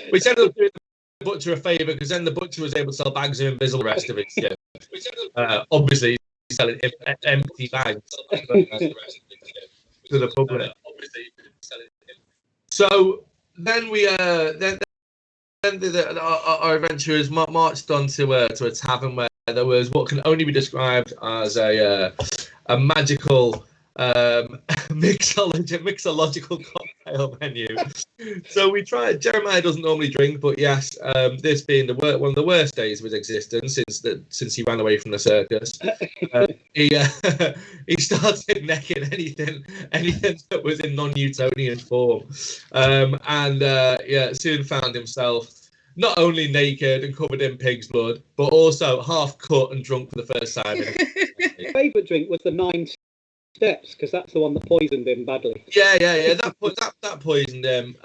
Which ended up doing the butcher a favour, because then the butcher was able to sell bags of Invisible the rest of his shift. Obviously, he's selling empty bags to the public. So then our adventurers marched on to a tavern where there was what can only be described as a magical mixological cocktail menu. So we tried. Jeremiah doesn't normally drink, but yes, this being one of the worst days of his existence since he ran away from the circus, he started necking anything that was in non-Newtonian form, and soon found himself not only naked and covered in pig's blood, but also half cut and drunk for the first time. My favourite drink was the 9 steps, because that's the one that poisoned him badly. Yeah. That poisoned him.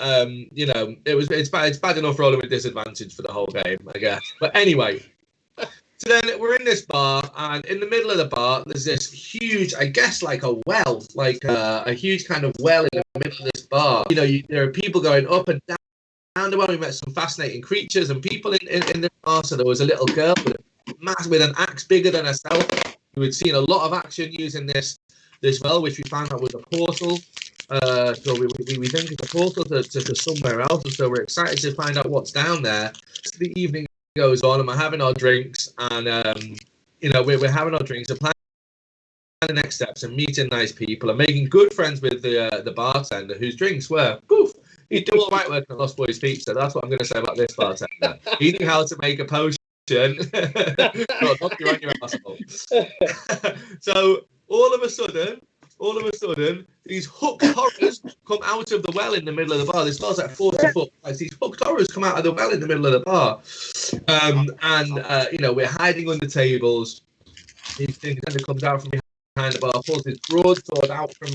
It's bad enough rolling with disadvantage for the whole game, I guess. But anyway, so then we're in this bar, and in the middle of the bar, there's this huge, I guess, like a well, like a huge kind of well in the middle of this bar. There are people going up and down the well. We met some fascinating creatures and people in the bar. So there was a little girl with an axe bigger than herself, who had seen a lot of action using this well, which we found out was a portal. So we think it's a portal to somewhere else, and so we're excited to find out what's down there. So the evening goes on, and we're having our drinks, and we're having our drinks and planning the next steps and meeting nice people and making good friends with the bartender, whose drinks were he'd do all right working at Lost Boys Pizza. That's what I'm going to say about this bartender. He knew how to make a potion. Not you on your asshole. So all of a sudden, these hooked horrors come out of the well in the middle of the bar. This bar's like 40 foot. These hooked horrors come out of the well in the middle of the bar, we're hiding under tables. These things then comes out from behind the bar, pulls his broadsword out from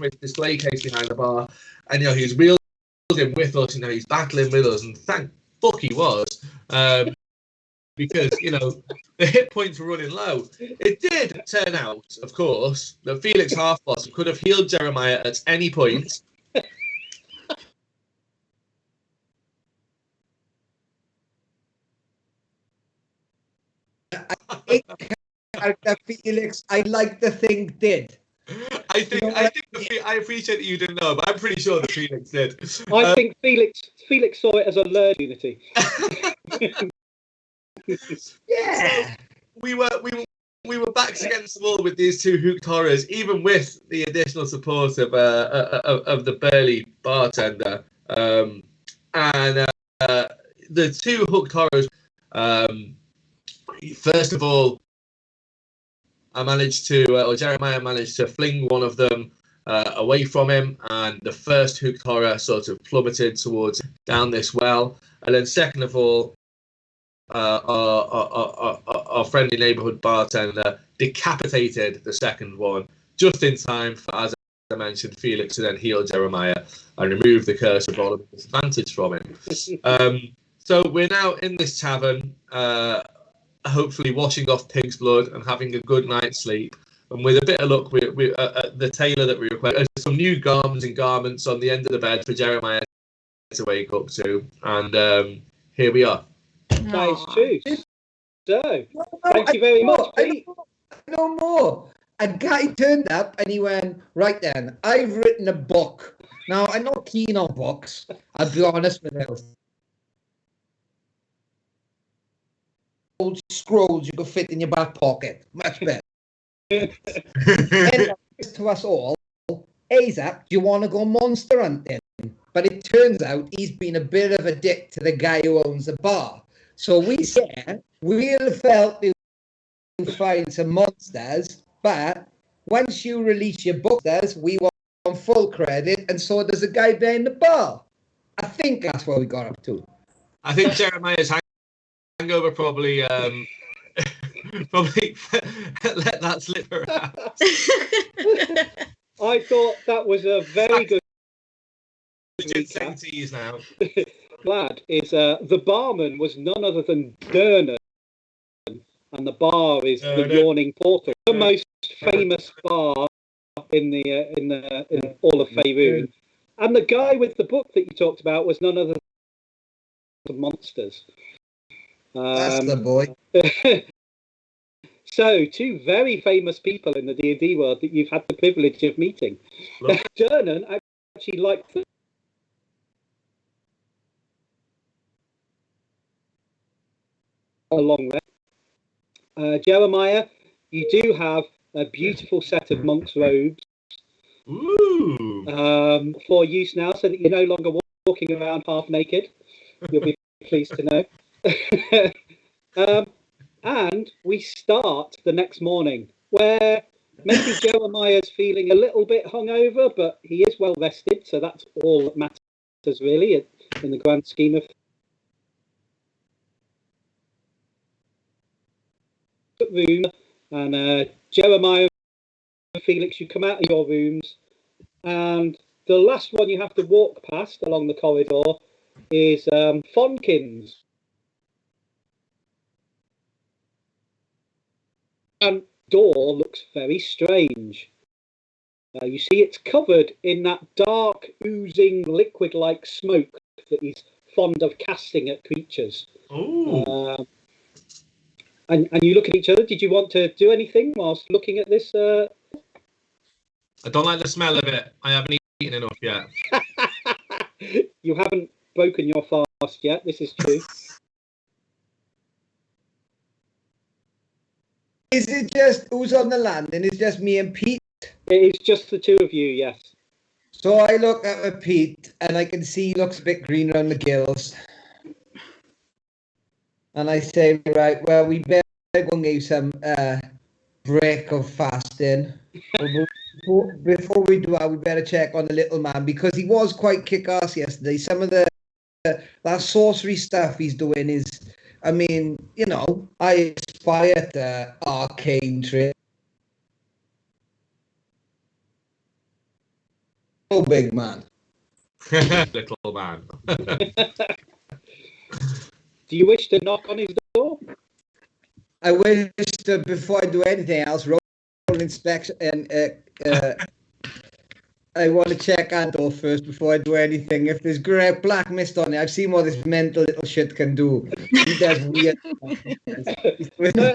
his display case behind the bar, and he's wielding with us. He's battling with us, and thank fuck he was. Because, the hit points were running low. It did turn out, of course, that Felix Half-Boss could have healed Jeremiah at any point. Felix, I like the thing did. I appreciate that you didn't know, but I'm pretty sure that Felix did. I think Felix saw it as a learning unity. Yeah. So we were backs against the wall with these two hooked horrors, even with the additional support of the burly bartender. The two hooked horrors. First of all, Jeremiah managed to fling one of them away from him, and the first hooked horror sort of plummeted towards down this well. And then second of all, our friendly neighbourhood bartender decapitated the second one just in time for, as I mentioned, Felix to then heal Jeremiah and remove the curse of all of the disadvantage from him. So we're now in this tavern, hopefully washing off pig's blood and having a good night's sleep. And with a bit of luck, we the tailor that we requested some new garments on the end of the bed for Jeremiah to wake up to, and here we are. Nice choose. So, thank you very much, Pete. No more. A guy turned up and he went, right then, I've written a book. Now, I'm not keen on books. I'll be honest with you. Old scrolls you could fit in your back pocket. Much better. And to us all, Isaac, do you want to go monster hunting? But it turns out he's been a bit of a dick to the guy who owns the bar. So we said, we'll help you find some monsters, but once you release your book, we want full credit, and so does the guy behind the bar. I think that's what we got up to. I think Jeremiah's hangover probably let that slip around. I thought that was a very good tease now. Glad is the barman was none other than Dernan, and the bar is the Yawning Portal, the most famous bar in all of Faerun. And the guy with the book that you talked about was none other of monsters. That's the boy. So, two very famous people in the D&D world that you've had the privilege of meeting. Dernan actually liked a long rest. Jeremiah, you do have a beautiful set of monk's robes for use now, so that you're no longer walking around half naked. You'll be pleased to know. And we start the next morning, where maybe Jeremiah's feeling a little bit hungover, but he is well rested, so that's all that matters really in the grand scheme of room. And Jeremiah and Felix, you come out of your rooms, and the last one you have to walk past along the corridor is Fonkin's. And door looks very strange. You see it's covered in that dark, oozing, liquid-like smoke that he's fond of casting at creatures. And you look at each other. Did you want to do anything whilst looking at this? I don't like the smell of it. I haven't eaten enough yet. You haven't broken your fast yet. This is true. Is it just who's on the landing? It's just me and Pete? It is just the two of you, yes. So I look at Pete and I can see he looks a bit green around the gills. And I say, right, well, we better go and give some break of fasting. Before we do that, we better check on the little man, because he was quite kick-ass yesterday. Some of that sorcery stuff he's doing is, I mean, you know, I aspire to arcane trick. Oh, big man. Little man. Do you wish to knock on his door? I wish to, before I do anything else, roll inspection, and I want to check our door first before I do anything. If there's black mist on it, I've seen what this mental little shit can do. He does weird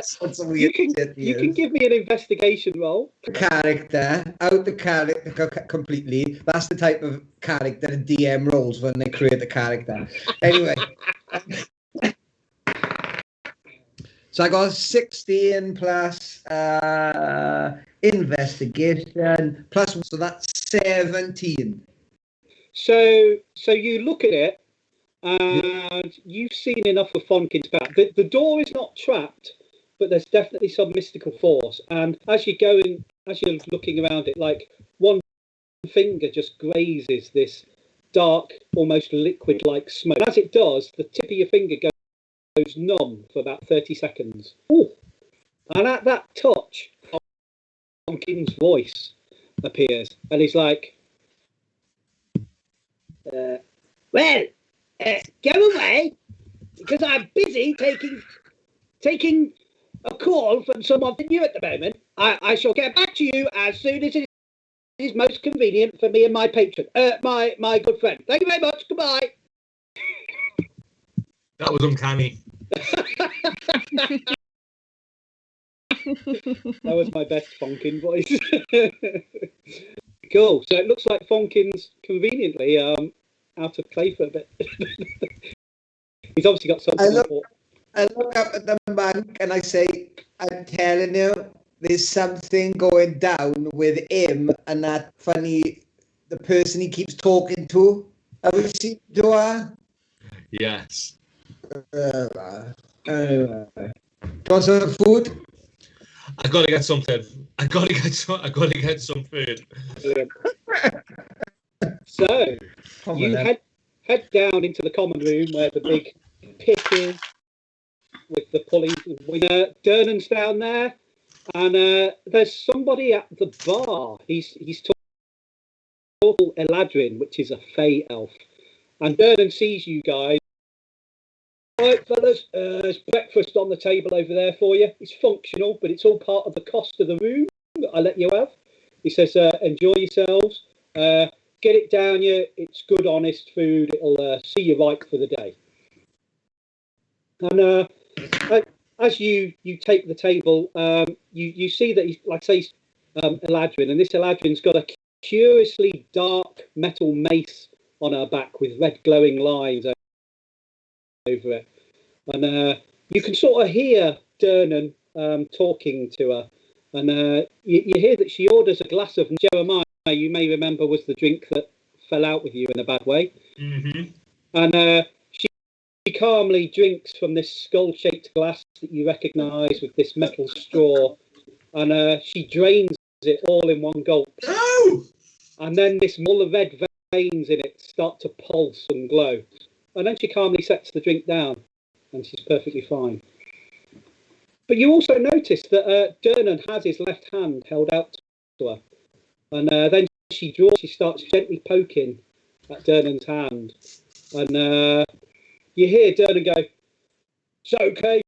sorts of weird shit. You can give me an investigation roll. Out the character completely. That's the type of character a DM rolls when they create a character. Anyway. So I got 16 plus investigation plus, so that's 17. So you look at it, and you've seen enough of Fonkin's back. The door is not trapped, but there's definitely some mystical force. And as you're looking around it, like one finger just grazes this dark, almost liquid-like smoke. As it does, the tip of your finger goes numb for about 30 seconds. Ooh. And at that touch, Fonkin's voice appears, and he's like, go away, because I'm busy taking a call from someone new at the moment. I shall get back to you as soon as it is most convenient for me and my patron, my good friend. Thank you very much. Goodbye. That was uncanny. That was my best Fonkin voice. Cool. So it looks like Fonkin's conveniently out of play for a bit. He's obviously got something. I look up at the monk and I say, I'm telling you, there's something going down with him and that the person he keeps talking to. Have you seen Joa? Yes. Anyway. Do you want some food? I gotta get something. I gotta get some food. So you head down into the common room where the big pit is with the pulleys. Dernan's down there, and there's somebody at the bar. He's talking Eladrin, which is a Fey elf, and Dernan sees you guys. Right, fellas, there's breakfast on the table over there for you. It's functional, but it's all part of the cost of the room that I let you have. He says, enjoy yourselves. Get it down you. It's good, honest food. It'll see you right for the day. And as you take the table, you see that he's, like I say, Eladrin, and this Eladrin's got a curiously dark metal mace on her back with red glowing lines over it. And you can sort of hear Durnan talking to her. And you hear that she orders a glass of Jeremiah, you may remember was the drink that fell out with you in a bad way. Mm-hmm. And she calmly drinks from this skull-shaped glass that you recognise with this metal straw. And she drains it all in one gulp. No! And then all the red veins in it start to pulse and glow. And then she calmly sets the drink down, and she's perfectly fine. But you also notice that Durnan has his left hand held out to her. And then she starts gently poking at Durnan's hand. And you hear Durnan go, "It's okay,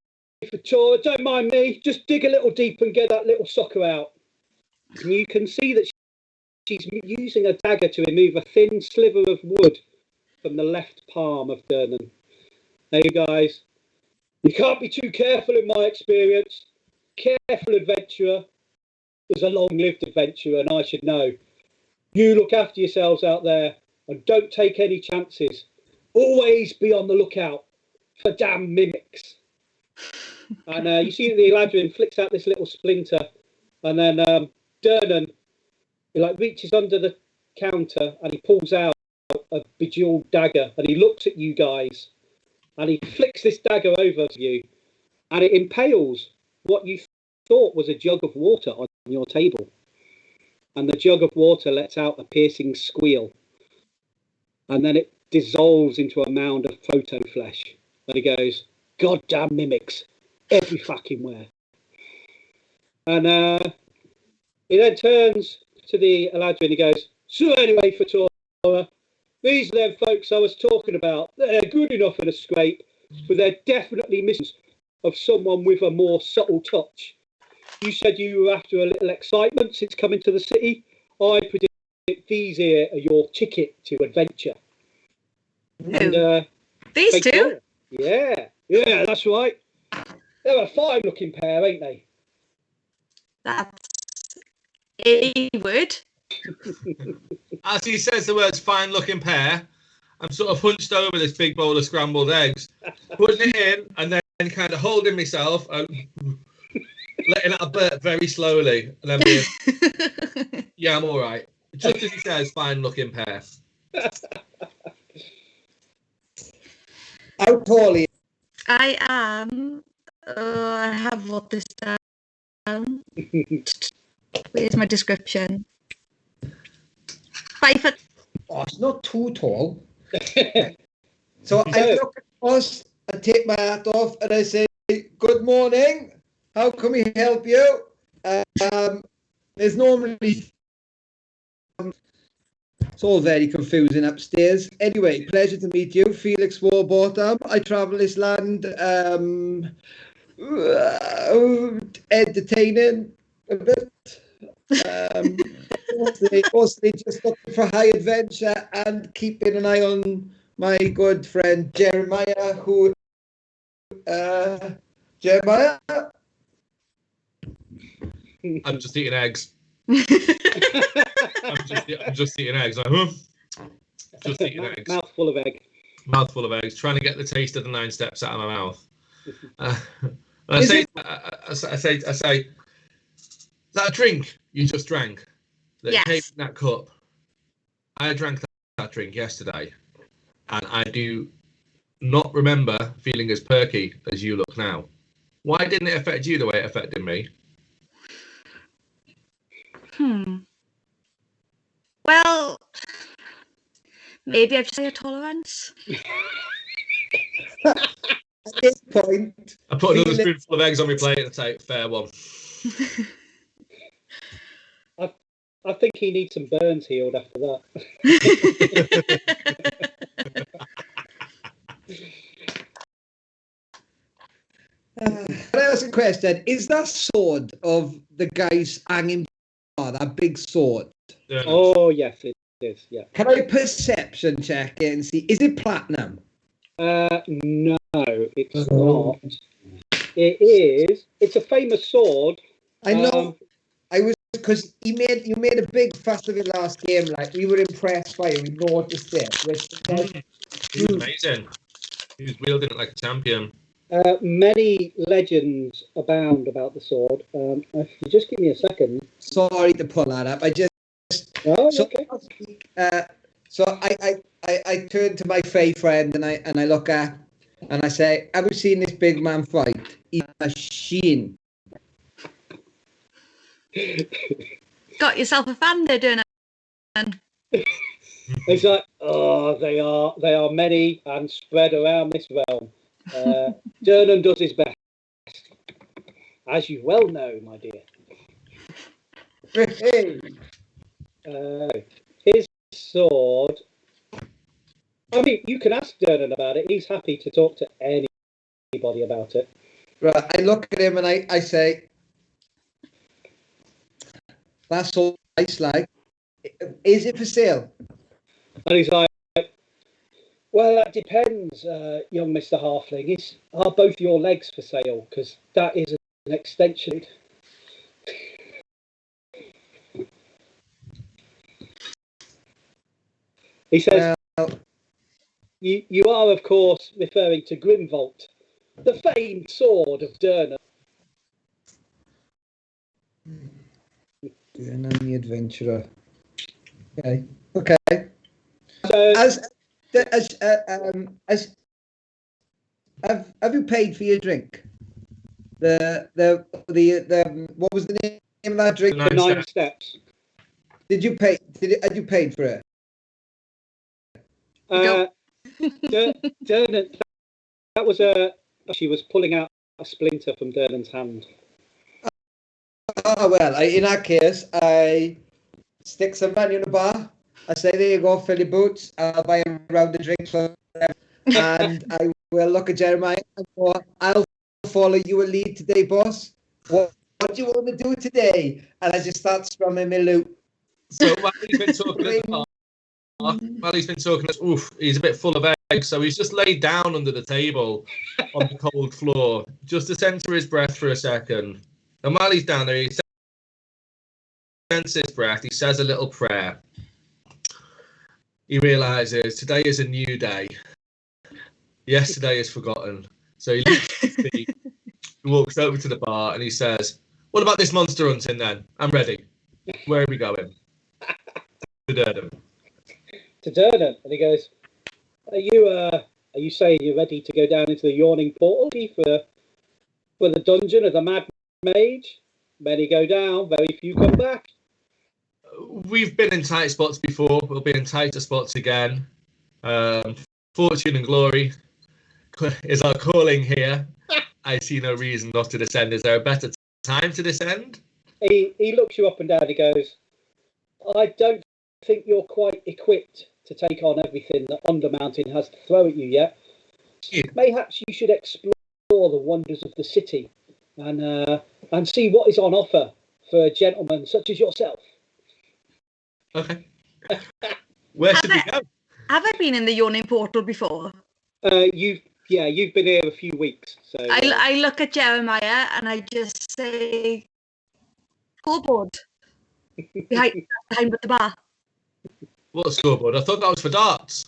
Faetora, don't mind me. Just dig a little deeper and get that little sucker out." And you can see that she's using a dagger to remove a thin sliver of wood from the left palm of Durnan. Now, you guys, you can't be too careful in my experience. Careful adventurer is a long-lived adventurer, and I should know. You look after yourselves out there and don't take any chances. Always be on the lookout for damn mimics. And you see that the Eladrin flicks out this little splinter, and then Durnan, he reaches under the counter and he pulls out a bejeweled dagger, and he looks at you guys, and he flicks this dagger over to you, and it impales what you thought was a jug of water on your table. And the jug of water lets out a piercing squeal, and then it dissolves into a mound of photo flesh. And he goes, "Goddamn mimics, every fucking where." And he then turns to the Eladrin. He goes, "So anyway, Faetora, these are them folks I was talking about. They're good enough in a scrape, but they're definitely missing of someone with a more subtle touch. You said you were after a little excitement since coming to the city. I predict these here are your ticket to adventure." And these two? Yeah, that's right. They're a fine-looking pair, ain't they? That's a word. As he says the words "fine-looking pair," I'm sort of hunched over this big bowl of scrambled eggs, putting it in, and then kind of holding myself and letting out a burp very slowly, and then being, "Yeah, I'm all right." Just as he says, "fine-looking pair." How tall are you? I am. I have wrote this down. Where's my description? 5 foot. Oh, it's not too tall. So I look across, I take my hat off, and I say, "Good morning. How can we help you?" There's normally... It's all very confusing upstairs. Anyway, pleasure to meet you, Felix Warbottom. I travel this land entertaining a bit. Mostly just looking for high adventure and keeping an eye on my good friend Jeremiah, who... Jeremiah? I'm just eating eggs. I'm just eating eggs. Like, just eating eggs. Mouthful of egg. Mouthful of eggs. Trying to get the taste of the 9 steps out of my mouth. I say, that drink you just drank, that Yes. came in that cup. I drank that drink yesterday, and I do not remember feeling as perky as you look now. Why didn't it affect you the way it affected me? Well, maybe I've just got a tolerance. At this point... I put another spoonful of eggs on my plate and say, "Fair one." I think he needs some burns healed after that. Can I ask a question? Is that sword of the guy's hanging bar, that big sword? Oh, yes, it is, yeah. Can I perception check it and see, is it platinum? No, it's not. It's a famous sword. I know. I was, because you made a big fuss of it last game. Like, we were impressed by it. We noticed it. He was amazing. He was wielding it like a champion. Many legends abound about the sword. If you just give me a second. Sorry to pull that up. I just. Oh, So, okay. So I turn to my Fae friend and I look at and I say, "Have you seen this big man fight? He's a machine." Got yourself a fan there, don't you? It's like, oh, they are many and spread around this realm. Durnan does his best, as you well know, my dear. His sword. I mean, you can ask Durnan about it. He's happy to talk to anybody about it. Right, I look at him and I say, "That's so nice, like, is it for sale?" And he's like, "Well, that depends, young Mr. Halfling. Are both your legs for sale? Because that is an extension." He says, Well, you are, of course, referring to Grimvolt, the famed sword of Durnan." Durnan the adventurer. Okay. So, Have you paid for your drink? The what was the name of that drink? the 9 steps. Did you pay? Had you paid for it? Durnan, that was she was pulling out a splinter from Durnan's hand. Oh well, in that case, I stick some money in the bar. I say, "There you go, fill your boots. I'll buy a round of drinks for them." And I will look at Jeremiah and go, "I'll follow your lead today, boss. What do you want to do today?" And I just start strumming my lute. So while he's been talking at the bar, he's a bit full of eggs, so he's just laid down under the table on the cold floor, just to center his breath for a second. And while he's down there, he centers his breath, he says a little prayer. He realizes today is a new day. Yesterday is forgotten. So he lifts his feet, he walks over to the bar, and he says, "What about this monster hunting then? I'm ready. Where are we going?" To Durden. To Durnan, and he goes, Are you saying you're ready to go down into the yawning portal for the dungeon of the Mad Mage? Many go down, very few come back." We've been in tight spots before. We'll be in tighter spots again. Fortune and glory is our calling here. I see no reason not to descend. Is there a better time to descend? He looks you up and down. He goes, "I don't think you're quite equipped to take on everything that Undermountain has to throw at you yet. Yeah. Perhaps you should explore the wonders of the city and see what is on offer for gentlemen such as yourself." Okay. Where should we go? Have I been in the yawning portal before? You've been here a few weeks. So I look at Jeremiah and I just say, "Scoreboard behind the bar." What scoreboard? I thought that was for darts.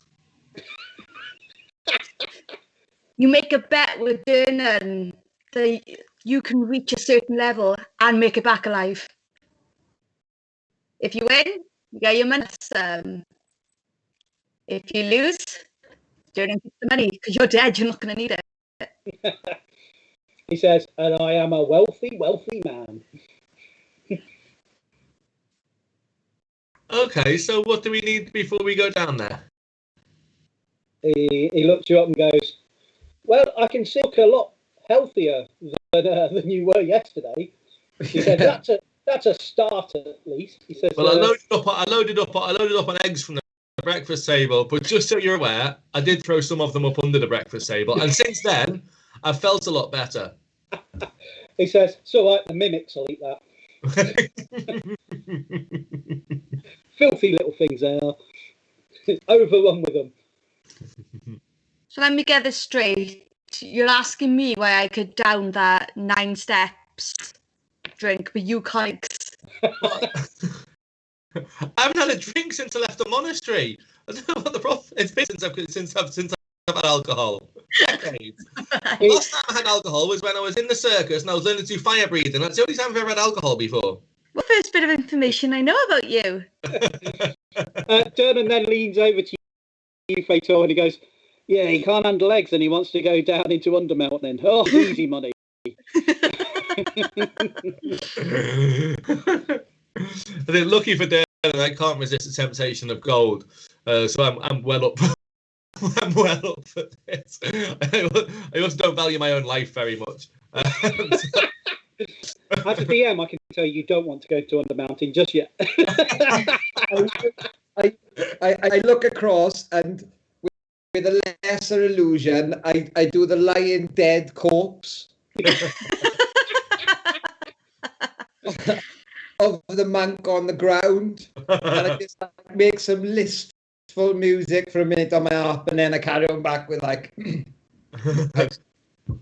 You make a bet with Durnan that you can reach a certain level and make it back alive. If you win, you get your money. If you lose, Durnan gets the money because you're dead. You're not going to need it. He says, "And I am a wealthy, wealthy man." Okay, so what do we need before we go down there? He looks you up and goes, "Well, I can see you look a lot healthier than you were yesterday." He said, "That's a start at least." He says, Well, I loaded up on eggs from the breakfast table, but just so you're aware, I did throw some of them up under the breakfast table, and since then, I've felt a lot better. He says, "It's all right, the mimics will eat that." Filthy little things they are. Overrun with them. So let me get this straight. you're asking me why I could down that 9 steps drink, but you can't. What? I haven't had a drink since I left the monastery. I don't know what the problem. It's been since I've had alcohol. Decades. Last time I had alcohol was when I was in the circus and I was learning to do fire breathing. That's the only time I've ever had alcohol before. Well, first bit of information I know about you. Durnan then leans over to you, Faetora, and he goes, "Yeah, he can't handle eggs and he wants to go down into Undermountain. Oh, easy money." I think lucky for Durnan, I can't resist the temptation of gold. So I'm well up. I'm well up for this. I also don't value my own life very much. As a DM, I can tell you don't want to go to Undermountain just yet. I look across and with a lesser illusion, I do the lying dead corpse of the monk on the ground, and I just make some listful music for a minute on my harp, and then I carry on back with like.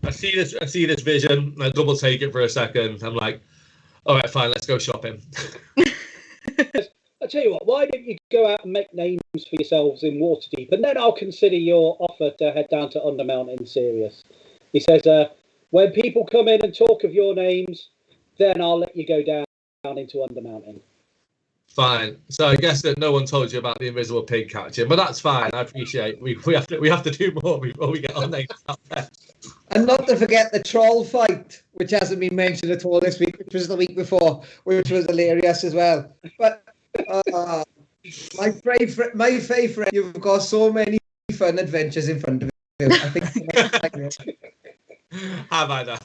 I see this vision. I double take it for a second. I'm like, all right, fine, let's go shopping. I tell you what, why don't you go out and make names for yourselves in Waterdeep, and then I'll consider your offer to head down to Undermountain serious. He says, when people come in and talk of your names, then I'll let you go down into Undermountain. Fine. So I guess that no one told you about the invisible pig catching, but that's fine. I appreciate. We have to do more before we get our names out there. And not to forget the troll fight, which hasn't been mentioned at all this week, which was the week before, which was hilarious as well. But my favourite, you've got so many fun adventures in front of you. I think. Have I now?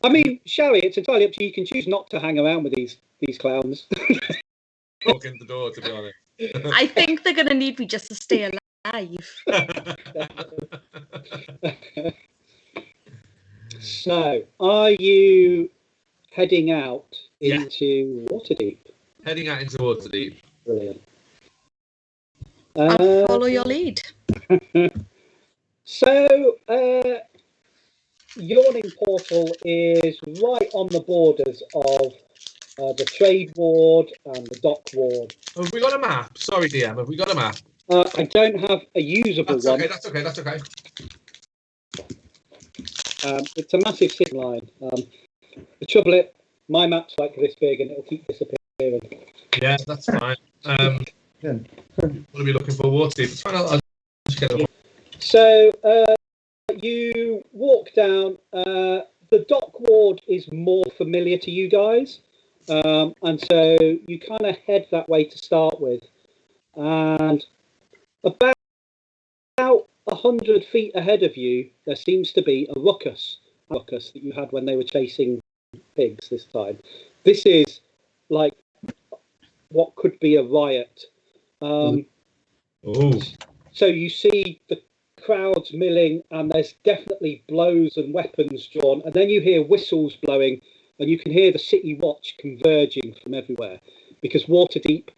I mean, Shally, it's entirely up to you. You can choose not to hang around with these clowns. Walk in the door, to be honest. I think they're going to need me just to stay alive. So, are you heading out into Waterdeep? Heading out into Waterdeep. Brilliant. I'll follow your lead. So, Yawning Portal is right on the borders of the Trade Ward and the Dock Ward. Have we got a map? Sorry, DM. Have we got a map? I don't have a usable one. That's okay. It's a massive city line. The trouble is, my map's like this big and it'll keep disappearing. Yeah, that's fine. What are we looking for? Waterdeep. It's fine. I'll just get it. So, you walk down. The Dock Ward is more familiar to you guys. And so you kind of head that way to start with. And about 100 feet ahead of you, there seems to be a ruckus that you had when they were chasing pigs this time. This is like what could be a riot. So you see the crowds milling, and there's definitely blows and weapons drawn, and then you hear whistles blowing, and you can hear the City Watch converging from everywhere, because Waterdeep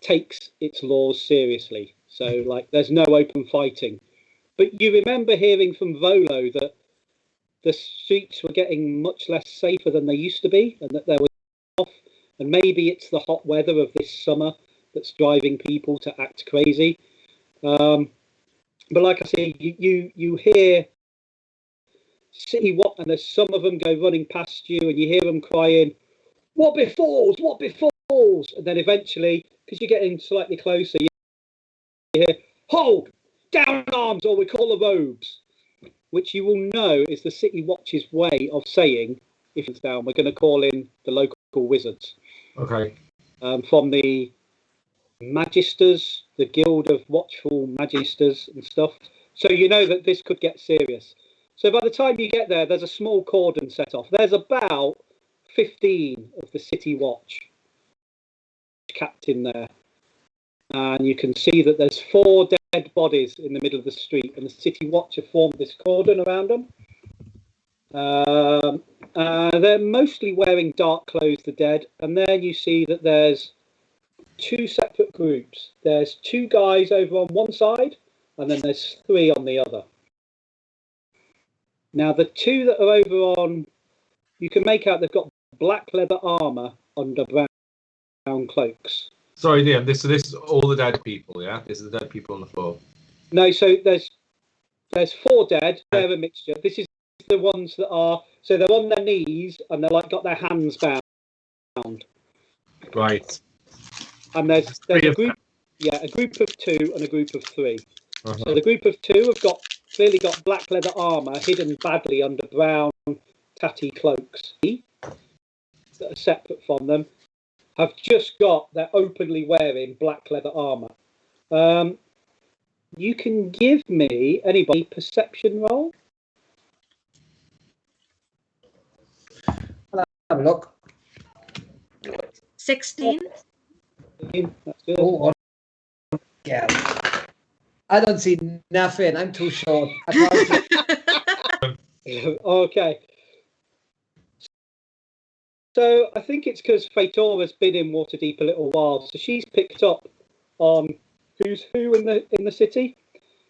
takes its laws seriously. So, like, there's no open fighting. But you remember hearing from Volo that the streets were getting much less safer than they used to be, and that there was off. And maybe it's the hot weather of this summer that's driving people to act crazy. But like I say, you hear City Watch, and there's some of them go running past you, and you hear them crying, "What befalls? What befalls?" And then eventually, because you're getting slightly closer, you hear, "Hold! Down arms, or we call the robes," which you will know is the City Watch's way of saying, if it's down, we're going to call in the local wizards. Okay. From the Magisters, the Guild of Watchful Magisters and stuff. So you know that this could get serious. So by the time you get there, there's a small cordon set off. There's about 15 of the City Watch capped in there. And you can see that there's 4 dead bodies in the middle of the street, and the City Watch have formed this cordon around them. They're mostly wearing dark clothes, the dead, and then you see that there's 2 separate groups. There's 2 guys over on one side, and then there's 3 on the other. Now, the two that are over on, you can make out they've got black leather armour under brown cloaks. Sorry, Liam. This is all the dead people. Yeah, this is the dead people on the floor. No, so there's 4 dead. They're a mixture. This is the ones that are, so they're on their knees and they're like got their hands bound. Right. And there's a group, a group of 2 and a group of 3. Uh-huh. So the group of 2 have clearly got black leather armour hidden badly under brown tatty cloaks that are separate from them. Have just got, they're openly wearing black leather armour. You can give me, anybody, perception roll? Have a look. 16. That's good. Oh, yeah. I don't see nothing. I'm too short. I can't see. Okay. So I think it's because Faetora's been in Waterdeep a little while, so she's picked up on who's who in the city.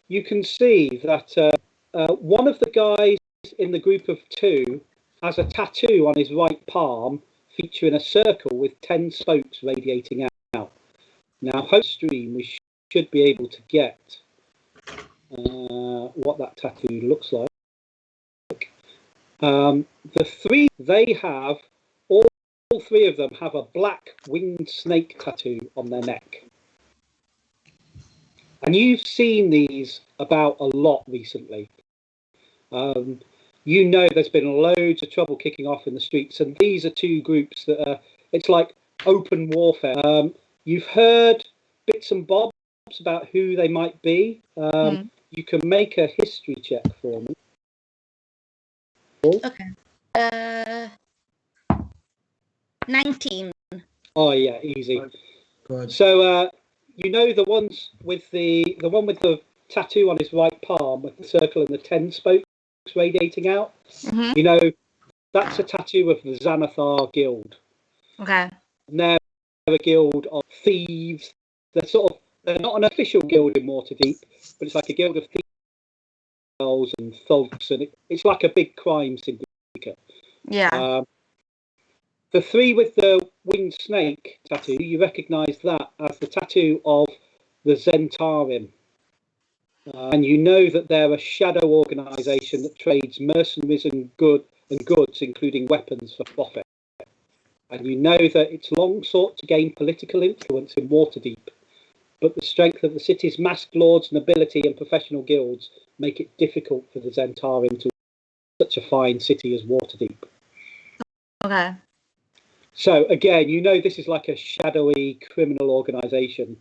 You can see that one of the guys in the group of 2 has a tattoo on his right palm featuring a circle with 10 spokes radiating out. Now, host stream, we should be able to get what that tattoo looks like. The 3 they have, all 3 of them have a black winged snake tattoo on their neck. And you've seen these about a lot recently. You know there's been loads of trouble kicking off in the streets, and these are 2 groups that are, it's like open warfare. You've heard bits and bobs about who they might be. You can make a history check for me. Okay. 19. Oh yeah, easy. Good. So you know the one with the tattoo on his right palm with the circle and the 10 spokes radiating out. Mm-hmm. You know, that's a tattoo of the Xanathar Guild. Okay. And they're a guild of thieves. They're not an official guild in Waterdeep, but it's like a guild of thieves and thugs, and it's like a big crime syndicate. Yeah. The 3 with the winged snake tattoo, you recognise that as the tattoo of the Zentarim. And you know that they're a shadow organisation that trades mercenaries and goods, including weapons, for profit. And you know that it's long sought to gain political influence in Waterdeep, but the strength of the city's masked lords, nobility and professional guilds make it difficult for the Zentarim to such a fine city as Waterdeep. Okay. So again, you know this is like a shadowy criminal organisation.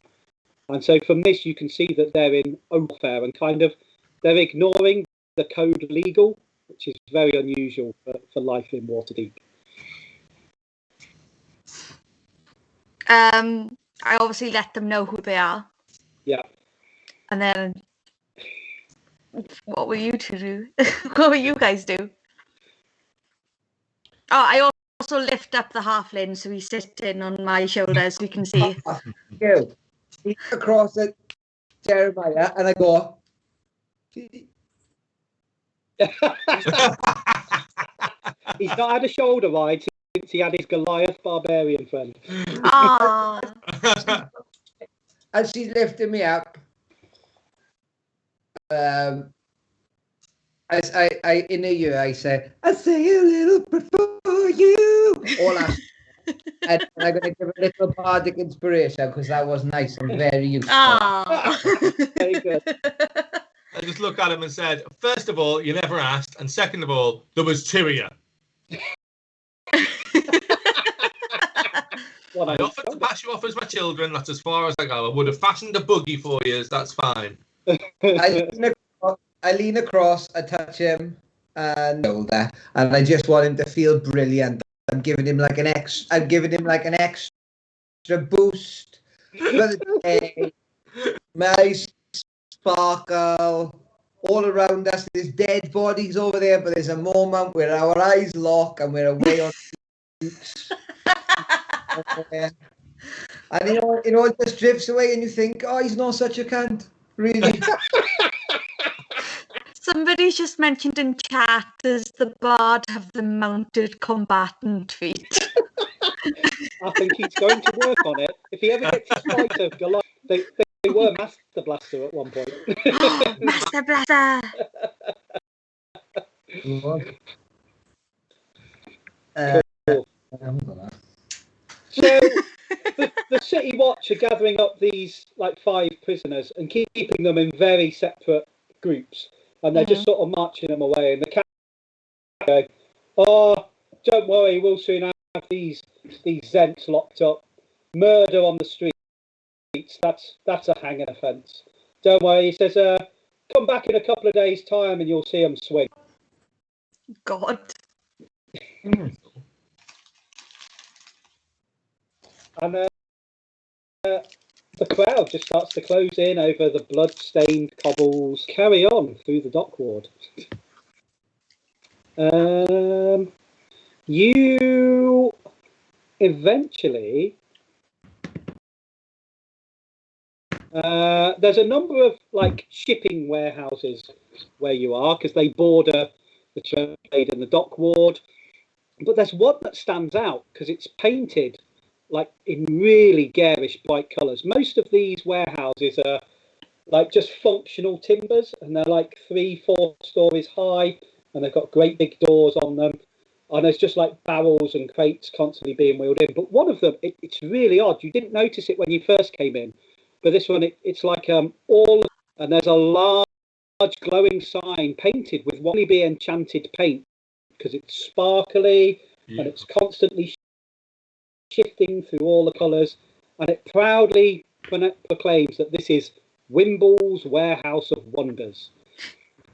And so from this, you can see that they're in warfare and kind of, they're ignoring the code legal, which is very unusual for life in Waterdeep. I obviously let them know who they are. Yeah. And then, what will you 2 do? What will you guys do? Oh, I also lift up the halfling so he's sitting on my shoulders so we can see. You. Across it, Jeremiah, and I go. He's not had a shoulder ride since he had his Goliath barbarian friend. Ah. And she's lifting me up. As I in a year, I say a little before you. All that. And I'm going to give a little bardic inspiration because that was nice and very useful. Ah. Very good. I just looked at him and said, first of all, you never asked, and second of all, there was 2 of you. I offered to pass you off as my children. That's as far as I go. I would have fashioned a buggy for you. That's fine. I lean across, I touch him, and I just want him to feel brilliant. I'm giving him like an extra boost for the day. Nice sparkle all around us. There's dead bodies over there, but there's a moment where our eyes lock and we're away on the beach. And you know, it just drifts away, and you think, oh, he's not such a cunt, really. Somebody's just mentioned in chat, does the bard have the mounted combatant feat? I think he's going to work on it. If he ever gets his fight of Goliath, they were Master Blaster at one point. Master Blaster! So the City Watch are gathering up these like 5 prisoners and keeping them in very separate groups, and they're just sort of marching them away. And the cat going, "Oh, don't worry, we'll soon have these Zents locked up. Murder on the streets, that's a hanging offence. Don't worry," he says. "Come back in a couple of days' time and you'll see them swing." God. And the crowd just starts to close in over the blood-stained cobbles. Carry on through the dock ward. You eventually... there's a number of like shipping warehouses where you are, because they border the trade and the dock ward. But there's one that stands out because it's painted like in really garish bright colours. Most of these warehouses are like just functional timbers, and they're like 3-4 stories high, and they've got great big doors on them, and there's just like barrels and crates constantly being wheeled in. But one of them, it's really odd. You didn't notice it when you first came in, but this one, it's like all, and there's a large glowing sign painted with what would be enchanted paint, because it's sparkly and it's constantly shifting through all the colours, and it proudly proclaims that this is Wimble's Warehouse of Wonders.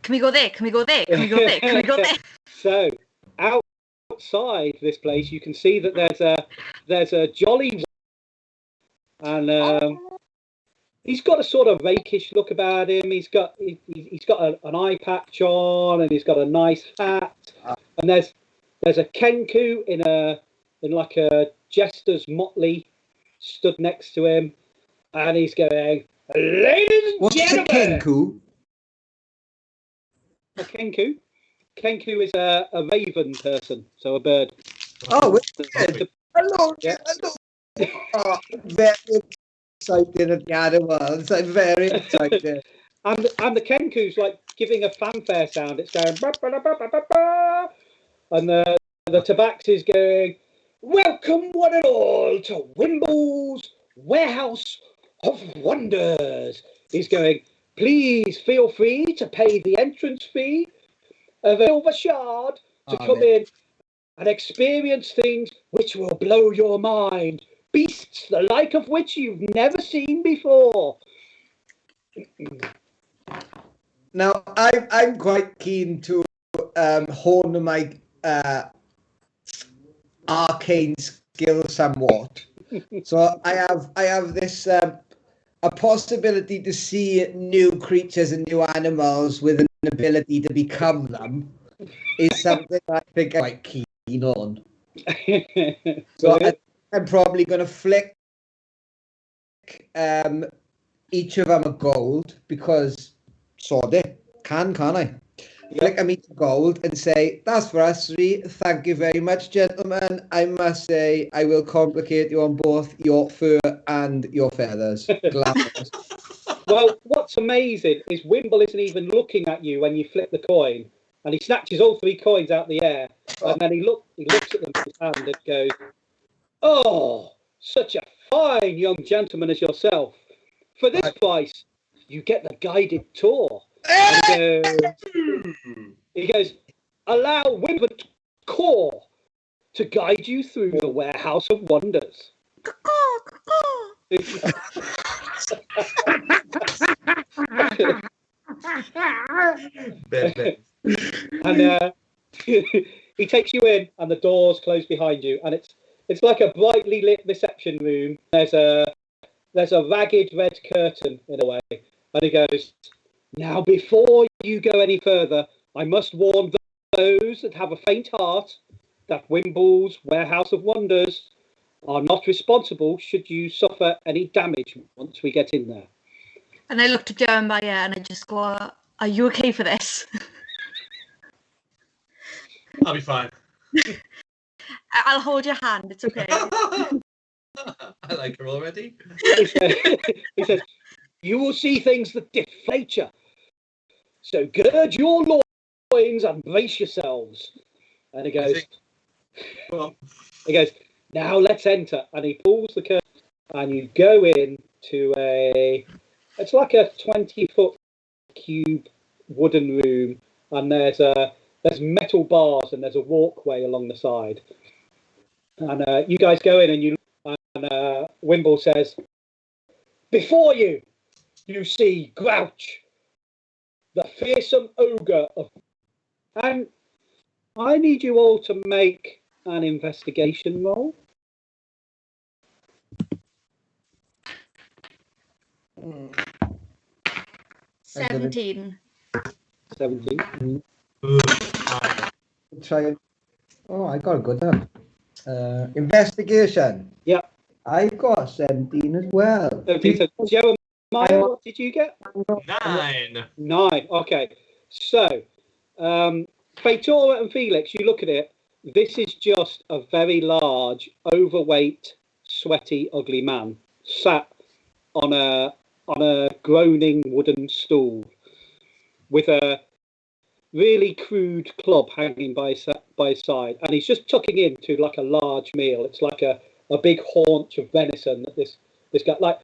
Can we go there? Can we go there? Can we go there? Can we go there? So outside this place, you can see that there's a jolly, and he's got a sort of rakish look about him. He's got an eye patch on, and he's got a nice hat. And there's a Kenku in like a jester's motley stood next to him, and he's going, "Ladies and gentlemen." What's a Kenku? A Kenku? Kenku is a raven person, so a bird. Oh, hello, Yeah. hello. Oh, very excited at the animals. I'm very excited. And the Kenku's like giving a fanfare sound. It's going, "Ba, ba, da, ba, ba, ba, ba." And the tabax is going, "Welcome one and all to Wimble's Warehouse of Wonders." He's going, "Please feel free to pay the entrance fee of a silver shard to come in and experience things which will blow your mind. Beasts the like of which you've never seen before." Now, I'm quite keen to hone my arcane skill somewhat. So I have this a possibility to see new creatures and new animals with an ability to become them is something I think I'm quite keen on. So I'm probably going to flick each of them a gold, because sod it, can't I? Flick them each a gold and say, "That's for us three. Thank you very much, gentlemen. I must say, I will complicate you on both your fur and your feathers." Glamorous. Well, what's amazing is Wimble isn't even looking at you when you flip the coin, and he snatches all 3 coins out the air, and then he looks at them in his hand and goes, "Oh, such a fine young gentleman as yourself. For this price, you get the guided tour." And he goes, "Allow Wimble Core to guide you through the Warehouse of Wonders." And he takes you in, and the doors close behind you, and it's like a brightly lit reception room. There's a ragged red curtain in a way, and he goes, "Now, before you go any further, I must warn those that have a faint heart that Wimble's Warehouse of Wonders are not responsible should you suffer any damage once we get in there." And I look to Jeremiah and I just go, Are you okay for this? I'll be fine. I'll hold your hand. It's okay. I like her already. He says, you will see things that deflate you. So gird your loins and brace yourselves. And he goes, now let's enter. And he pulls the curtain and you go in to it's like a 20-foot cube wooden room. And there's metal bars and there's a walkway along the side. And you guys go in and Wimble says, before you see Grouch, the fearsome ogre of... And I need you all to make an investigation roll. 17. 17. Try it. Oh, I got a good one. Investigation. Yeah. I got 17 as well. Okay, so Jeremiah, what did you get? 9. 9. Okay. So, Faetora and Felix, you look at it. This is just a very large, overweight, sweaty, ugly man sat on a groaning wooden stool with a really crude club hanging by his side, and he's just tucking into like a large meal. It's like a big haunch of venison that this guy, like,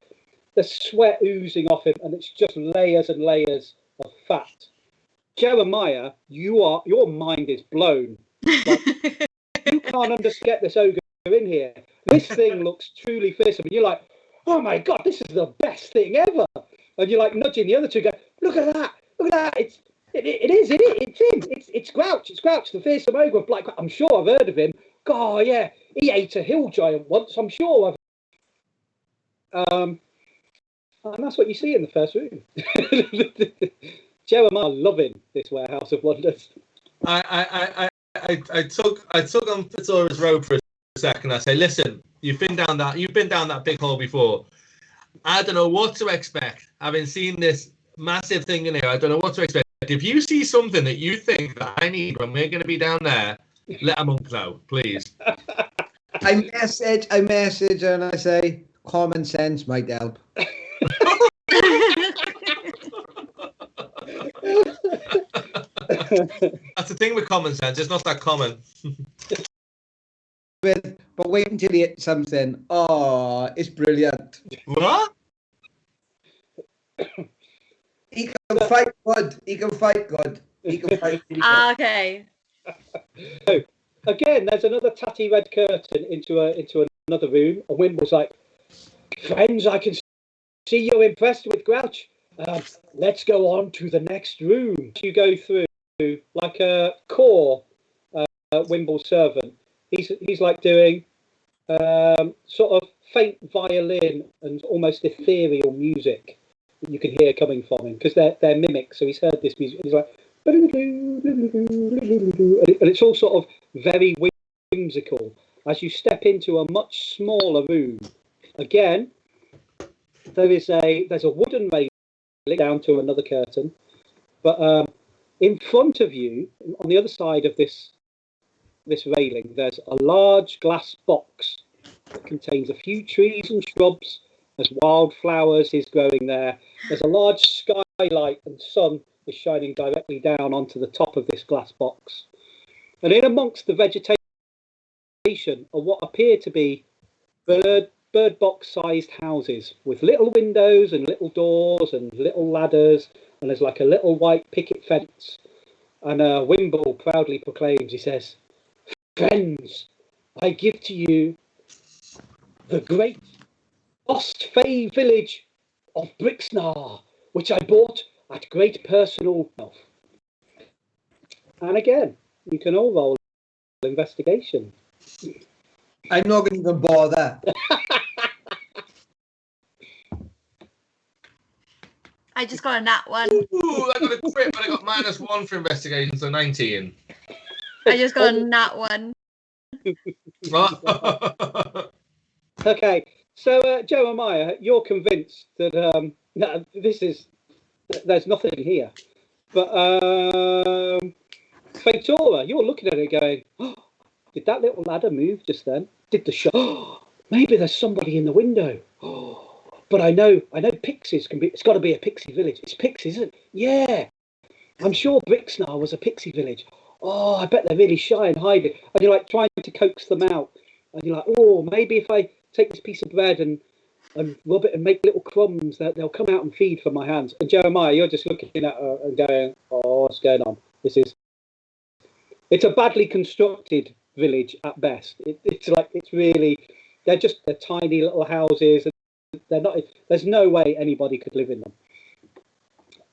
the sweat oozing off him, and it's just layers and layers of fat. Jeremiah, your mind is blown. Like, you can't understand this ogre in here. This thing looks truly fearsome, and you're like, oh my god, this is the best thing ever. And you're like nudging the other two, go, look at that, it's him. It's Grouch, the fearsome ogre of Black. I'm sure I've heard of him. God, yeah, he ate a hill giant once. I'm sure and that's what you see in the first room. Jeremiah loving this warehouse of wonders. I took on Faetora's robe for a second. I say, listen, you've been down that big hole before. I don't know what to expect. Having seen this massive thing in here, I don't know what to expect. If you see something that you think that I need when we're going to be down there, let a monk know, please. I message and I say, common sense might help. That's the thing with common sense. It's not that common. But wait until you hit something. Oh, it's brilliant. What? He can fight good. He can fight good. Okay. So, again, there's another tatty red curtain into another room. And Wimble's like, friends, I can see you're impressed with Grouch. Let's go on to the next room. You go through like a core Wimble servant. He's like doing sort of faint violin and almost ethereal music that you can hear coming from him, because they're mimics. So he's heard this music. He's like, and it's all sort of very whimsical. As you step into a much smaller room, again, there's a wooden railing down to another curtain, but in front of you, on the other side of this railing, there's a large glass box that contains a few trees and shrubs. There's wildflowers is growing there. There's a large skylight and sun is shining directly down onto the top of this glass box. And in amongst the vegetation are what appear to be bird box-sized houses with little windows and little doors and little ladders, and there's like a little white picket fence. And Wimble proudly proclaims, he says, friends, I give to you the great lost Fey village of Brixnar, which I bought at great personal wealth. And again, you can all roll investigation. I'm not going to even bother. I just got a nat 1. Ooh, I got a crit, but I got -1 for investigation, so 19. I just got a nat 1. Okay, so Jeremiah, you're convinced that there's nothing here. But Faetora, you're looking at it going, oh, did that little ladder move just then? Did the shot? Oh, maybe there's somebody in the window. Oh, but I know pixies can be. It's got to be a pixie village. It's pixies, isn't it? Yeah, I'm sure Brixnar was a pixie village. Oh, I bet they're really shy and hiding. And you're like trying to coax them out. And you're like, oh, maybe if I take this piece of bread and rub it and make little crumbs, they'll come out and feed from my hands. And Jeremiah, you're just looking at her and going, oh, what's going on? It's a badly constructed village at best. They're tiny little houses. They're not. There's no way anybody could live in them.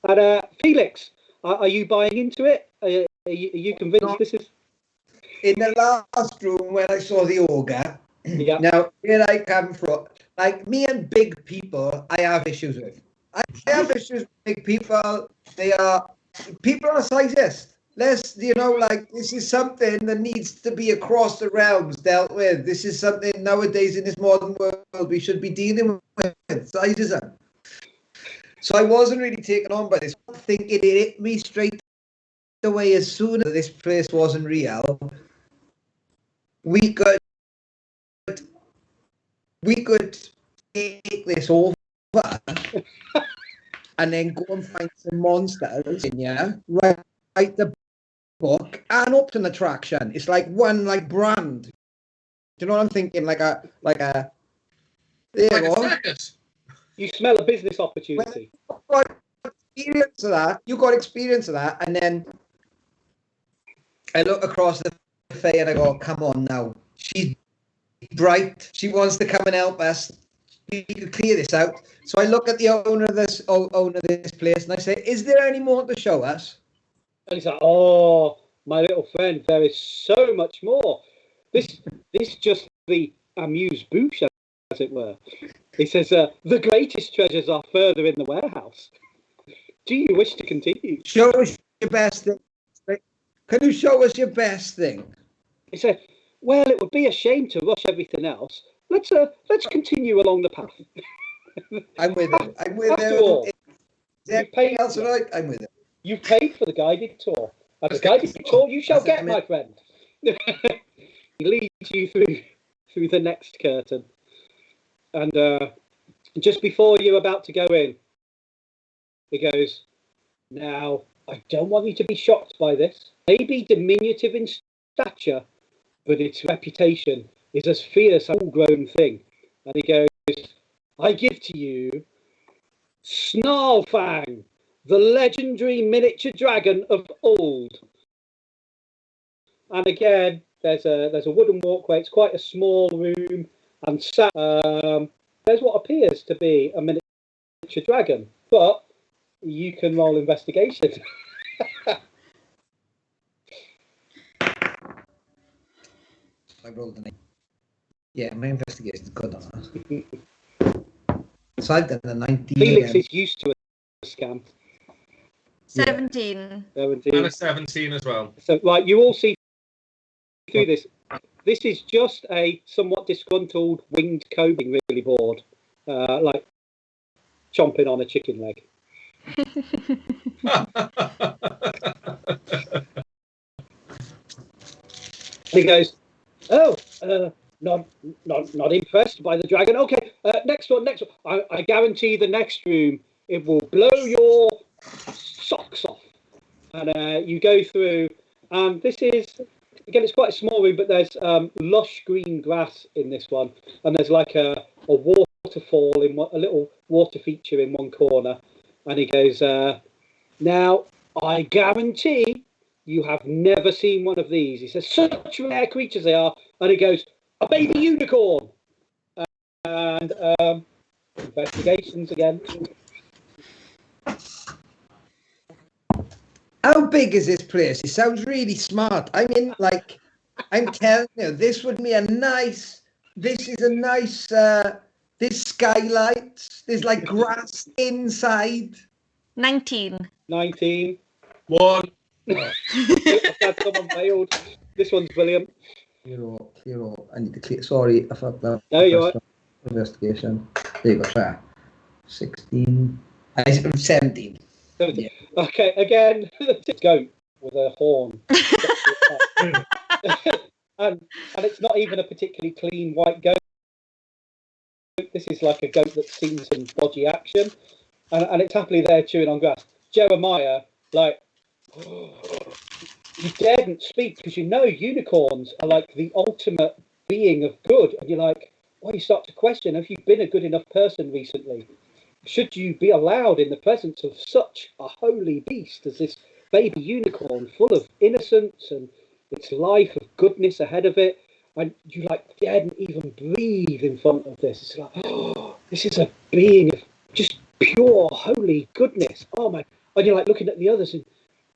And Felix, are you buying into it? Are you convinced this is? In the last room when I saw the ogre. Yeah. Now here I come from. Like me and big people, I have issues with. I have issues with big people. People are sizist. This is something that needs to be across the realms dealt with. This is something nowadays in this modern world we should be dealing with. Sizism. So I wasn't really taken on by this. I think it hit me straight away as soon as this place wasn't real. We could take this over and then go and find some monsters in here, write the book and up to an attraction. It's like one brand. Do you know what I'm thinking? Like a there you go. Circus. You smell a business opportunity. Well, you got experience of that, and then I look across the Fae and I go, come on now. She's bright. She wants to come and help us. We could clear this out. So I look at the owner of this place and I say, is there any more to show us? And he's like, oh, my little friend, there is so much more. This just the amuse-bouche, as it were. He says, the greatest treasures are further in the warehouse. Do you wish to continue? Show us your best thing. Can you show us your best thing? He said, well, it would be a shame to rush everything else. Let's continue along the path. I'm with him. After all, is anything else right? I'm with him. You've paid for the guided tour. And the guided tour you shall get, my friend. He leads you through the next curtain. And just before you're about to go in, he goes, now, I don't want you to be shocked by this. Maybe diminutive in stature, but its reputation is as fierce as a full-grown thing. And he goes, I give to you Snarlfang, the legendary miniature dragon of old. And again, there's a wooden walkway. It's quite a small room, and there's what appears to be a miniature dragon. But you can roll investigation. I rolled an 8. Yeah, my investigation is good on that. So I've done a 19. Felix is used to a scam. 17. 17. And a 17 as well. So, right, you all see through this. This is just a somewhat disgruntled winged cobing, really bored, like chomping on a chicken leg. He goes, oh, not impressed by the dragon. Okay, next one. I guarantee the next room, it will blow your socks off. And you go through, this is, again, it's quite a small room, but there's lush green grass in this one. And there's like a waterfall, a little water feature in one corner. And he goes, now, I guarantee you have never seen one of these. He says, such rare creatures they are. And he goes, a baby unicorn. And investigations again. How big is this place? It sounds really smart. I mean, like, I'm telling you, this is a nice, there's skylights, there's like grass inside. 19. 19. 1. Someone failed. This one's brilliant. Hero. I need to clear. Sorry, I fucked up. No, you're right. Investigation. There you go. Try. 16. 17. Yeah. Okay, again, it's a goat with a horn. and it's not even a particularly clean white goat. This is like a goat that's seen some dodgy action, and it's happily there chewing on grass. Jeremiah, like, you daren't speak because you know unicorns are like the ultimate being of good, and you're like, well, you start to question: have you been a good enough person recently? Should you be allowed in the presence of such a holy beast as this baby unicorn, full of innocence and its life of goodness ahead of it? And you like daren't even breathe in front of this. It's like, oh, this is a being of just pure holy goodness. Oh my! And you're like looking at the others, and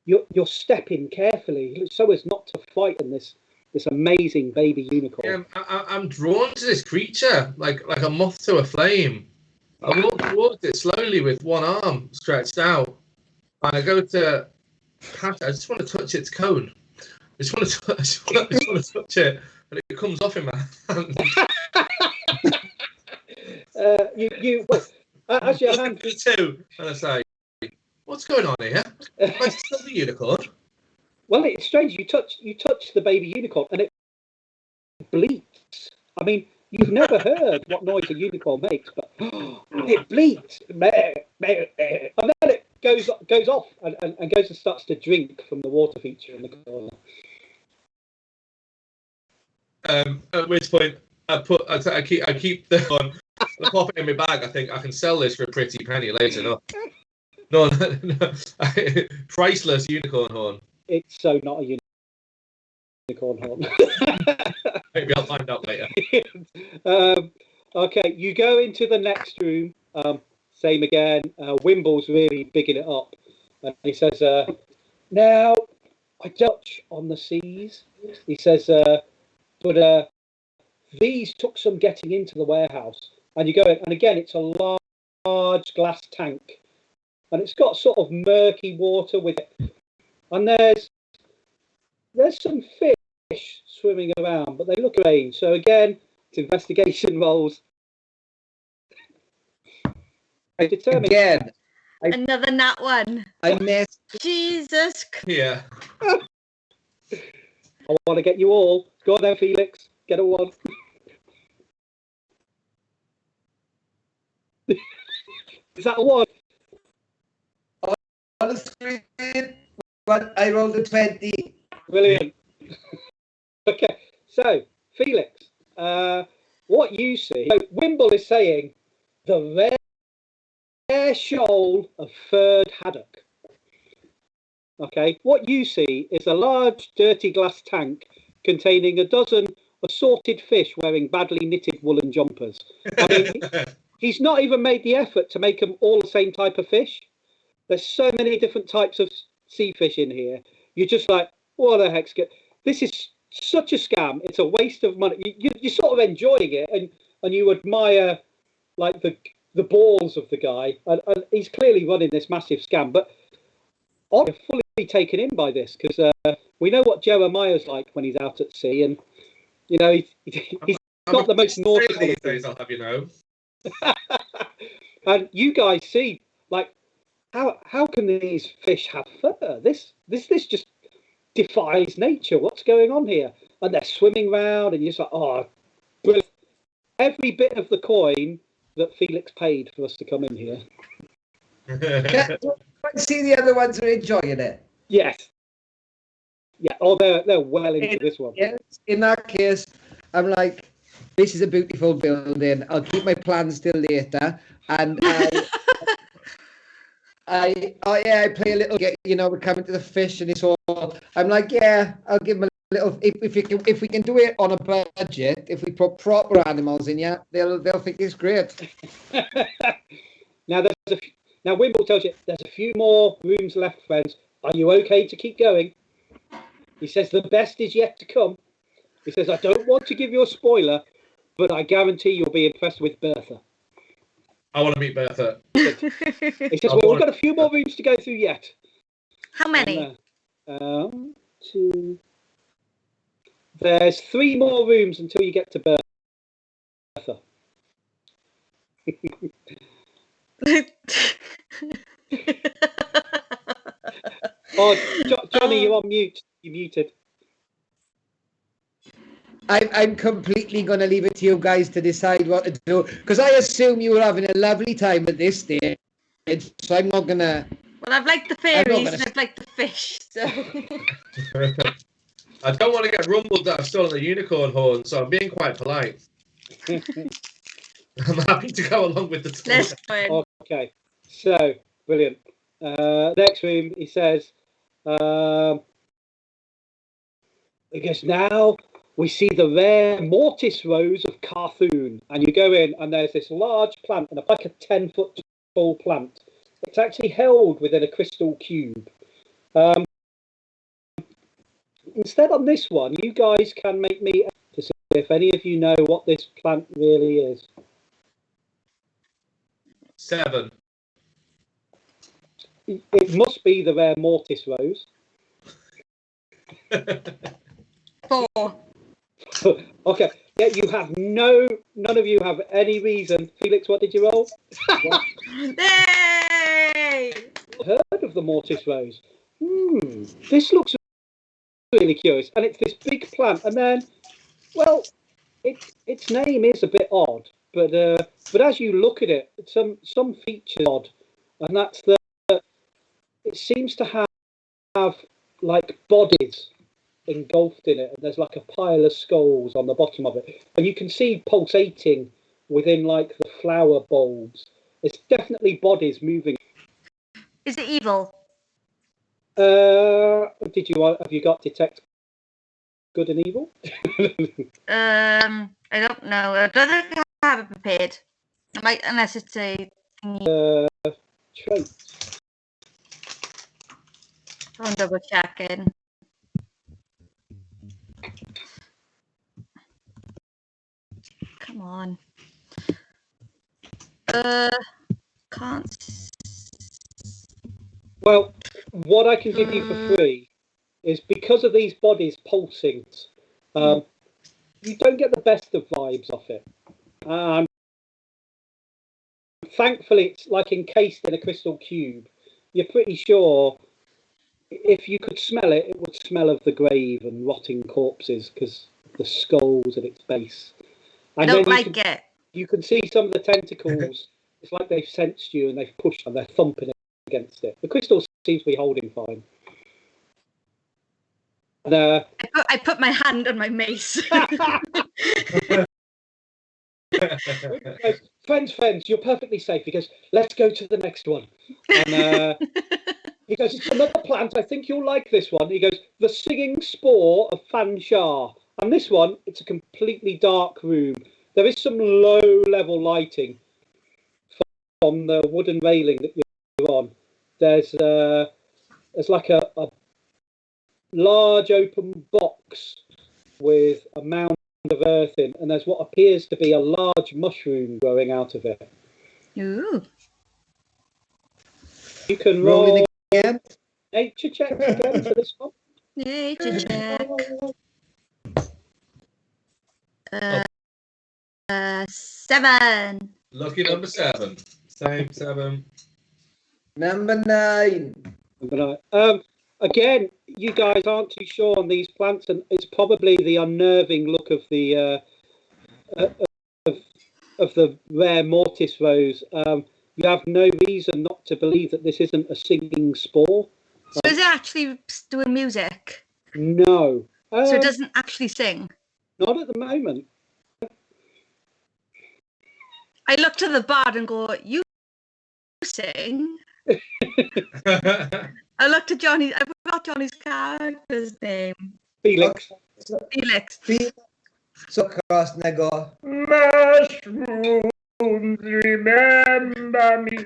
you're stepping carefully so as not to frighten this amazing baby unicorn. Yeah, I'm drawn to this creature like a moth to a flame. I walk towards it slowly with one arm stretched out. I go to pat it. I just want to touch its cone. I just want to touch it, and it comes off in my hand. As your hand too, and I say, "What's going on here? Am I still the unicorn?" Well, it's strange. You touch the baby unicorn, and it bleats. I mean, you've never heard what noise a unicorn makes, but it bleats, and then it goes off and goes and starts to drink from the water feature in the corner. At which point, I keep the one. I pop it in my bag. I think I can sell this for a pretty penny later. No, priceless unicorn horn. It's so not a unicorn horn. Maybe I'll find out later. Okay, you go into the next room. Same again. Wimble's really bigging it up, and he says, "Now, I touch on the seas." He says, "but these took some getting into the warehouse." And you go in, and again, it's a large glass tank, and it's got sort of murky water with it, and there's some fish swimming around, but they look strange. So again, it's investigation rolls. I determined. Again, Another nat one. I missed. Jesus. Yeah. I want to get you all. Go on then, Felix. Get a one. Is that a one? On the screen, but I rolled a 20. Brilliant. Okay, so Felix, what you see, so Wimble is saying the rare shoal of furred haddock. Okay, what you see is a large dirty glass tank containing a dozen assorted fish wearing badly knitted woolen jumpers. I mean, he's not even made the effort to make them all the same type of fish. There's so many different types of sea fish in here. You're just like, what the heck's good? This is such a scam. It's a waste of money. You're sort of enjoying it, and you admire like the balls of the guy, and he's clearly running this massive scam. But I'm fully taken in by this because we know what Jeremiah's like when he's out at sea, and you know he's not the most naughty these days. I'll have you know. And you guys see, like, how can these fish have fur? This just defies nature. What's going on here? And they're swimming around, and you're just like, oh, brilliant. Every bit of the coin that Felix paid for us to come in here. See, the other ones are enjoying it. Yes. Yeah. Oh, they're well into this one. Yes. In that case, I'm like, this is a beautiful building. I'll keep my plans till later, and I play a little. You know, we're coming to the fish, and it's all. I'm like, yeah, I'll give them a little. If we can do it on a budget, if we put proper animals in, yeah, they'll think it's great. Now Wimble tells you there's a few more rooms left, friends. Are you okay to keep going? He says the best is yet to come. He says I don't want to give you a spoiler, but I guarantee you'll be impressed with Bertha. I want to meet Bertha. He says, well, we've got a few more rooms to go through yet. How many? Two. There's 3 more rooms until you get to Bertha. Oh, Johnny, you're on mute. You're muted. I'm completely going to leave it to you guys to decide what to do, because I assume you were having a lovely time at this stage, so I'm not going to... Well, I've liked the fairies and I've liked the fish, so... I don't want to get rumbled that I've stolen the unicorn horn, so I'm being quite polite. I'm happy to go along with the story. Let's go in. Okay, so, brilliant. Next room, he says, because now we see the rare mortis rose of Carthoon, and you go in and there's this large plant, and it's like a 10-foot tall plant. It's actually held within a crystal cube. Instead on this one, you guys can make me to see if any of you know what this plant really is. 7. It must be the rare mortis rose. 4. Okay. Yeah, you have none of you have any reason. Felix, what did you roll? Yay! Heard of the mortis rose? This looks really curious, and it's this big plant, and then, well, its name is a bit odd, but as you look at it, some features odd, and that's that it seems to have like bodies engulfed in it, and there's like a pile of skulls on the bottom of it, and you can see pulsating within like the flower bulbs. It's definitely bodies moving. Is it evil? Have you got detect good and evil? I don't know. I don't think I have it prepared. I might, unless it's a trait. I'm double checking. Come on. Can't. Well, what I can give you for free is, because of these bodies pulsing, you don't get the best of vibes off it. Thankfully, it's like encased in a crystal cube. You're pretty sure if you could smell it, it would smell of the grave and rotting corpses, because the skulls at its base. And I don't like it. You can see some of the tentacles. It's like they've sensed you and they've pushed and they're thumping against it. The crystal seems to be holding fine. And, I put my hand on my mace. friends, you're perfectly safe. He goes, let's go to the next one. And he goes, it's another plant. I think you'll like this one. He goes, the singing spore of Fanshar. And this one, it's a completely dark room. There is some low-level lighting from the wooden railing that you're on. There's like a large open box with a mound of earth in, and there's what appears to be a large mushroom growing out of it. Ooh. You can roll again. Nature check again for this one. Nature check. 7. Lucky number 7. Same 7. Number 9. Again, you guys aren't too sure on these plants, and it's probably the unnerving look of the of the rare mortis rose. You have no reason not to believe that this isn't a singing spore. So is it actually doing music? No. So it doesn't actually sing? Not at the moment. I look to the bard and go, you sing? I looked at Johnny. I forgot Johnny's character's name. Felix. Felix. So across and I go, mushrooms, remember me.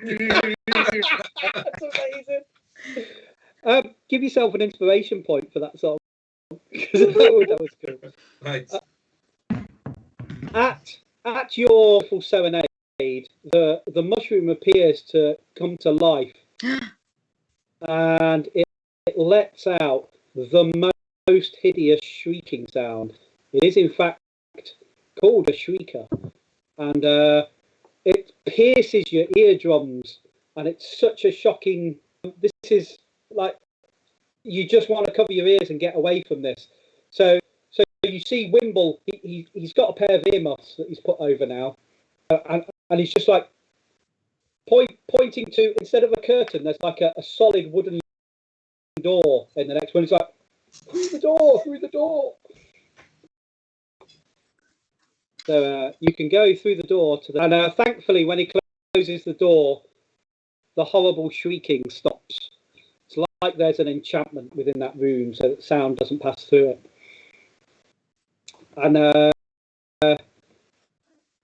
That's amazing. Give yourself an inspiration point for that song. That was cool. Right. At your full serenade, the mushroom appears to come to life. And it lets out the most hideous shrieking sound. It is in fact called a shrieker, and it pierces your eardrums, and it's such a shocking. This is like you just want to cover your ears and get away from this. So you see Wimble, he's got a pair of earmuffs that he's put over now, and he's just like pointing to, instead of a curtain, there's like a solid wooden door in the next one. He's like, through the door. So you can go through the door to the, and thankfully when he closes the door, the horrible shrieking stops. It's like there's an enchantment within that room so that sound doesn't pass through it. And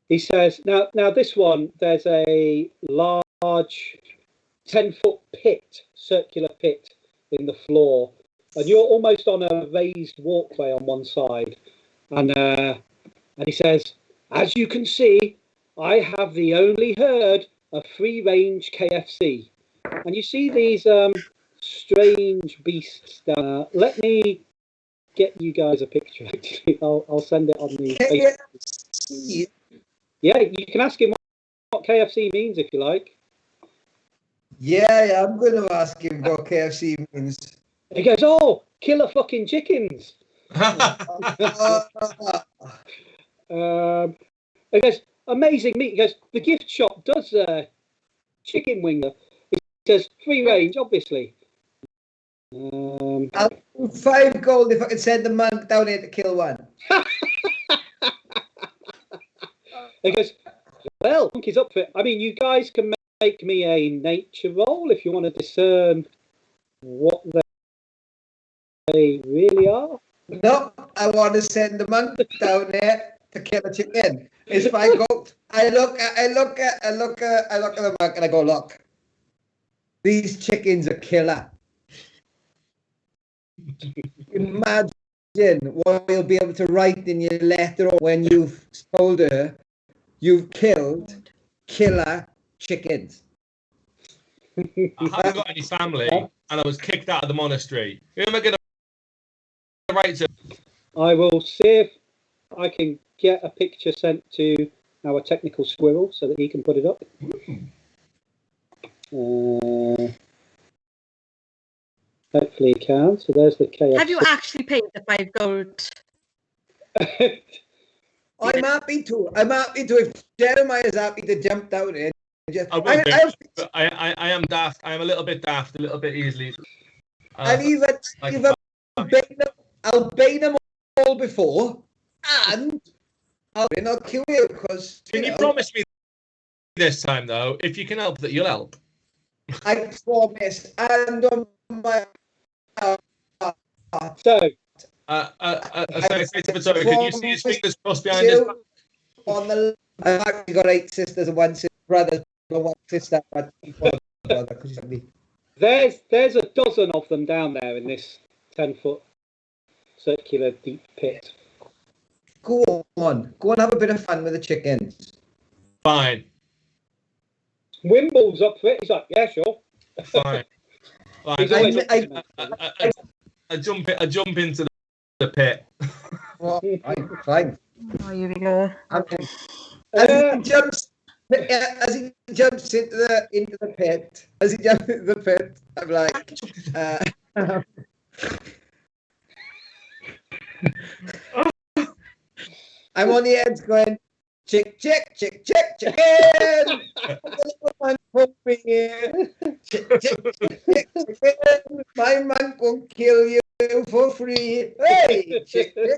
he says, now this one, there's a large 10-foot pit, circular pit in the floor, and you're almost on a raised walkway on one side. And he says, as you can see, I have the only herd of free-range KFC. And you see these strange beasts down there. Let me get you guys a picture, actually. I'll send it on the Facebook. Yeah, you can ask him what KFC means if you like. Yeah, I'm going to ask him what KFC means. He goes, oh, killer fucking chickens. He goes, amazing meat. He goes, the gift shop does chicken wing. He says, free range, obviously. I'll do 5 gold if I can send the monk down here to kill one. He goes, well, he's up for it. I mean, you guys can make me a nature roll if you want to discern what they really are. No, I want to send the monk down there to kill a chicken. It's 5 gold. I look at the monk and I go, look, these chickens are killer. Imagine what you'll be able to write in your letter when you've told her you've killed killer chickens. I haven't got any family, and I was kicked out of the monastery. Who am I going to write to? I will see if I can get a picture sent to our technical squirrel so that he can put it up. Hopefully he can. So there's the KFC. Have you actually paid the 5 gold? I'm happy to. If Jeremiah's happy to jump down in. I am daft. I am a little bit daft, a little bit easily. And I'll bane them all before, and I'll kill you because. Can you promise me this time though? If you can help, that you'll help. I promise. And on my. Say to Faetora, can you see his fingers crossed behind his back? On the, I've actually got 8 sisters and 1 brother, but 1 sister. There's a dozen of them down there in this 10-foot circular deep pit. Go on, have a bit of fun with the chickens. Fine. Wimble's up for it. He's like, yeah, sure. Fine. I jump into the pit. Well, fine. Oh, here we go. As he jumps into the pit, I'm like, I'm on the edge going, chicken. Chicken. My man won't kill you for free. Hey, chicken.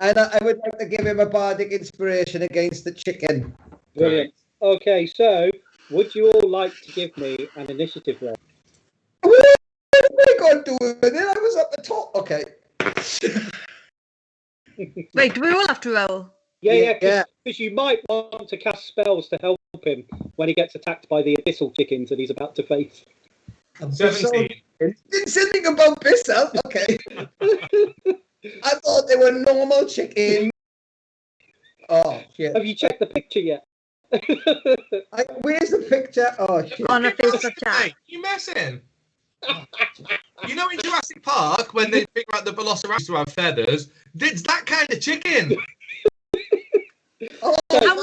And I would like to give him a bardic inspiration against the chicken. Brilliant. Okay, so would you all like to give me an initiative roll? What am I going to do with it? I was at the top. Okay. Wait, do we all have to roll? Yeah, because you might want to cast spells to help him when he gets attacked by the abyssal chickens that he's about to face. 17. Didn't say anything about this up. Okay. I thought they were normal chickens. Oh, shit. Have you checked the picture yet? Where's the picture? Oh, shit. On a Facebook chat. You messing? You know in Jurassic Park when they figure out the velociraptors to have feathers, it's that kind of chicken. Oh, how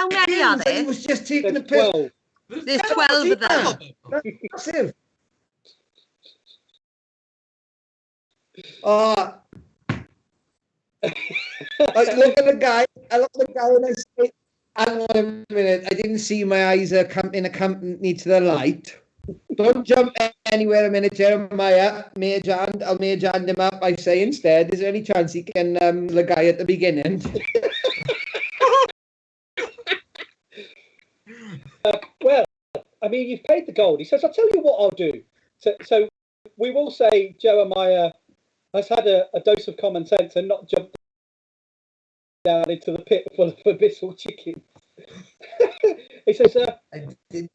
many are there? He was just taking There's a pill. 12. There's 12 of them. That's massive. I look at the guy and I say, hang on a minute, I didn't see my eyes accompany to the light. Don't jump anywhere a minute, Jeremiah. I'll major hand him up. I say instead, is there any chance he can the guy at the beginning? Well, I mean, you've paid the gold. He says, I'll tell you what I'll do. So we will say Jeremiah has had a dose of common sense and not jumped down into the pit full of abyssal chickens. He says, I did.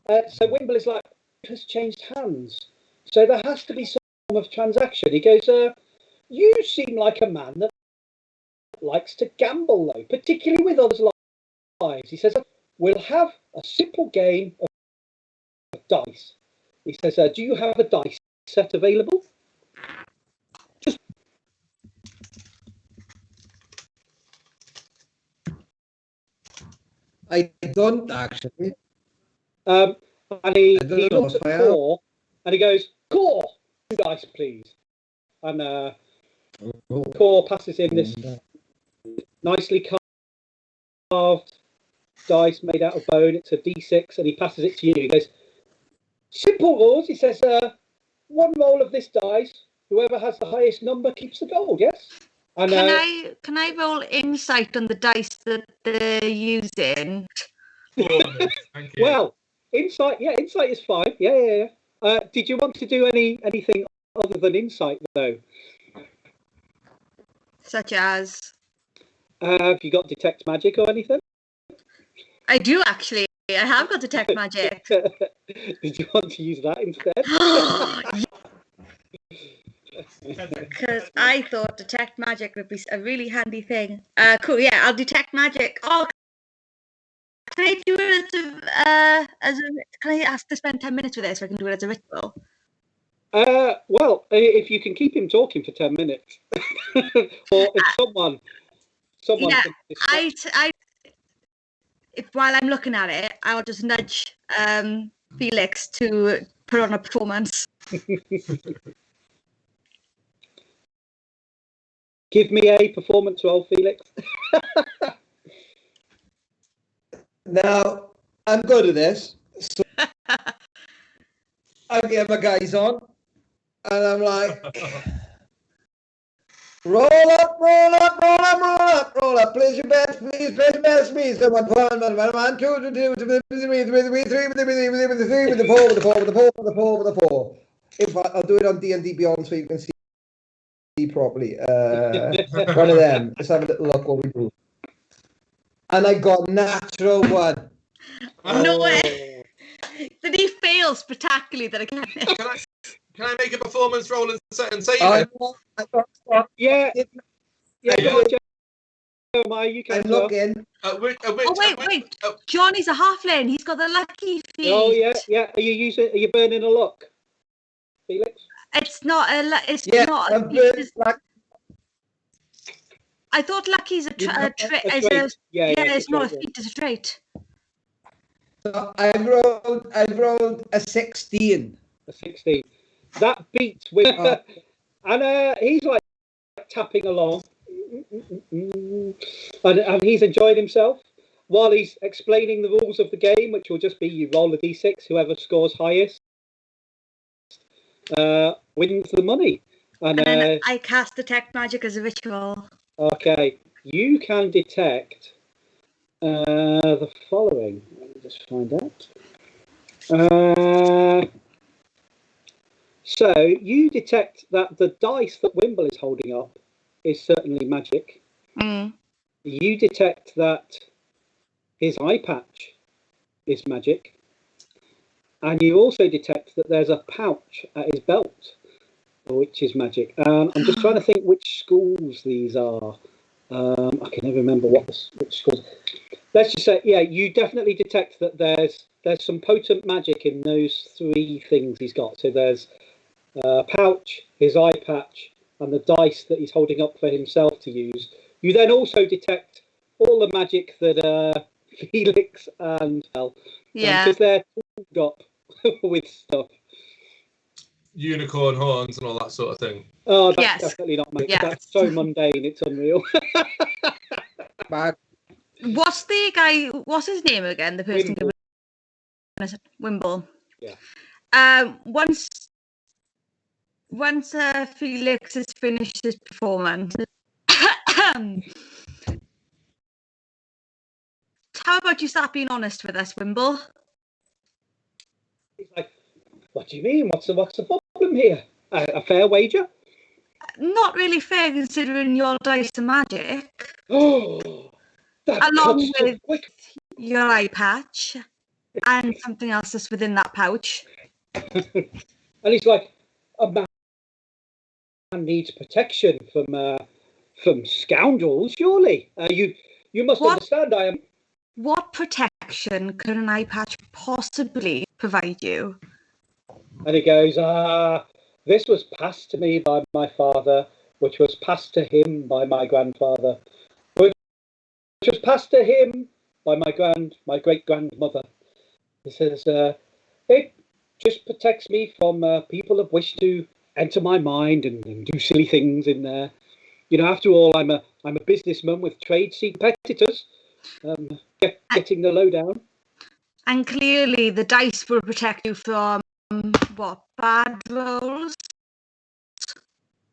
so Wimble is like, has changed hands. So there has to be some form of transaction. He goes, you seem like a man that likes to gamble, though, particularly with others' lives. He says, we'll have a simple game of dice. He says, do you have a dice set available? I don't actually. And he don't know looks if I at have. Core and he goes, Core, 2 dice, please. And Core passes him this nicely carved dice made out of bone. It's a D6, and he passes it to you. He goes, simple rules. He says, 1 roll of this dice. Whoever has the highest number keeps the gold. Yes. And Can I roll insight on the dice that they're using? Thank you. Well, insight. Yeah, insight is fine. Yeah. Did you want to do anything other than insight though? Such as? Have you got detect magic or anything? I do actually. I have got detect magic. Did you want to use that instead? Because I thought detect magic would be a really handy thing. Cool. Yeah, I'll detect magic. Oh, can I do it can I ask to spend 10 minutes with it so I can do it as a ritual? Well, if you can keep him talking for 10 minutes, or if someone. Yeah, Can if while I'm looking at it, I'll just nudge Felix to put on a performance. give me a performance roll, Felix. Now, I'm good at this. So I get my guys on, and I'm like, roll up, place your bets, please. Someone, 1, 2, 3, with the 4. In fact, I'll do it on D&D Beyond so you can see properly. One of them. Let's have a little look what we do. And I got natural 1. No way. Then he fails spectacularly that again. Can I make a performance roll and save I it? Yeah. Jeremiah, you can. I'm looking. Wait. Johnny's a halfling. He's got the lucky feet. Oh yeah. Are you burning a luck, Felix? It's not a. I'm burning luck. I thought lucky's a trait. It's not a feat, it's a trait. So I've rolled a 16. A 16. That beats with and he's like tapping along. And he's enjoying himself while he's explaining the rules of the game, which will just be you roll a d6, whoever scores highest wins the money. And then I cast detect magic as a ritual. Okay, you can detect the following. Let me just find out. So you detect that the dice that Wimble is holding up is certainly magic. You detect that his eye patch is magic. And you also detect that there's a pouch at his belt, which is magic. I'm just trying to think which schools these are. I can never remember which schools. Let's just say, yeah, you definitely detect that there's some potent magic in those 3 things he's got. So there's pouch, his eye patch, and the dice that he's holding up for himself to use. You then also detect all the magic that Felix and because they're tooled up with stuff. unicorn horns and all that sort of thing. Oh, that's Yes. definitely not mine. Yeah. That's so mundane, it's unreal. But What's his name again? The person Wimble. Wimble. Yeah. Once Felix has finished his performance, how about you start being honest with us, Wimble? He's like, what do you mean? What's the problem here? A fair wager? Not really fair considering your dice are magic. Oh, that Along cuts so with quick. your eye patch and something else that's within that pouch. And he's like, a man needs protection from scoundrels, surely. You must What? understand, I am... What protection could an eye patch possibly provide you? And he goes, this was passed to me by my father, which was passed to him by my grandfather, which was passed to him by my great-grandmother. He says, it just protects me from people who wish to enter my mind and do silly things in there. You know, after all, I'm a businessman with trade secret competitors, getting the lowdown. And clearly the dice will protect you from bad rolls?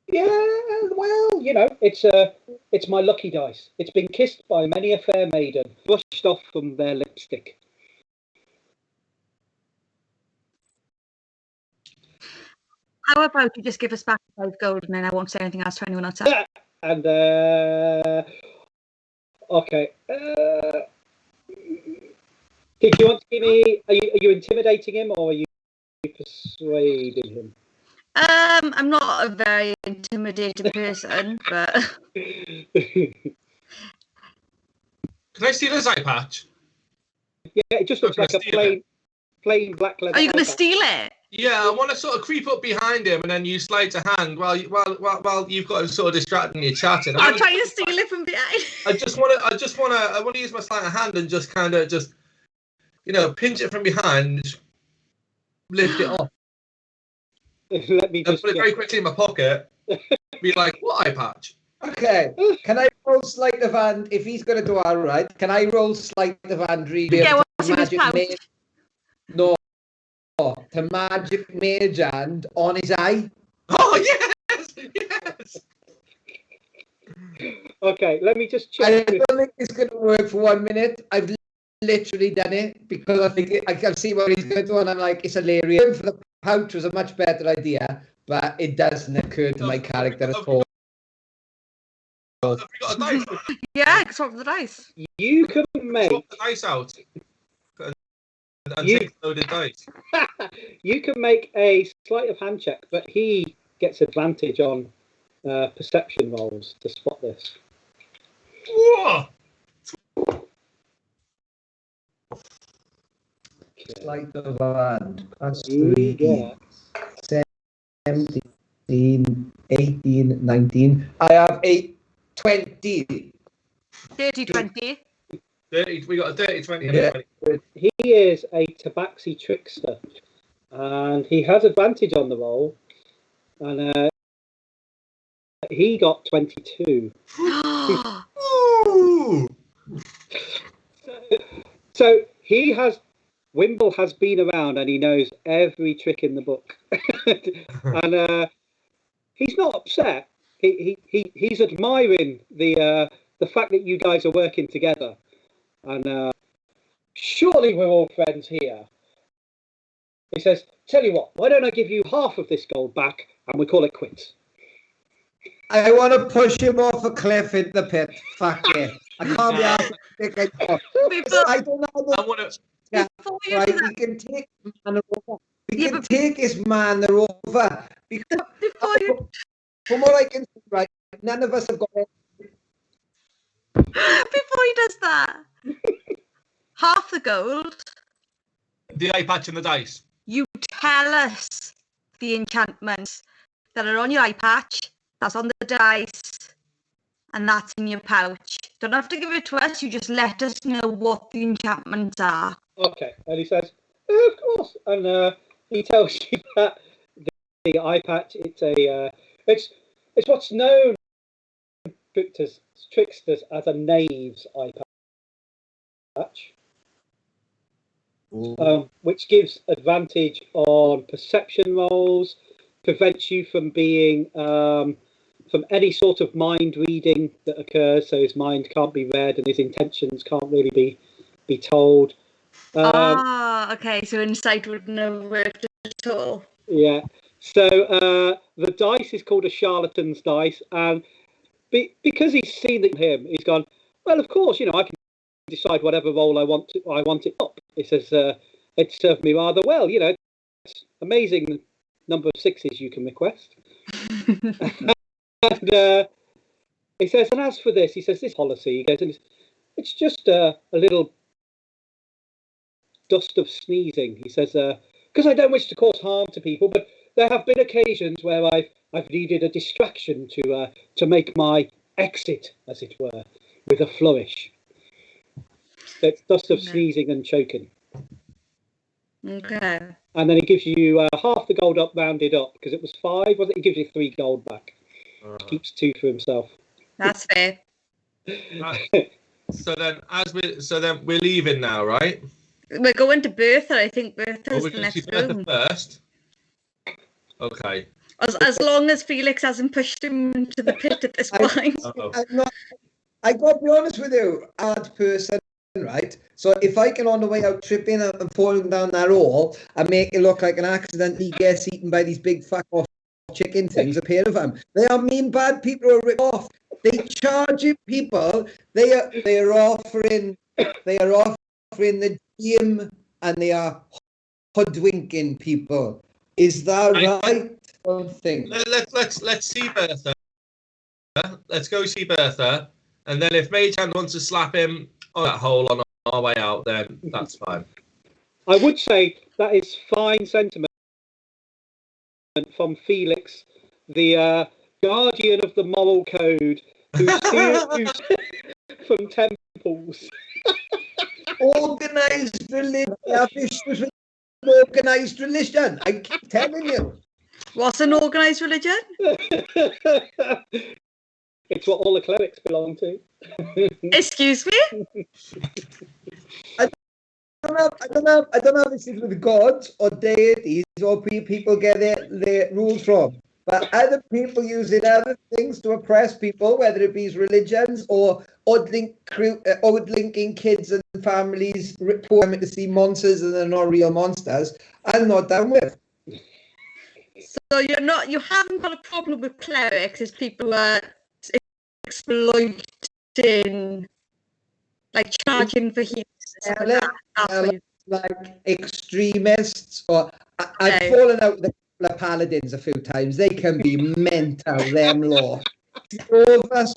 Yeah, well, you know, it's my lucky dice. It's been kissed by many a fair maiden, brushed off from their lipstick. How about you just give us back 5 gold and then I won't say anything else to anyone else? And okay. Do you want to give me? Are you intimidating him or are you persuading him? I'm not a very intimidating person, but Can I steal his eye patch? Yeah, it just looks like a plain black leather. are you going eye to patch. steal it? Yeah, I want to sort of creep up behind him and then you slide a hand while you've got him sort of distracted and you're chatting. I'll try and steal it from behind. I want to use my sleight of hand and just kind of pinch it from behind, lift it off. Let me And just put it very quickly in my pocket. Be like, what eye patch? okay, can I roll sleight of hand if he's going to do all right? Can I roll sleight of hand? Really? Yeah, what's in his pouch? No, to magic mage hand on his eye. Oh yes. Okay, let me just check. I don't think it's going to work for 1 minute. I've literally done it because I think I can see what he's going to do, and I'm like, it's hilarious. For the pouch was a much better idea, but it doesn't occur to my character at all. Have you got a dice? Yeah, swap the dice. You can make Swap the dice out and take loaded dice. you can make a sleight of hand check, but he gets advantage on perception rolls to spot this. Whoa! Sleight of hand. That's You 3, get 17, 18, 19. I have 20. 30, 20. 30, we got a 30, 20. Yeah. He is a tabaxi trickster, and he has advantage on the roll, and he got 22. Ooh! So Wimble has been around and he knows every trick in the book, and he's not upset. He's admiring the fact that you guys are working together, and surely we're all friends here. He says, "Tell you what, why don't I give you half of this gold back and we call it quits?" I want to push him off a cliff into the pit. Fuck it. I can't be asked to take it off. I don't know. I want to. Yeah, Before you right, do that, we can take Manor over. We Yeah, can but- take his Manor over. Because before you from what I can see, right, none of us have got it. before he does that, half the gold, The eye patch and the dice. you tell us the enchantments that are on your eye patch, that's on the dice, and that's in your pouch. Don't have to give it to us, you just let us know what the enchantments are. Okay, and he says, "Of course," and he tells you that eye patch. It's a it's what's known tricksters as a knave's eye patch, which gives advantage on perception rolls, prevents you from being from any sort of mind reading that occurs. So his mind can't be read, and his intentions can't really be told. Okay. So insight wouldn't have worked at all. Yeah. So the dice is called a charlatan's dice, and because he's seen him, he's gone, well, of course, I can decide whatever role I want it up. He says it served me rather well. It's amazing number of sixes you can request. And he says, and as for this, he says, this policy, he goes, and it's just a little dust of sneezing. He says, because I don't wish to cause harm to people, but there have been occasions where I've needed a distraction to make my exit, as it were, with a flourish. So it's dust of sneezing and choking. Okay. And then he gives you half the gold up, rounded up, because it was 5, wasn't it? He gives you 3 gold back. Keeps 2 for himself. That's fair. So then we're leaving now, right? We're going to Bertha. I think Bertha's We're the going to see next Bertha room. first. Okay. As long as Felix hasn't pushed him into the pit at this point. I got to be honest with you, hard person, right? So if I can on the way out tripping and falling down that hole and make it look like an accidentally gets eaten by these big fuck off chicken things, a pair of them, they are mean bad people who are ripped off. They charging people. They are offering the game, and they are hoodwinking people. Is that right? I don't think. Let's see Bertha. Let's go see Bertha, and then if Mage Hand wants to slap him on that hole on our way out, then that's fine. I would say that is fine sentiment from Felix, the guardian of the moral code, who's from temples. Organised religion. I have issues with organised religion. I keep telling you. What's an organised religion? It's what all the clerics belong to. Excuse me? I don't know if this is with gods or deities or people get their rules from. But other people using other things to oppress people, whether it be religions or hoodlinking kids and families, poor to see monsters and they're not real monsters, I'm not down with. So you haven't got a problem with clerics as people are exploiting, like charging for heals. Like extremists, or I've fallen out with the paladins a few times. They can be mental, them law. All of us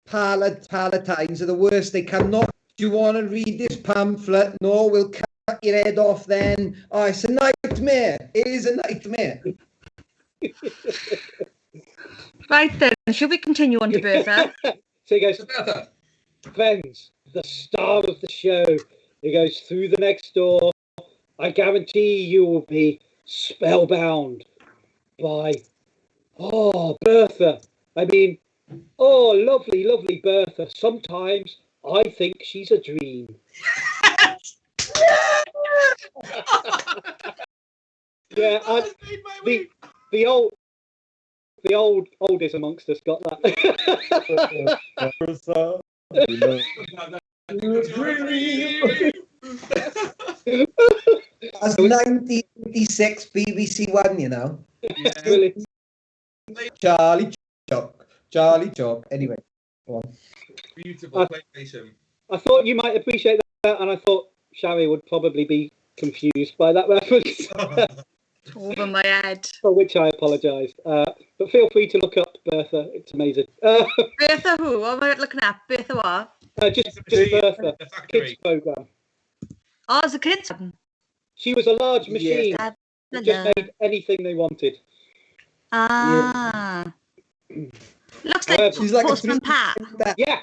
paladins are the worst. They cannot. Do you want to read this pamphlet? No, we'll cut your head off then. Oh, it's a nightmare. It is a nightmare. Right then, should we continue on to Bertha? So he goes, Bertha. friends, the star of the show. He goes through the next door. I guarantee you will be spellbound by, Bertha. I mean, lovely, lovely Bertha. Sometimes I think she's a dream. Yeah, the oldest amongst us got that. That's 1986 BBC One, you know. Really. Charlie Chalk. Anyway, go on. Beautiful PlayStation. I thought you might appreciate that, and I thought Shari would probably be confused by that reference. Over my head. For which I apologise. But feel free to look up Bertha. It's amazing. Bertha who? What am I looking at? Bertha what? Just Bertha. Kids programme. Oh, it's a kids. She was a large machine. Yeah. Just made anything they wanted. Ah. Yeah. Looks like she's like Postman Pat. Yeah.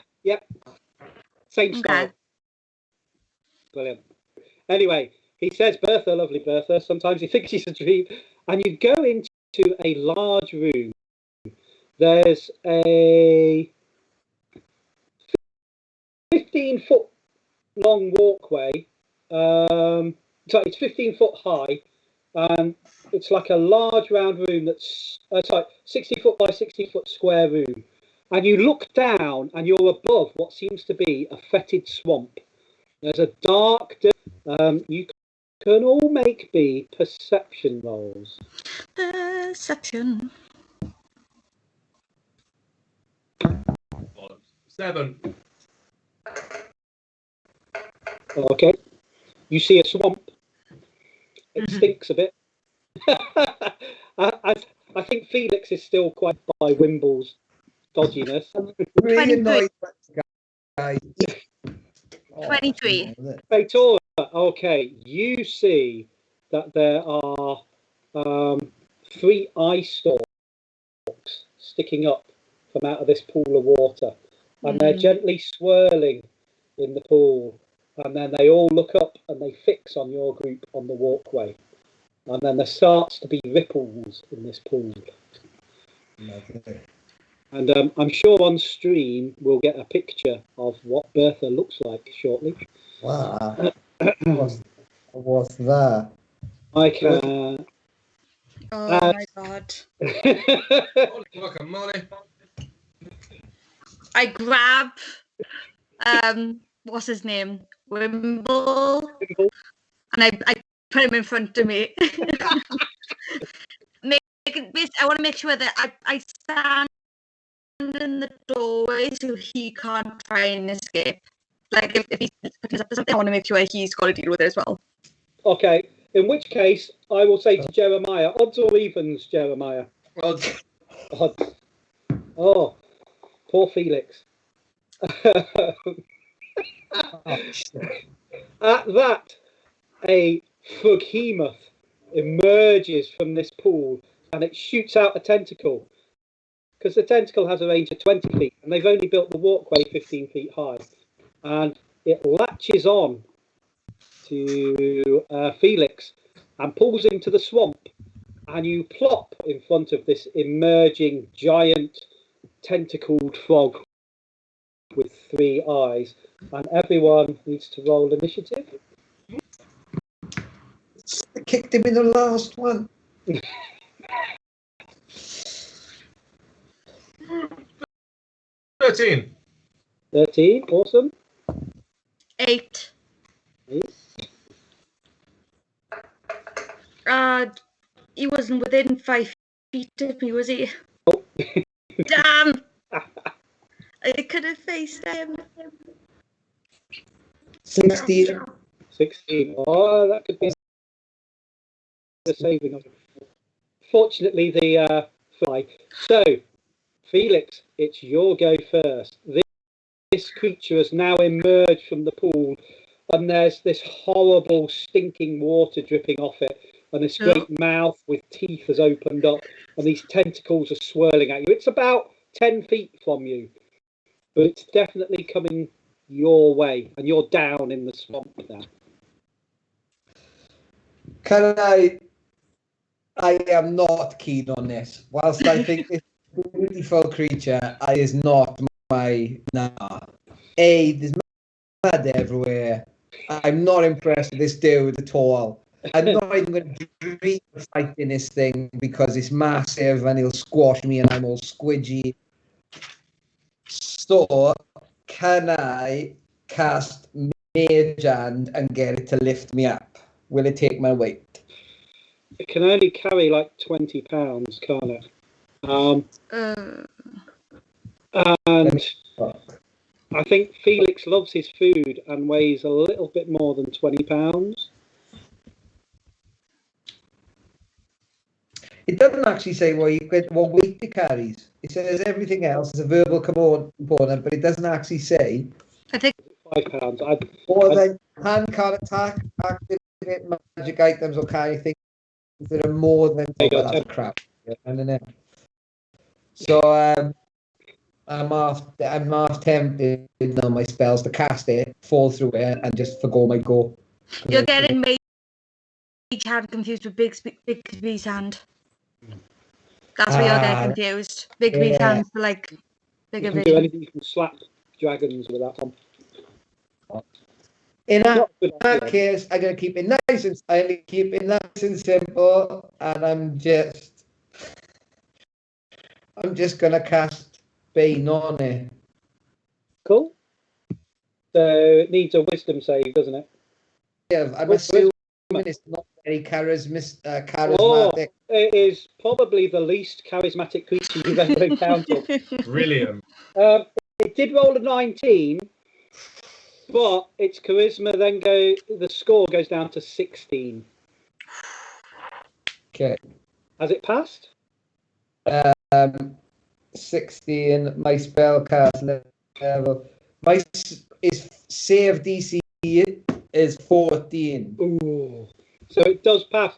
Same style. Okay. Brilliant. Anyway, he says, Bertha, lovely Bertha, sometimes you think she's a dream, and you go into into a large room. There's a 15-foot long walkway. So it's 15 foot high, and it's like a large round room that's 60 foot by 60 foot square room. And you look down, and you're above what seems to be a fetid swamp. There's a dark. You can all make me perception rolls. Perception. 7. Okay. You see a swamp. It stinks a bit. I think Felix is still quite by Wimble's dodginess. Really annoyed with this guy. 23. Faetora, okay, you see that there are 3 eye stalks sticking up from out of this pool of water, and they're gently swirling in the pool, and then they all look up and they fix on your group on the walkway, and then there starts to be ripples in this pool. And I'm sure on stream we'll get a picture of what Bertha looks like shortly. Wow. What's that? I can. Oh my god. Money. I grab what's his name? Wimble. And I put him in front of me. I want to make sure that I stand in the doorway so he can't try and escape. Like if he's picking up something, I want to make sure he's got to deal with it as well. Okay, in which case I will say to Jeremiah, odds or evens, Jeremiah? Odds. Odds. Oh, poor Felix. At that, a behemoth emerges from this pool and it shoots out a tentacle, because the tentacle has a range of 20 feet and they've only built the walkway 15 feet high, and it latches on to Felix and pulls him to the swamp, and you plop in front of this emerging giant tentacled frog with 3 eyes, and everyone needs to roll initiative. I kicked him in the last one. 13. 13, awesome. 8. 8. He wasn't within 5 feet of me, was he? Oh. Damn! I could have faced him. 16. 16. Oh, that could be the saving. Fortunately, the fly. So, Felix, it's your go first. This creature has now emerged from the pool, and there's this horrible, stinking water dripping off it, and this great mouth with teeth has opened up, and these tentacles are swirling at you. It's about 10 feet from you, but it's definitely coming your way, and you're down in the swamp now. Can I am not keen on this. Whilst I think this beautiful creature is not my there's mud everywhere. I'm not impressed with this dude at all. I'm not even going to dream of fighting this thing because it's massive and he'll squash me and I'm all squidgy. So, can I cast Mage Hand and get it to lift me up? Will it take my weight? It can only carry like 20 pounds, can't it? And I think Felix loves his food and weighs a little bit more than 20 pounds. It doesn't actually say what weight it carries. It says everything else is a verbal component, but it doesn't actually say. I think 5 pounds. Or then hand can't attack, activate magic items, or carry things that are more than crap. So I'm half tempted on my spells to cast it, fall through it, and just forgo my go. You're getting Mage Hand confused with Big B's hand. That's where you'll get confused. Bigby stands for like bigger You can do vision. anything. You can slap dragons with that one. In Not a good that idea. case, I'm gonna keep it nice and simple, and I'm just gonna cast Bane on it. Cool. So it needs a wisdom save, doesn't it? Yeah, I'm What's assuming it's not very charismatic. It is probably the least charismatic creature you've ever encountered. Brilliant. It did roll a 19, but its charisma then the score goes down to 16. Okay. Has it passed? 16. My spellcast level. My save DC is 14. Ooh. So it does pass.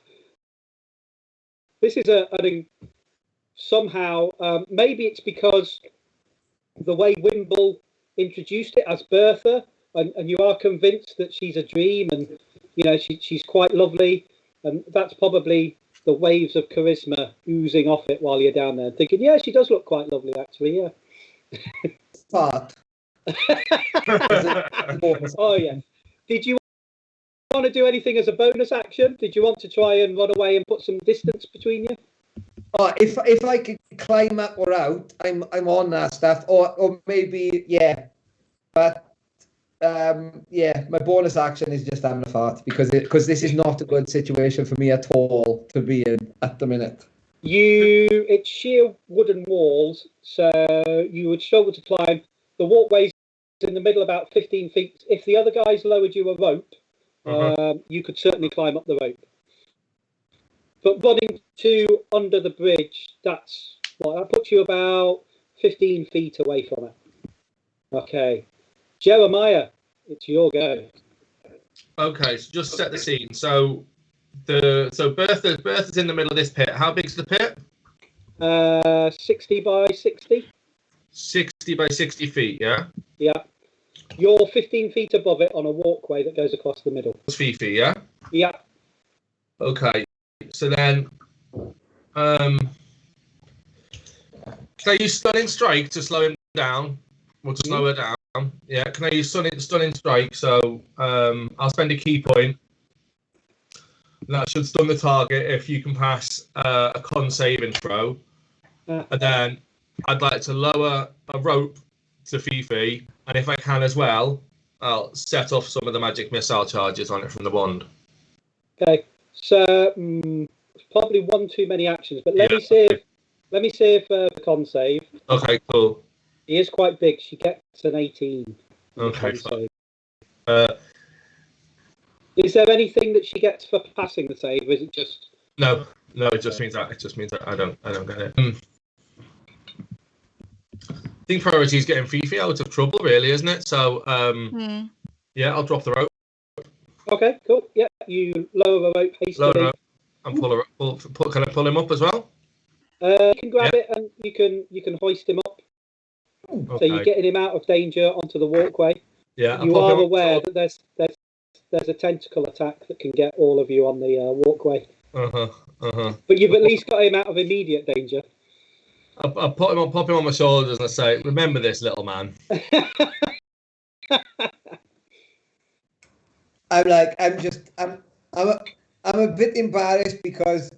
This is somehow, maybe it's because the way Wimble introduced it as Bertha, and you are convinced that she's a dream, and you know she's quite lovely, and that's probably the waves of charisma oozing off it while you're down there, thinking, yeah, she does look quite lovely, actually, yeah. But Oh yeah. Did you want to do anything as a bonus action? Did you want to try and run away and put some distance between you? if I could climb up or out, I'm on that stuff, or maybe but my bonus action is just having a fart because this is not a good situation for me at all to be in at the minute. It's sheer wooden walls, so you would struggle to climb. The walkway's in the middle about 15 feet. If the other guys lowered you a rope, you could certainly climb up the rope. But running to under the bridge, that puts you about 15 feet away from it. Okay. Jeremiah, it's your go. Okay, so just set the scene. So Bertha's in the middle of this pit. How big's the pit? 60 by 60. 60 by 60 feet, yeah? Yeah. You're 15 feet above it on a walkway that goes across the middle. It's Fifi, yeah? Yeah. Okay. So then can I use Stunning Strike to slow him down? Or to slow her down? Yeah, can I use Stunning Strike? So I'll spend a key point. That should stun the target if you can pass a con saving throw. And then I'd like to lower a rope to Fifi, and if I can as well, I'll set off some of the magic missile charges on it from the wand. Okay, so probably one too many actions, but let me see if the con save. Okay, cool. He is quite big. She gets an 18. Okay, fine. Is there anything that she gets for passing the save, or is it just? No, it just means that I don't get it. I think priority is getting Fifi out of trouble, really, isn't it? So, yeah, I'll drop the rope. Okay, cool. Yeah, you lower the rope hastily. Lower the rope and can I pull him up as well? You can grab it and you can hoist him up. Okay. So you're getting him out of danger onto the walkway. Yeah. You are aware that there's a tentacle attack that can get all of you on the walkway. But you've at least got him out of immediate danger. I'll pop him on my shoulders and I say, "Remember this, little man." I'm a bit embarrassed because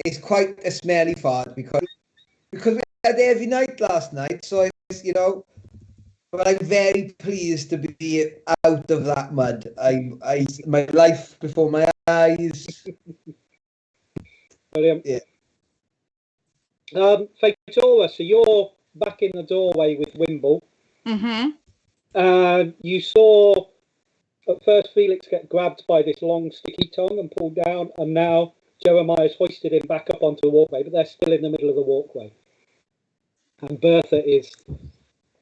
it's quite a smelly fart because we had every night last night, so but I'm very pleased to be out of that mud. My life before my eyes. Brilliant. Yeah. Faetora, so you're back in the doorway with Wimble. And you saw at first Felix get grabbed by this long sticky tongue and pulled down, and now Jeremiah's hoisted him back up onto the walkway, but they're still in the middle of the walkway. And Bertha is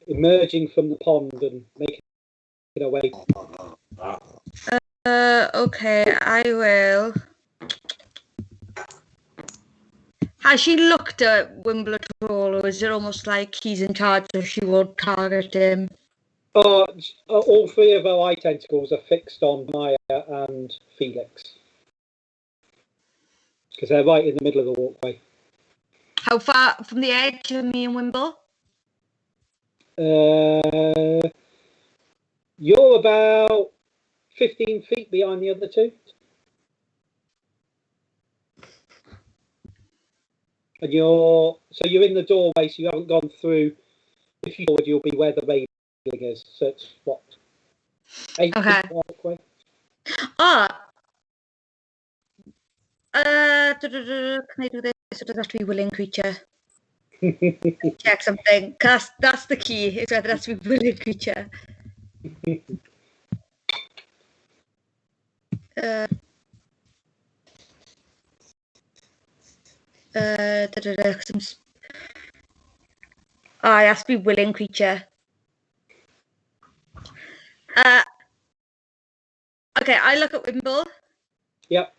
emerging from the pond and making her way. Okay, I will. Has she looked at Wimble at all, or is it almost like he's in charge so she won't target him? All three of our eye tentacles are fixed on Maya and Felix. Because they're right in the middle of the walkway. How far from the edge are me and Wimble? You're about 15 feet behind the other two. And you're in the doorway, so you haven't gone through. If you forward, you'll be where the railing is. So it's what? 8 Okay. feet walkway. Can I do this? Or does it have to be willing creature? Check something. Cause that's the key. Is whether it has to be willing creature. It has to be willing creature. Okay, I look at Wimble. Yep.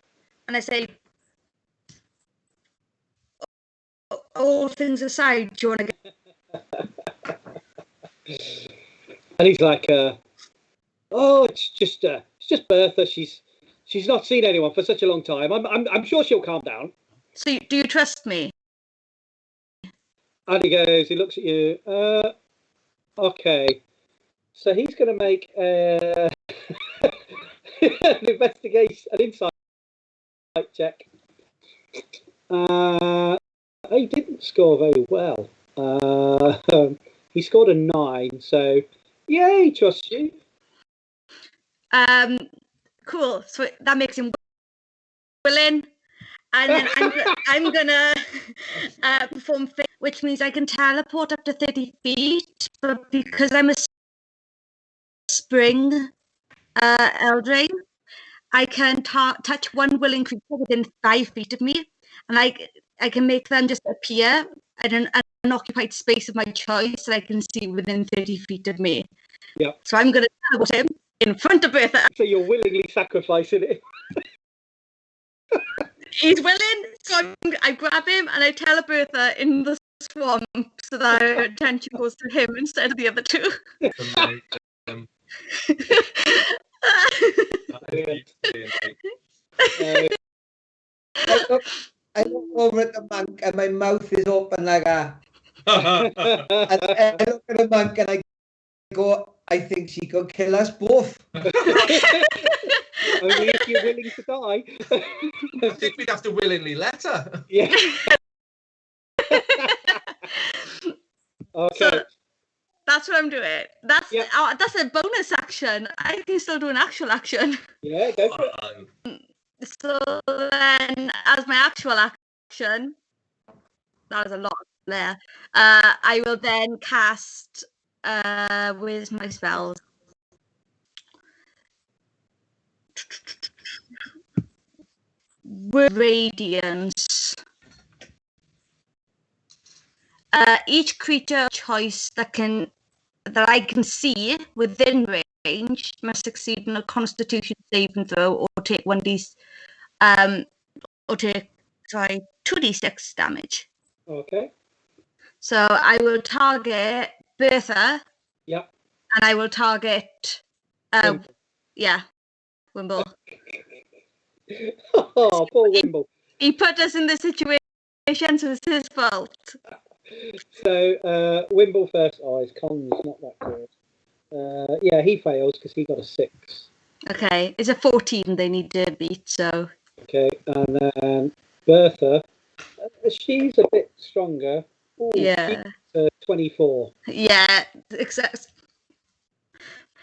And I say, all things aside, do you want to get... And he's like, oh, it's just Bertha. She's not seen anyone for such a long time. I'm sure she'll calm down. So do you trust me? And he looks at you. Okay. So he's going to make an insight check. He didn't score very well. He scored a 9. So yeah, he trusts you. Cool. So that makes him willing. And then I'm gonna perform, which means I can teleport up to 30 feet. But because I'm a spring Eldraine, I can touch one willing creature within 5 feet of me, and I can make them just appear at an occupied space of my choice that I can see within 30 feet of me. Yeah. So I'm gonna teleport him in front of Bertha. So you're willingly sacrificing it. He's willing, so I grab him and I tell Bertha in the swamp so that our attention goes to him instead of the other two. I look over at the monk and my mouth is open like a. I look at the monk and I go, I think she could kill us both. Only if you're willing to die. I think we'd have to willingly let her. Yeah. Okay. So that's what I'm doing. That's a bonus action. I can still do an actual action. Yeah, go for it. So then, as my actual action, that was a lot there. I will then cast. Where's my spells? Radiance. Each creature of choice that I can see within range must succeed in a Constitution saving throw or take 2d6 damage. Okay. So I will target Bertha. Yep. And I will target. Wimble. Oh, poor Wimble. He put us in this situation, so it's his fault. So Wimble first. Oh, his con is not that good. Yeah, he fails because he got a 6. Okay, it's a 14 they need to beat, so... Okay, and then Bertha, she's a bit stronger. Ooh, yeah. She's 24. Yeah, except...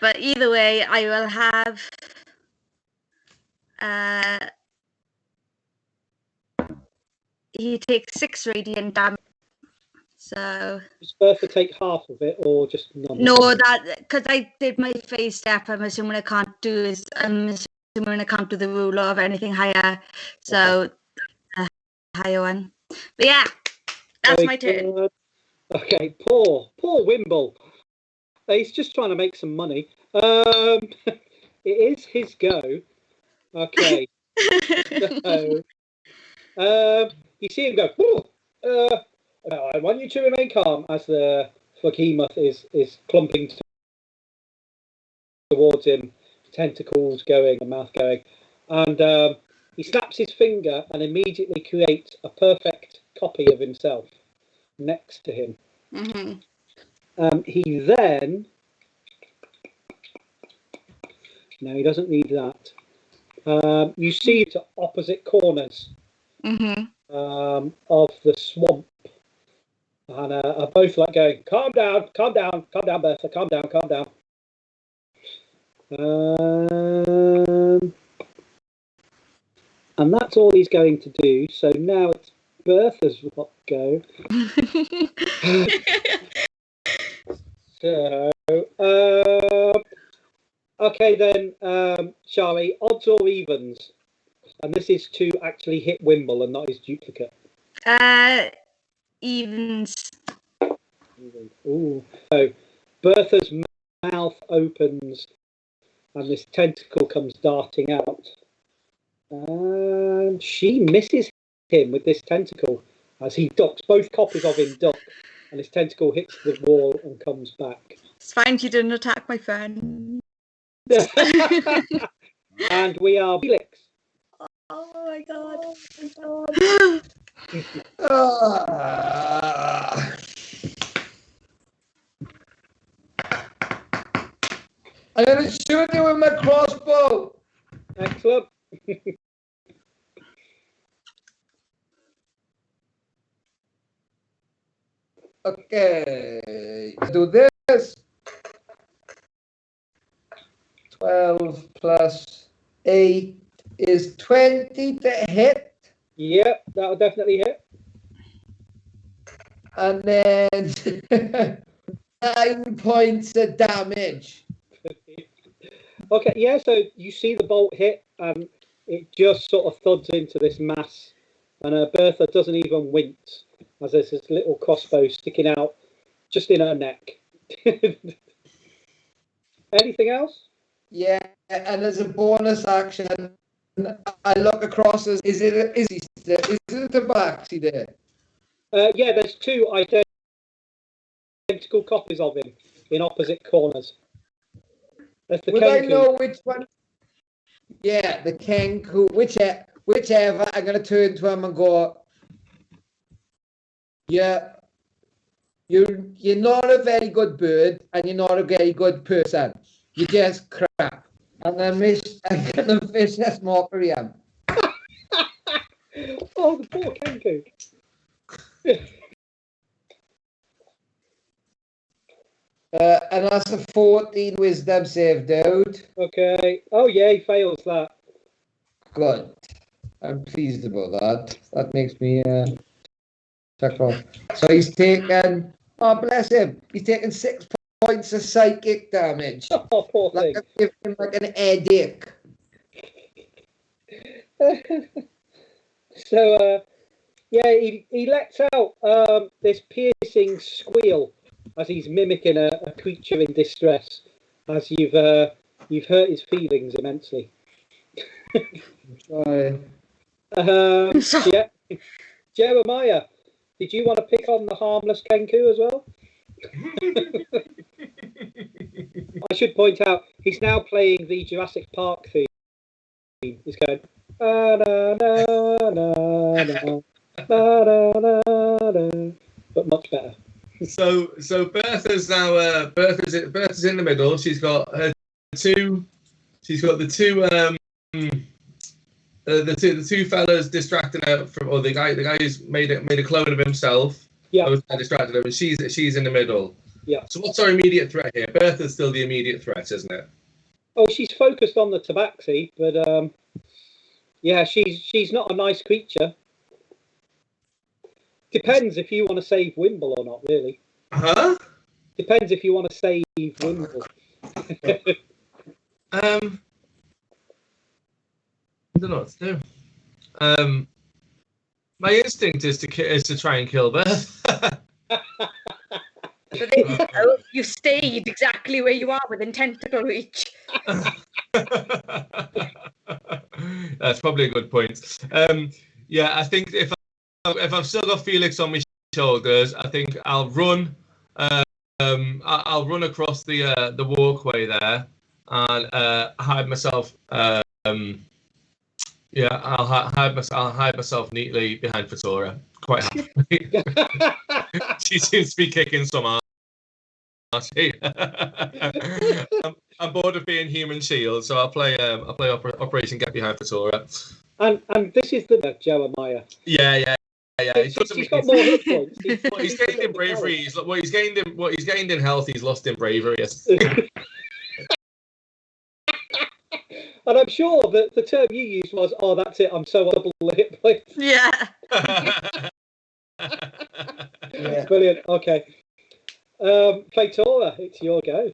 But either way, I will have... he takes 6 radiant damage. So... Does Bertha take half of it, or just none? No, that because I did my phase step. I'm assuming I can't do the ruler of anything higher. So, higher one. But yeah, that's my turn. Okay, poor Wimble. He's just trying to make some money. It is his go. Okay. So, you see him go. I want you to remain calm as the behemoth is clumping towards him, tentacles going and mouth going, and he snaps his finger and immediately creates a perfect copy of himself next to him. He then... No, he doesn't need that. You see to opposite corners of the swamp. And are both like going, calm down, Bertha, calm down. And that's all he's going to do. So now it's Bertha's go. So, okay then, Charlie, odds or evens? And this is to actually hit Wimble and not his duplicate. Evens. Ooh. So Bertha's mouth opens and this tentacle comes darting out. And she misses him with this tentacle as he ducks. Both copies of him duck and his tentacle hits the wall and comes back. It's fine you didn't attack my friend. And we are Felix. Oh my god. I'm going to shoot you with my crossbow. Excellent. Okay, do this. 12 plus 8 is 20 to hit. Yep, that'll definitely hit. And then 9 points of damage. Okay, yeah, so you see the bolt hit and it just sort of thuds into this mass. And Bertha doesn't even wince as there's this little crossbow sticking out just in her neck. Anything else? Yeah, and as a bonus action, I look across as is it a tabaxi there? Yeah, there's 2 identical copies of him in opposite corners. That's the Would I Kenku. know which one? Yeah, the Kenku, whichever. I'm gonna turn to him and go, yeah, you're not a very good bird, and you're not a very good person. You're just crap. And I'm gonna fish this mockery him. Oh, the poor Kenku. And that's a 14 wisdom save, dude. Okay. Oh, yeah, he fails that. Good. I'm pleased about that. That makes me chuckle. So he's taken, oh, bless him, he's taken 6 points of psychic damage. Oh, poor thing. Like, give him like an headache. So, yeah, he lets out this piercing squeal as he's mimicking a creature in distress, as you've hurt his feelings immensely. Sorry. Yeah. Jeremiah, did you want to pick on the harmless Kenku as well? I should point out, he's now playing the Jurassic Park theme. He's going, na, na, na, na, na, na, na, na, but much better. So Bertha's now Bertha's in the middle. She's got her two. She's got the two fellas distracting her from, or the guy who's made a clone of himself. Yeah. Who's distracted her, and she's in the middle. Yeah. So what's our immediate threat here? Bertha's still the immediate threat, isn't it? Oh, she's focused on the tabaxi, but yeah, she's not a nice creature. Depends if you want to save Wimble or not, really. Huh? Depends if you want to save Wimble. I don't know what to do. My instinct is to try and kill Beth. So there you go. You stayed exactly where you are within tentacle reach. That's probably a good point. Yeah, I think if I've still got Felix on my shoulders, I think I'll run. I'll run across the walkway there and hide myself. Yeah, I'll hide myself neatly behind Faetora. Quite happy. She seems to be kicking some ass. I'm bored of being human shield, so I'll play Operation Get Behind Faetora. And this is the Jeremiah. Yeah. He's got more hit points. He's gained in bravery. He's gained in health. He's lost in bravery. And I'm sure that the term you used was, "Oh, that's it. I'm so double the hit points." Yeah. Yeah. Brilliant. Okay. Faetora, it's your go.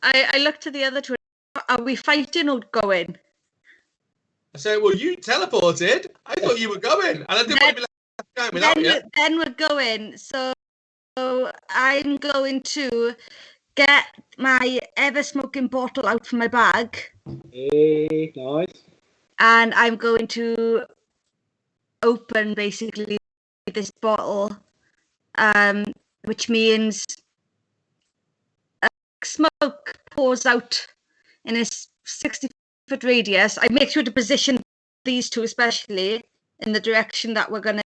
I looked to the other two. Are we fighting or going? I said, well, you teleported. I thought you were going, and I didn't want to be left behind without you. Then we're going. So I'm going to get my ever smoking bottle out from my bag. Hey, nice. And I'm going to open basically this bottle, which means smoke pours out in a 60-foot radius. I make sure to position these two, especially in the direction that we're going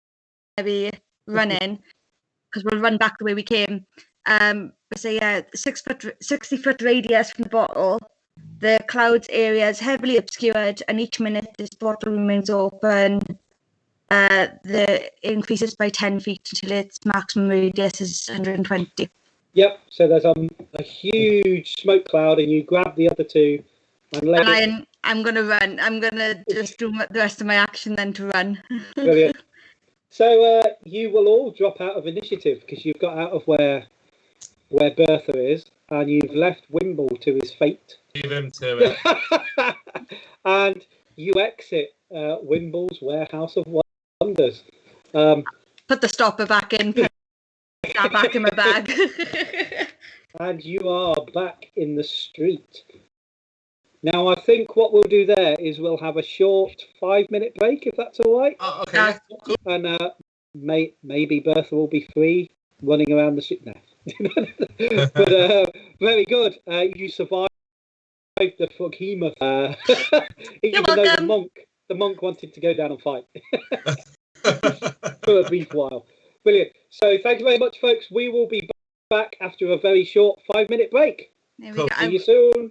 to be running, because we'll run back the way we came. So yeah, 60-foot radius from the bottle. The clouds area is heavily obscured, and each minute this bottle remains open. The increases by 10 feet until its maximum radius is 120. Yep. So there's a huge smoke cloud, and you grab the other two and I'm gonna run. I'm gonna just do the rest of my action then to run. Brilliant. So you will all drop out of initiative because you've got out of where Bertha is, and you've left Wimble to his fate. Leave him to it. And you exit Wimble's warehouse of wonders. Put the stopper back in. Put that back in my bag. And you are back in the street. Now, I think what we'll do there is we'll have a short 5-minute break, if that's all right. Oh, okay. Cool. And maybe Bertha will be free running around the street now. But very good. You survived the Froghemoth. Even though the monk wanted to go down and fight for a brief while. Brilliant. So thank you very much, folks. We will be back after a very short 5-minute break. See you soon.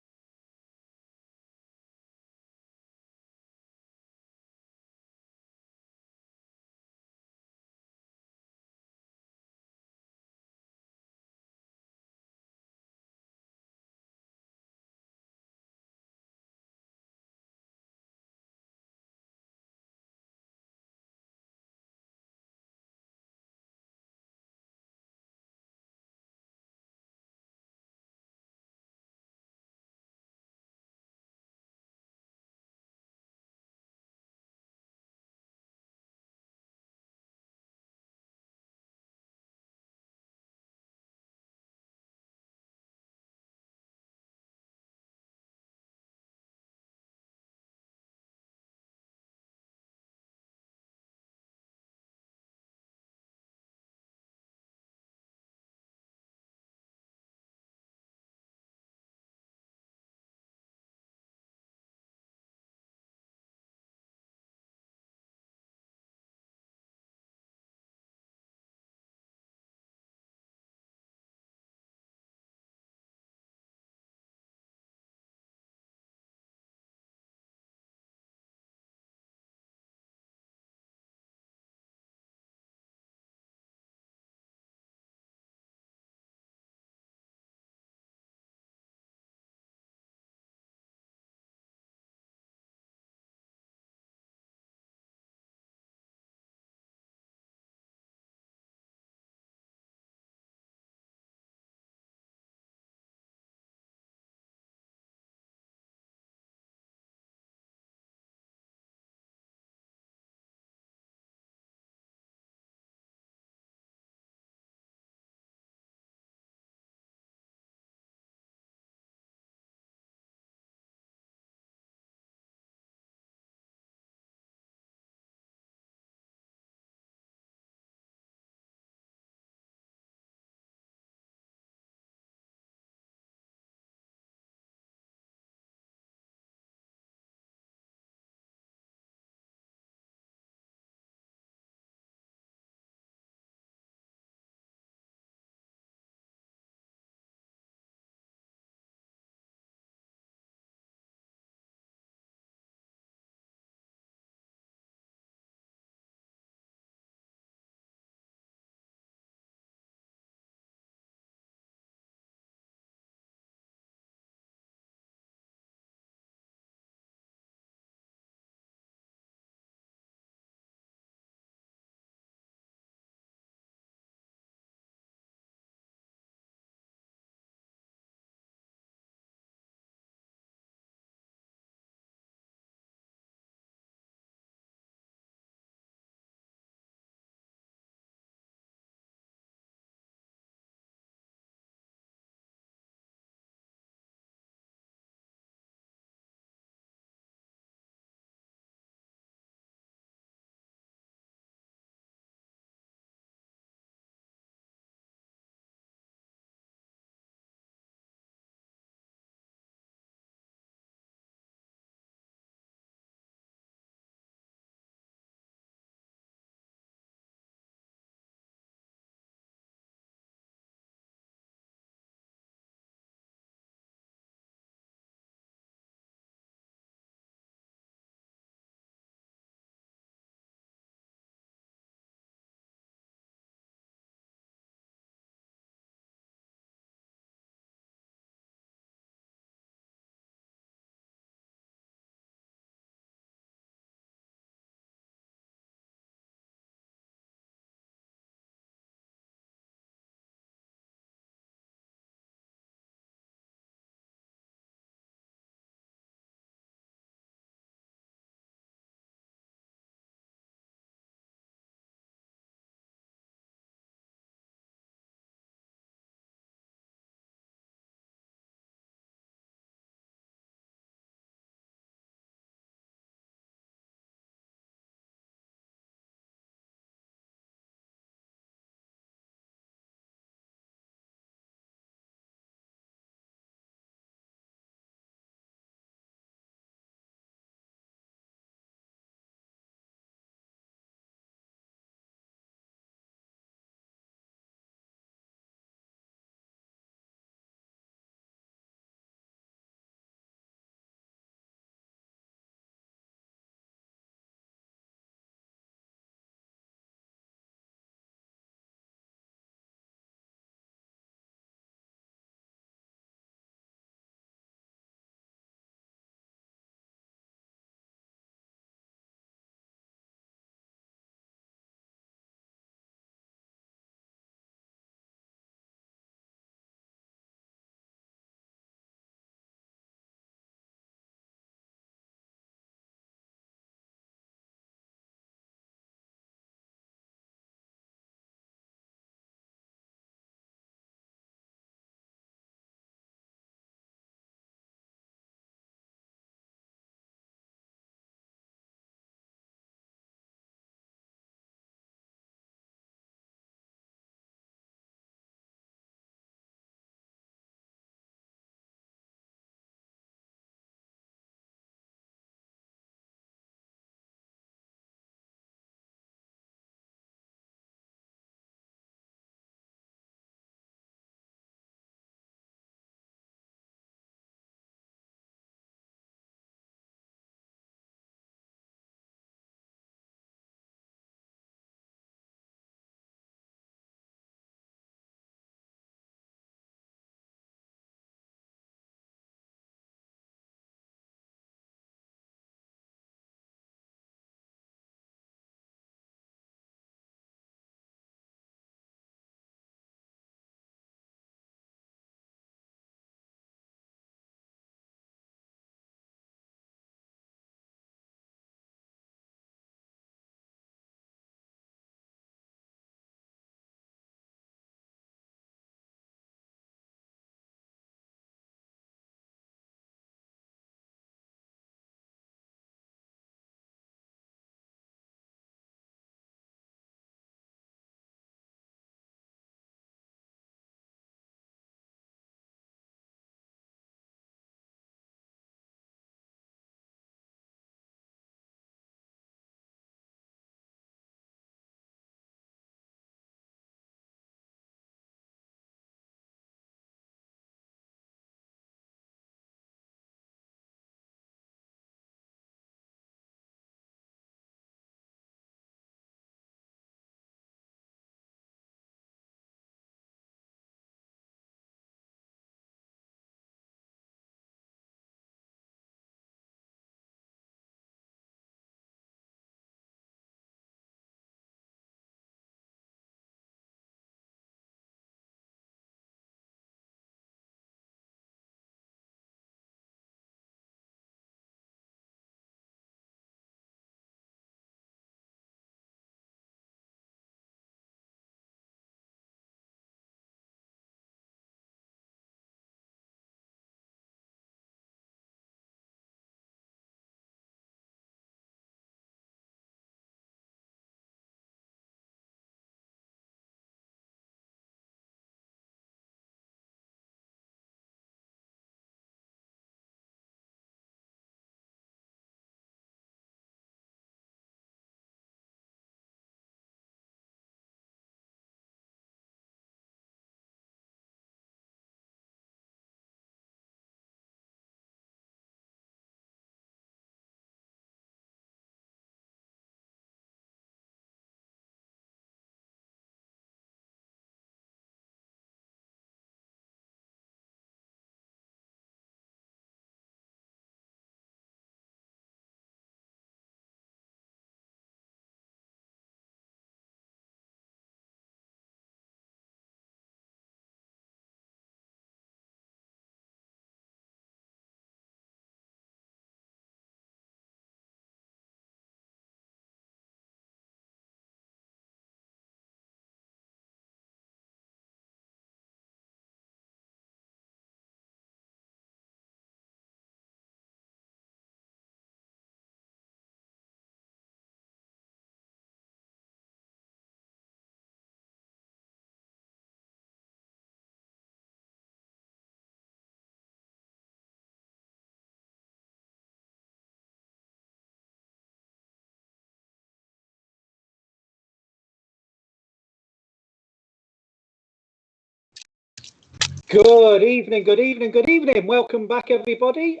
Good evening, good evening, good evening. Welcome back, everybody.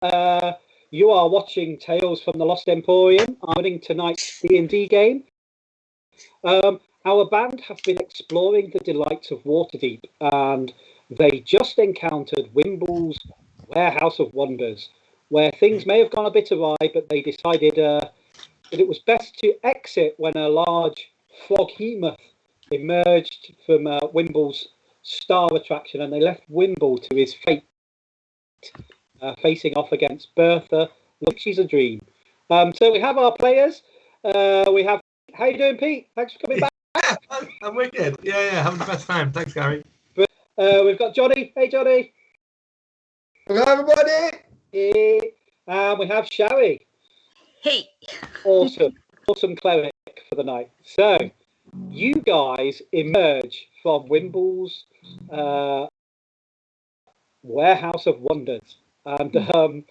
You are watching Tales from the Lost Emporium. I'm running tonight's D&D game. Our band have been exploring the delights of Waterdeep, and they just encountered Wimble's Warehouse of Wonders, where things may have gone a bit awry, but they decided that it was best to exit when a large froghemoth emerged from Wimble's star attraction, and they left Wimble to his fate, facing off against Bertha, like she's a dream. So we have our players. We have. How you doing, Pete? Thanks for coming back. I'm wicked. Yeah, having the best time. Thanks, Gary. We've got Johnny. Hey, Johnny. Hello, everybody. Hey. And we have Sherry. Hey. Awesome cleric for the night. So, you guys emerge from Wimble's Warehouse of Wonders, and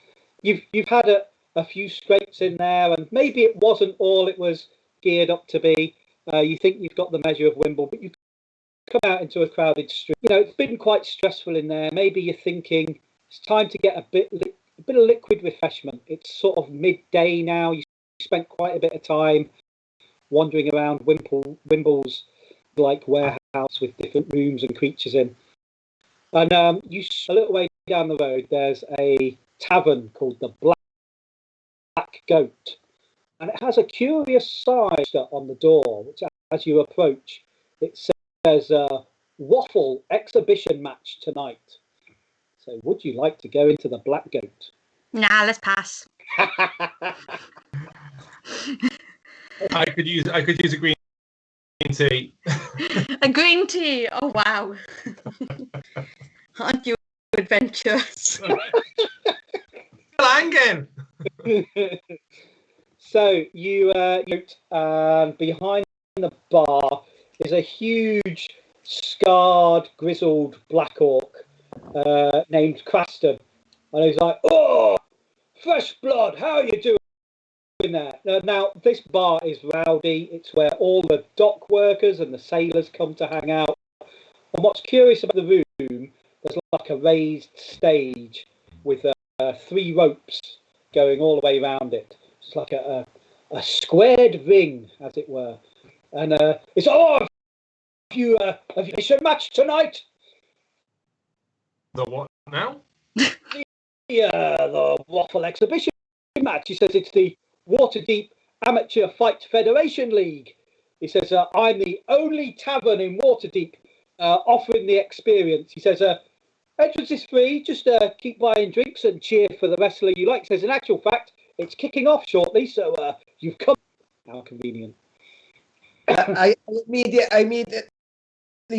you've had a few scrapes in there, and maybe it wasn't all it was geared up to be. You think you've got the measure of Wimble, but you come out into a crowded street. You know, it's been quite stressful in there. Maybe you're thinking it's time to get a bit of liquid refreshment. It's sort of midday now. You spent quite a bit of time wandering around Wimble's like warehouse with different rooms and creatures in. And a little way down the road, there's a tavern called the Black Goat, and it has a curious sign on the door, which, as you approach, it says "Waffle Exhibition Match tonight." So, would you like to go into the Black Goat? Nah, let's pass. I could use a green tea. A green tea. Oh wow. Aren't you adventurous? Langen. So you behind the bar is a huge, scarred, grizzled black orc named Craston, and he's like, "Oh, fresh blood! How are you doing there?" Now this bar is rowdy. It's where all the dock workers and the sailors come to hang out. And what's curious about the room, there's like a raised stage with 3 ropes going all the way around it. It's like a squared ring, as it were. And it's have you a match tonight? The what now? The Waffle Exhibition match. He says it's the Waterdeep Amateur Fight Federation League. He says I'm the only tavern in Waterdeep offering the experience. He says entrance is free. Just keep buying drinks and cheer for the wrestler you like. He says in actual fact it's kicking off shortly, so you've come. How convenient. I immediately,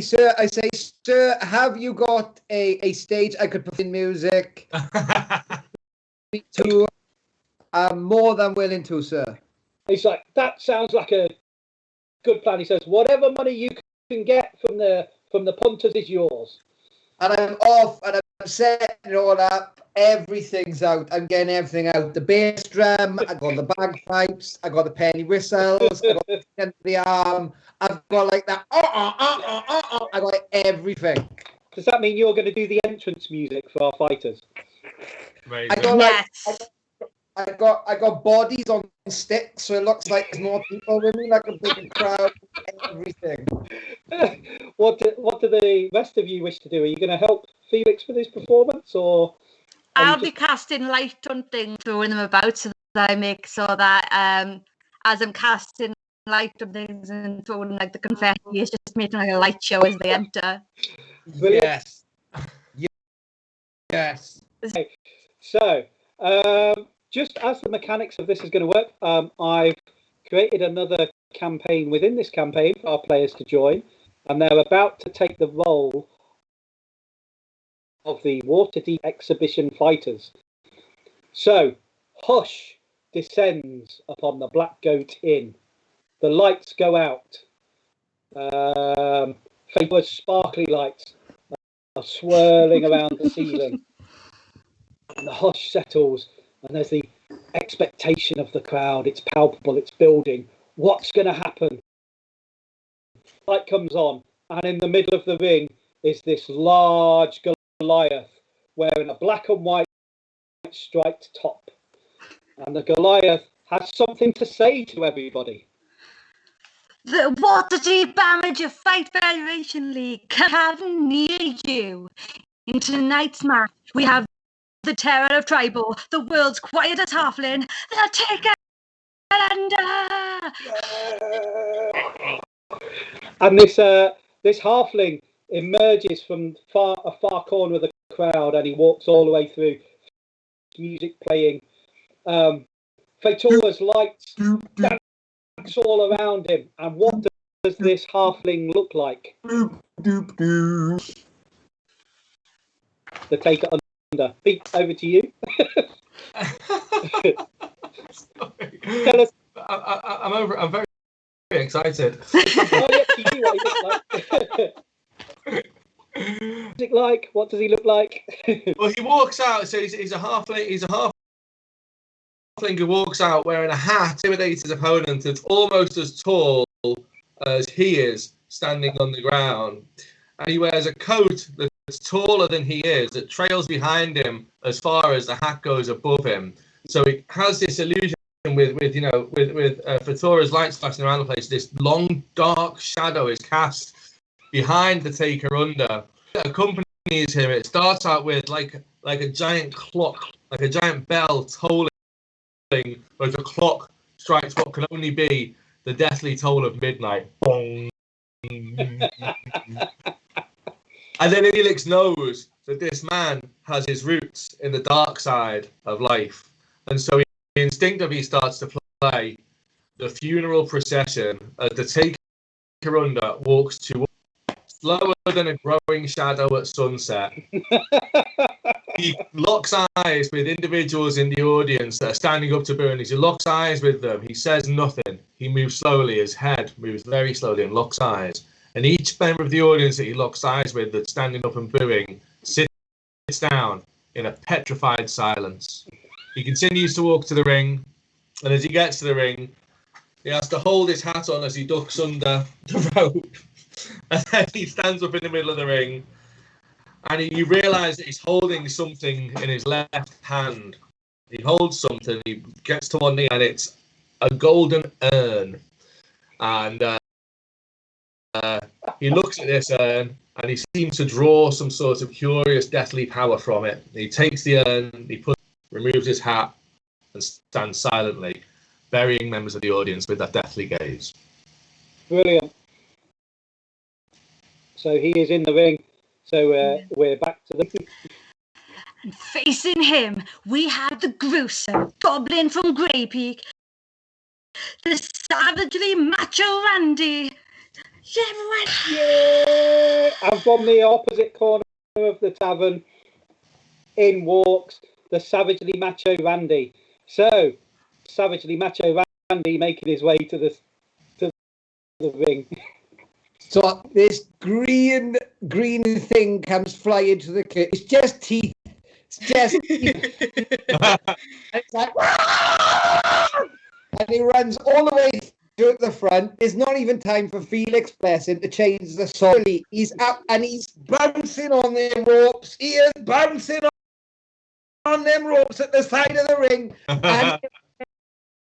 sir, I say, sir, have you got a stage I could put in music? To, I'm more than willing to, sir. He's like, that sounds like a good plan. He says, whatever money you can get from the punters is yours. And I'm off, and I'm setting it all up. Everything's out. I'm getting everything out. The bass drum, I got the bagpipes, I got the penny whistles, I got the end of the arm. I've got like that. I got everything. Does that mean you're going to do the entrance music for our fighters? Amazing. I got Yes. I got bodies on sticks, so it looks like there's more people with me, like a big crowd. Everything. What do the rest of you wish to do? Are you going to help Felix with his performance, or? I'll be casting light on things, throwing them about, so that I make so that as I'm casting light on things and throwing like the confetti, it's just making like a light show as they enter. Yes. Yes. Okay. So, just as the mechanics of this is going to work, I've created another campaign within this campaign for our players to join, and they're about to take the role of the Waterdeep Exhibition Fighters. So, hush descends upon the Black Goat Inn. The lights go out. Faetora's sparkly lights are swirling around the ceiling. And the hush settles, and there's the expectation of the crowd. It's palpable, it's building. What's going to happen? Light comes on, and in the middle of the ring is this large Goliath wearing a black and white striped top. And the Goliath has something to say to everybody. The Waterdeep Amateur Fight Federation League have near you. In tonight's match, we have the Terror of Tribal, the world's quietest halfling, the Taker And this halfling emerges from a far corner of the crowd, and he walks all the way through, music playing. Faetora's lights dance all around him. And what does this halfling look like? The Taker under. Pete, over to you. Tell us. I'm very excited. Oh, yes, you do what he looks like. What does he look like? Well, he walks out. So he's a halfling. He's a halfling who walks out wearing a hat, intimidates his opponent. That's almost as tall as he is, standing on the ground, and he wears a coat that's taller than he is, that trails behind him as far as the hat goes above him. So he has this illusion with Faetora's lights flashing around the place. This long dark shadow is cast behind the Taker under. It accompanies him. It starts out with like a giant clock, like a giant bell tolling, but the clock strikes what can only be the deathly toll of midnight. Bong. And then Elix knows that this man has his roots in the dark side of life, and so he instinctively starts to play the funeral procession as the Taker under walks to slower than a growing shadow at sunset. He locks eyes with individuals in the audience that are standing up to boo, and as he locks eyes with them, he says nothing. He moves slowly, his head moves very slowly and locks eyes. And each member of the audience that he locks eyes with that's standing up and booing sits down in a petrified silence. He continues to walk to the ring, and as he gets to the ring, he has to hold his hat on as he ducks under the rope. And then he stands up in the middle of the ring, and you realise that he's holding something in his left hand. He holds something, he gets to one knee, and it's a golden urn. And he looks at this urn, and he seems to draw some sort of curious deathly power from it. He takes the urn, removes his hat, and stands silently, burying members of the audience with that deathly gaze. Brilliant. So he is in the ring. So we're back to the... And facing him, we have the gruesome goblin from Grey Peak, the savagely macho Randy. Yeah! And from the opposite corner of the tavern, in walks the savagely macho Randy. So, savagely macho Randy making his way to the ring. So this green thing comes flying to the cliff. It's just teeth. It's just teeth. It's like, and he runs all the way to the front. There's not even time for Felix, bless him, to change the song. He's up and he's bouncing on them ropes. He is bouncing on them ropes at the side of the ring.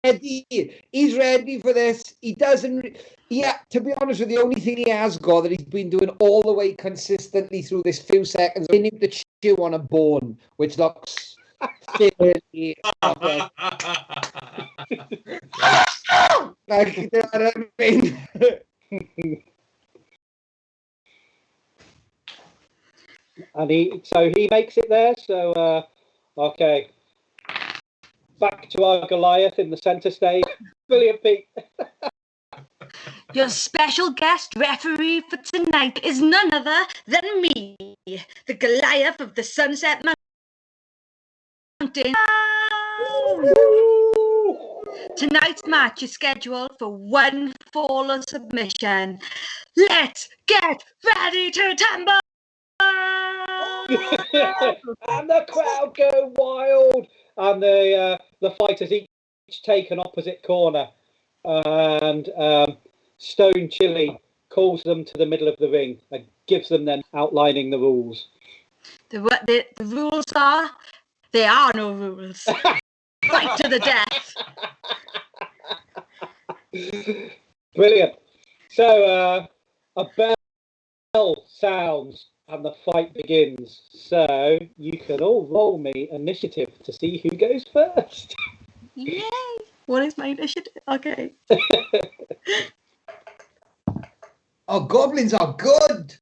And he's ready for this. He doesn't. Yeah, to be honest with you, the only thing he has got that he's been doing all the way consistently through this few seconds, he needs to chew on a bone, which looks silly. Like, you know what I mean? And he makes it there. So okay. Back to our Goliath in the centre stage. Brilliant, Pete. Your special guest referee for tonight is none other than me, the Goliath of the Sunset Mountain. Tonight's match is scheduled for one fall of submission. Let's get ready to tumble! And the crowd go wild. And the fighters each take an opposite corner. And Stone Chili calls them to the middle of the ring. gives them then outlining the rules. The rules are, there are no rules. Fight to the death. Brilliant. So a bell sounds and the fight begins. So you can all roll me initiative to see who goes first. Yay! What is my initiative? Okay. Oh, goblins are good.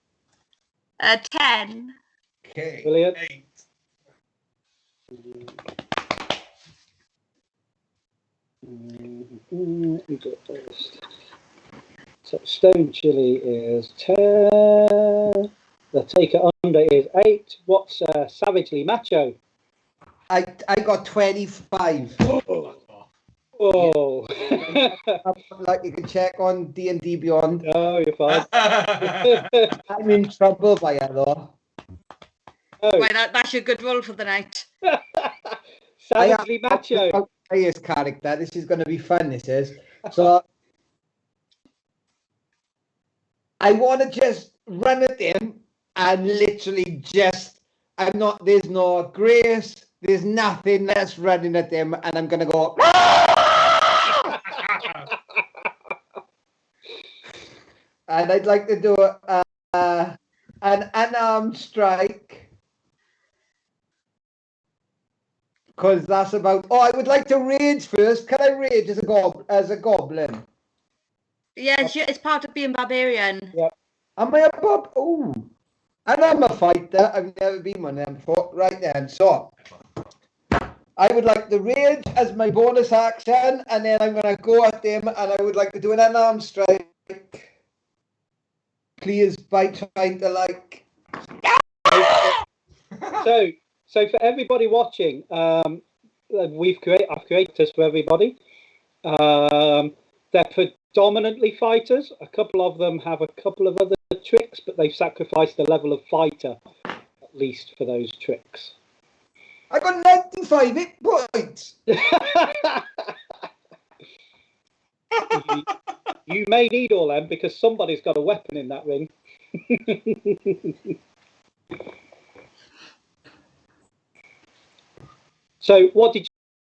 10. Okay. Brilliant. 8. So stone chili is 10. The taker under is 8. What's savagely macho? I got 25. Oh. Like you can check on D&D Beyond. Oh, you're fine. I'm in trouble via though. Oh. Well, that's your good roll for the night. Savagely macho. Highest character. This is going to be fun. This is. So I want to just run at him and literally just. There's no grace. There's nothing that's running at him, and I'm going to go. And I'd like to do an unarmed strike. Because that's about. Oh, I would like to rage first. Can I rage as a goblin? Yeah, it's part of being barbarian. Yep. Am I a bob? Oh, and I'm a fighter. I've never been one of them before. Right then, so I would like to rage as my bonus action, and then I'm gonna go at him, and I would like to do an unarmed strike. Please, by trying to like. So for everybody watching, I've created this for everybody. They're predominantly fighters. A couple of them have a couple of other tricks, but they've sacrificed the level of fighter, at least for those tricks. I got 95 hit points. You may need all them because somebody's got a weapon in that ring. So what did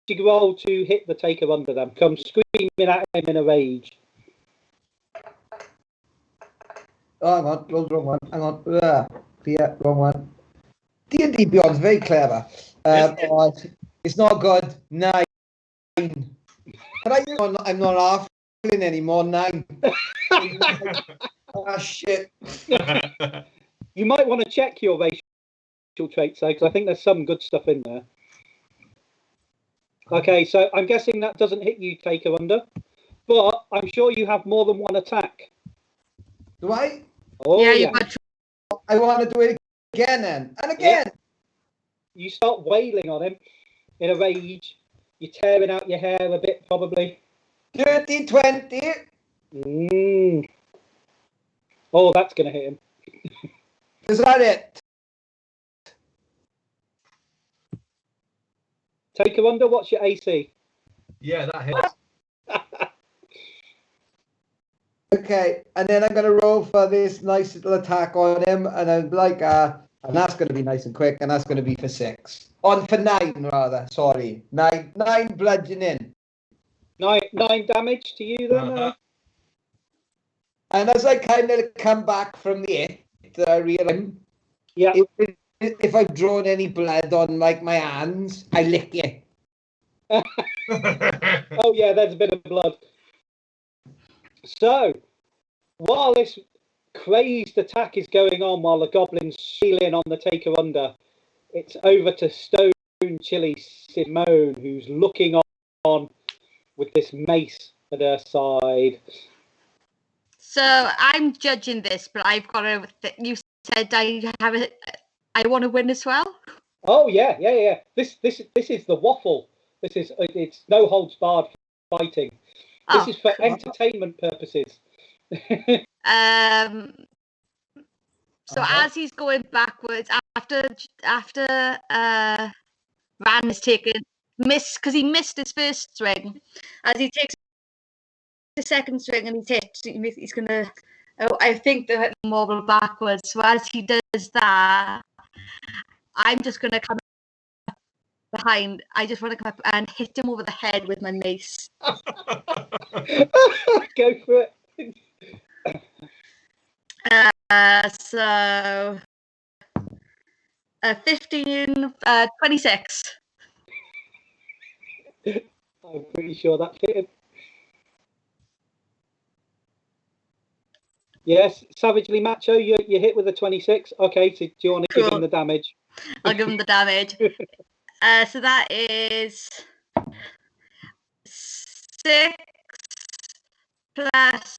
you roll to hit the taker under them? Come screaming at him in a rage. Oh, hang on, roll the wrong one. Hang on. Yeah, wrong one. D&D Beyond's very clever. It's not good. 9. Can I? I'm not halfling anymore. 9. Ah, shit. You might want to check your racial traits though, because I think there's some good stuff in there. Okay, so I'm guessing that doesn't hit you, taker under, but I'm sure you have more than one attack. Do I? Oh yeah, yeah. I want to do it again then. And again. Yeah. You start wailing on him in a rage. You're tearing out your hair a bit, probably. Dirty 20. Oh, that's going to hit him. Is that it? Taker under, what's your AC? Yeah, that hits. Okay, and then I'm going to roll for this nice little attack on him, and I'm like, and that's going to be nice and quick, and that's going to be for 6. For 9, rather. Sorry, 9 bludgeoning. 9 damage to you then. And as I kind of come back from the hit, I realize, Yeah. If I've drawn any blood on like my hands, I lick it. Oh yeah, there's a bit of blood. So, while this crazed attack is going on, while the goblins seal in on the taker under, it's over to Stone Chili Simone, who's looking on with this mace at her side. So I'm judging this, but I've got to. You said I want to win as well. Oh yeah. This is the waffle. It's no holds barred fighting. This is for entertainment purposes. So as he's going backwards, after Ran has because he missed his first swing, as he takes the second swing and he's hit, he's gonna Oh, I think the marble backwards. So as he does that, I'm just going to come behind. I just want to come up and hit him over the head with my mace. Go for it. So 15, 26. I'm pretty sure that hit him. Yes, savagely macho. You hit with a 26. Okay, so do you want to give him the damage? I'll give him the damage. So that is 6 plus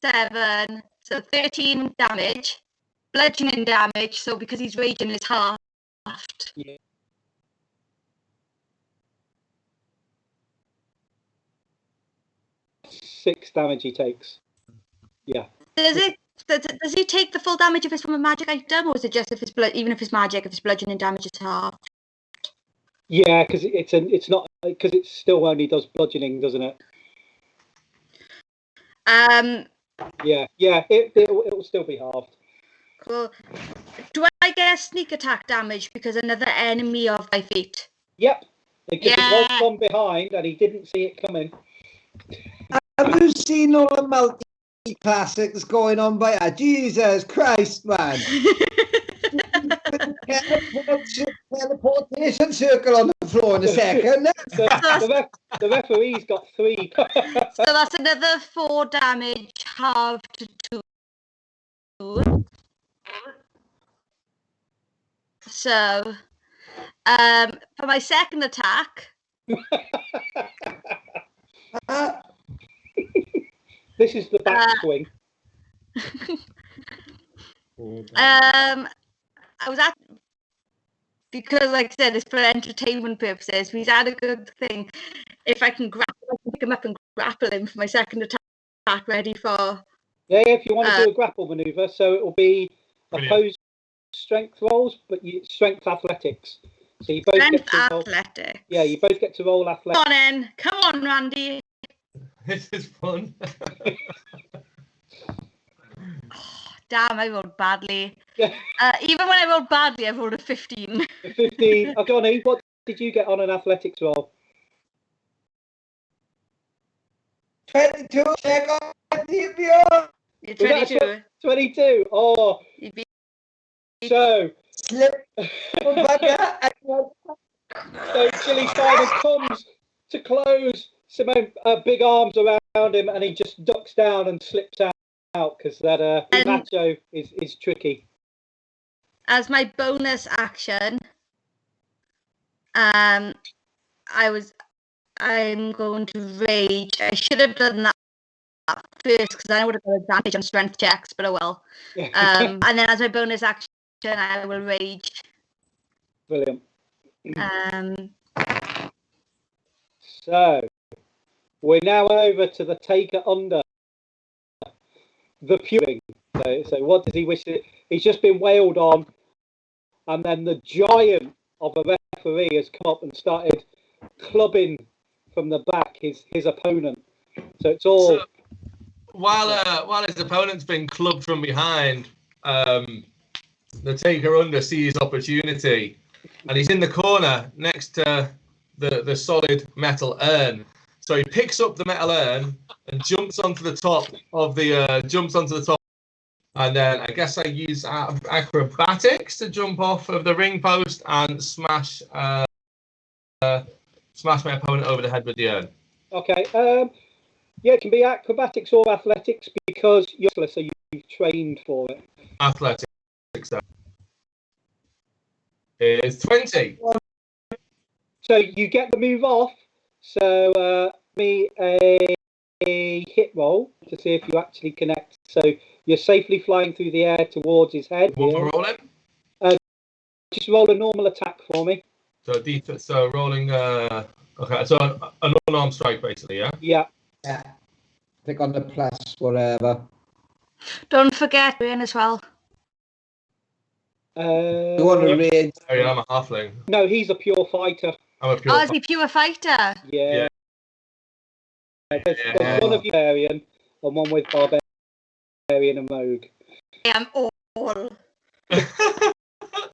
7, so 13 damage, bludgeoning damage. So because he's raging, it's halved. Yeah. Six damage he takes. Yeah. Does he take the full damage if it's from a magic item, or is it just if it's even if it's magic, if it's bludgeoning damage, it's half? Yeah, because it's not because it still only does bludgeoning, doesn't it? Yeah, it'll still be halved. Cool. Do I get sneak attack damage because another enemy of 5 feet? Yep. Because it was from behind and he didn't see it coming. Have you seen all the multi-classics going on by Jesus Christ, man? Teleportation circle on the floor in a second. So the referee's got 3. So that's another 4 damage halved to 2. So for my second attack, this is the backswing. I was at, because like I said, it's for entertainment purposes. He's had a good thing. If I can pick him up and grapple him for my second attack, ready for. Yeah, if you want to do a grapple maneuver, so it will be opposed strength rolls, but strength athletics. So you both get to roll. Athletics. Yeah, you both get to roll athletics. Come on, Randy. This is fun. Damn, I rolled badly. Even when I rolled badly, I rolled a 15. 15. Okay, Connie, what did you get on an athletics roll? 22. Check on the 22. 22. Oh. So. Slip. So Chili Simon comes to close Simone big arms around him, and he just ducks down and slips out because that macho is tricky. As my bonus action, I'm going to rage. I should have done that first because then I would have got advantage on strength checks, but I will. And then as my bonus action, I will rage. Brilliant. So we're now over to the taker under the puring. So what does he wish to? He's just been wailed on, and then the giant of a referee has come up and started clubbing from the back his opponent. So it's all. So, while his opponent's been clubbed from behind, the taker under sees opportunity, and he's in the corner next to the solid metal urn. So he picks up the metal urn and jumps onto the top, and then I guess I use acrobatics to jump off of the ring post and smash my opponent over the head with the urn. Okay. Yeah, it can be acrobatics or athletics because you're so you've trained for it. Athletics. Is 20. So you get the move off. So me a hit roll to see if you actually connect. So you're safely flying through the air towards his head. What for rolling? Just roll a normal attack for me. So rolling. Okay, so an unarmed strike basically, yeah. Yeah. Yeah. Click on the plus, whatever. Don't forget Ian as well. You want to read? Oh, yeah, I'm a halfling. No, he's a pure fighter. I'm a pure. Oh, is he pure fighter? Yeah. There's one of you Aryan and one with barbarian. barbarian and rogue. I am all.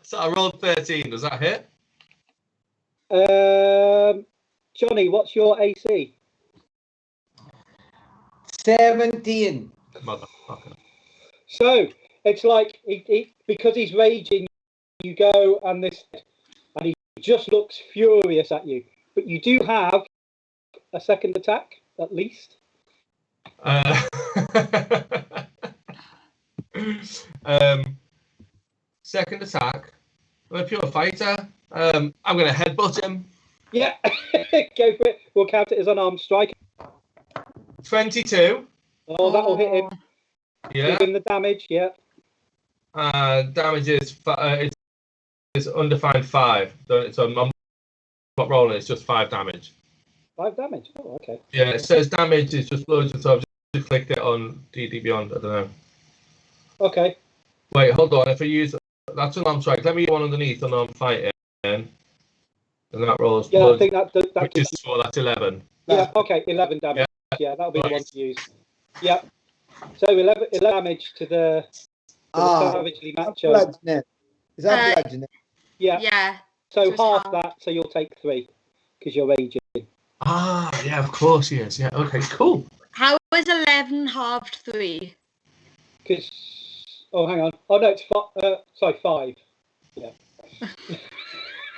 So I rolled 13. Does that hit? Johnny, what's your AC? 17. Motherfucker. So it's like because he's raging, you go and he just looks furious at you. But you do have a second attack at least. Second attack. I'm a pure fighter. I'm going to headbutt him. Yeah, go for it. We'll count it as an unarmed strike. 22. Oh, that'll hit him. Yeah. Give him the damage. Yeah. Damage is it's undefined 5. So I'm not rolling. It's just 5 damage. 5 damage. Oh, okay. Yeah, it says damage is just loads, so I've just clicked it on DD Beyond. I don't know. Okay. Wait, hold on. If I use that's an arm strike, let me use one underneath and I'm fighting, and that rolls. Yeah, loads, I think that which is so that's 11. Yeah. Okay. 11 damage. Yeah, that'll be the one to use. Yeah. So 11 damage to the savagely macho. Bludgeoning. Is that bludgeoning? Yeah. Yeah. So So half half. that, so you'll take 3 because you're raging. Ah, yeah, of course he is. Yeah, okay, cool. How is 11 halved 3? Because hang on. Oh no, it's 5. Yeah.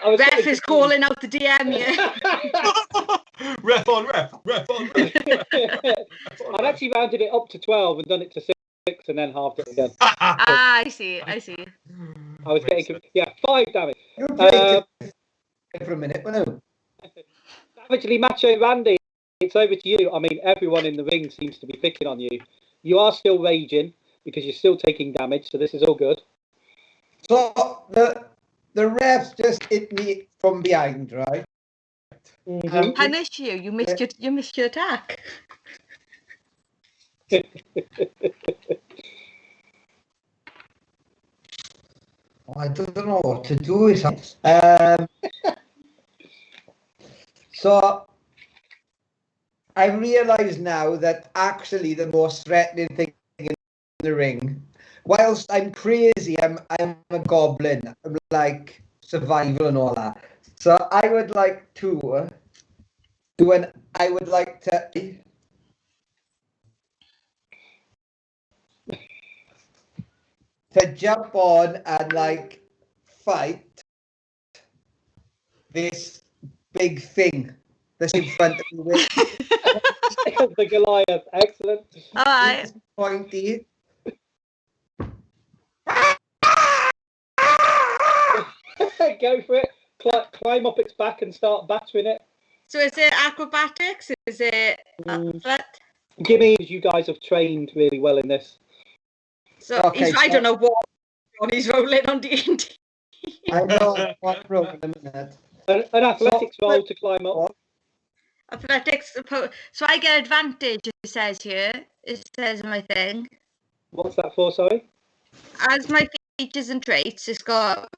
I was Ref getting is confused. calling out the DM here. Ref on ref. I'd actually rounded it up to 12 and done it to 6 and then halved it again. I see. I was getting confused. Yeah, 5 damage. You played it for a minute, wasn't it? Savagely macho Randy, it's over to you. I mean, everyone in the ring seems to be picking on you. You are still raging because you're still taking damage, so this is all good. So the refs just hit me from behind, right? Mm-hmm. Punish you. You missed your attack. I don't know what to do with it. So I realise now that actually the most threatening thing in the ring, whilst I'm crazy, I'm a goblin. I'm like survival and all that. So I would like to to jump on and like fight this big thing that's in front of me with The Goliath, excellent. All right. pointy. Go for it. Climb up its back and start battering it. So is it acrobatics? Is it Give me, you guys have trained really well in this. So Okay, I don't know what he's rolling on D&D. I know I'm broken in a minute. An athletics roll to climb up. Athletics. So I get advantage. It says here. It says in my thing. What's that for? Sorry. As my features and traits, it's got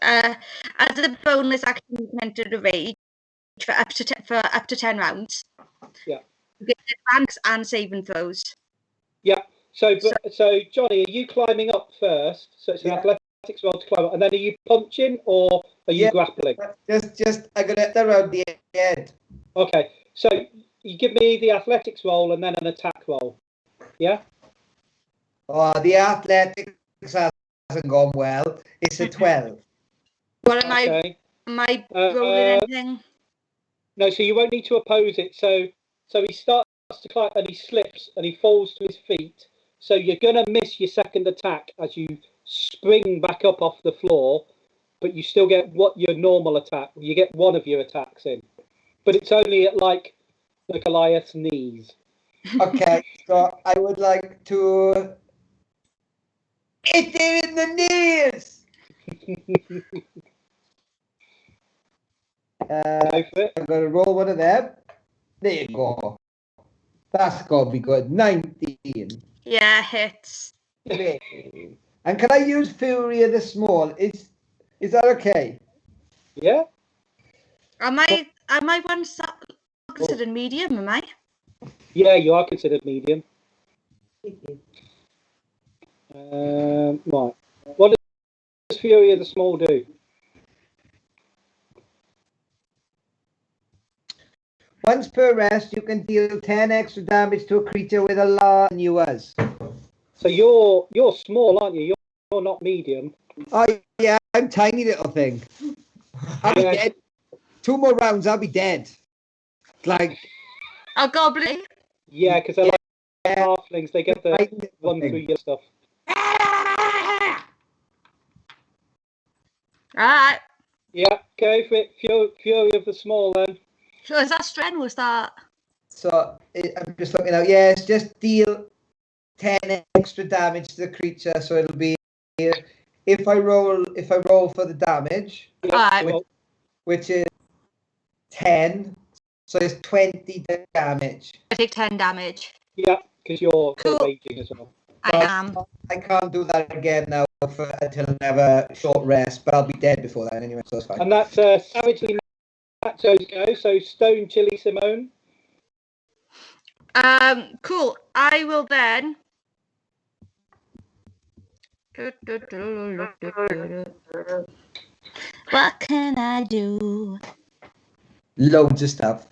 as a bonus action, you can enter the rage for up to 10 rounds. Yeah. You get advance and saving throws. Yeah. So Johnny, are you climbing up first? So it's an athletics roll to climb up, and then are you punching or are you grappling? Just I got it around the head. Okay. So you give me the athletics roll and then an attack roll. Yeah. Oh, the athletics hasn't gone well. It's a 12. What am I rolling anything? No, so you won't need to oppose it. So he starts to climb and he slips and he falls to his feet. So you're gonna miss your second attack as you spring back up off the floor, but you still get your normal attack. You get one of your attacks in, but it's only at like the Goliath's knees. Okay, so I would like to hit it in the knees. Go for it. I'm gonna roll one of them. There you go. That's gotta be good. 19. Yeah, hits. And can I use Fury of the Small? Is that okay? Yeah. Am I one considered medium? Am I? Yeah, you are considered medium. Right. What does Fury of the Small do? Once per rest, you can deal 10 extra damage to a creature with a large than you was. So you're small, aren't you? You're not medium. Oh, yeah, I'm tiny little thing. I'll be dead. 2 more rounds, I'll be dead. Like... Oh, goblin. Yeah, because they're like halflings. They get the run through your stuff. Alright. Yeah, go for it. Fury of the Small then. So is that strength or was that? So I'm just looking out. Yes, just deal 10 extra damage to the creature. So it'll be if I roll for the damage, which is 10. So it's 20 damage. I take 10 damage. Yeah, because you're raging as well. I am. I can't do that again now until I have a short rest, but I'll be dead before that anyway, so it's fine. And that's Savagely Macho's go. So Stone Chili Simone. Cool. I will then. What can I do? Loads of stuff.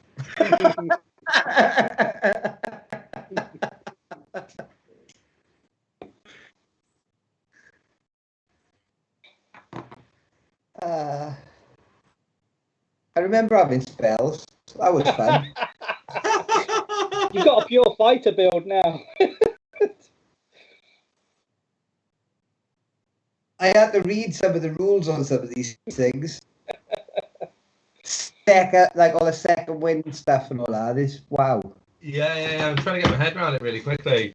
I remember having spells. So that was fun. You've got a pure fighter build now. I had to read some of the rules on some of these things. Like all the second wind stuff and all that. Is wow. Yeah. I'm trying to get my head around it really quickly.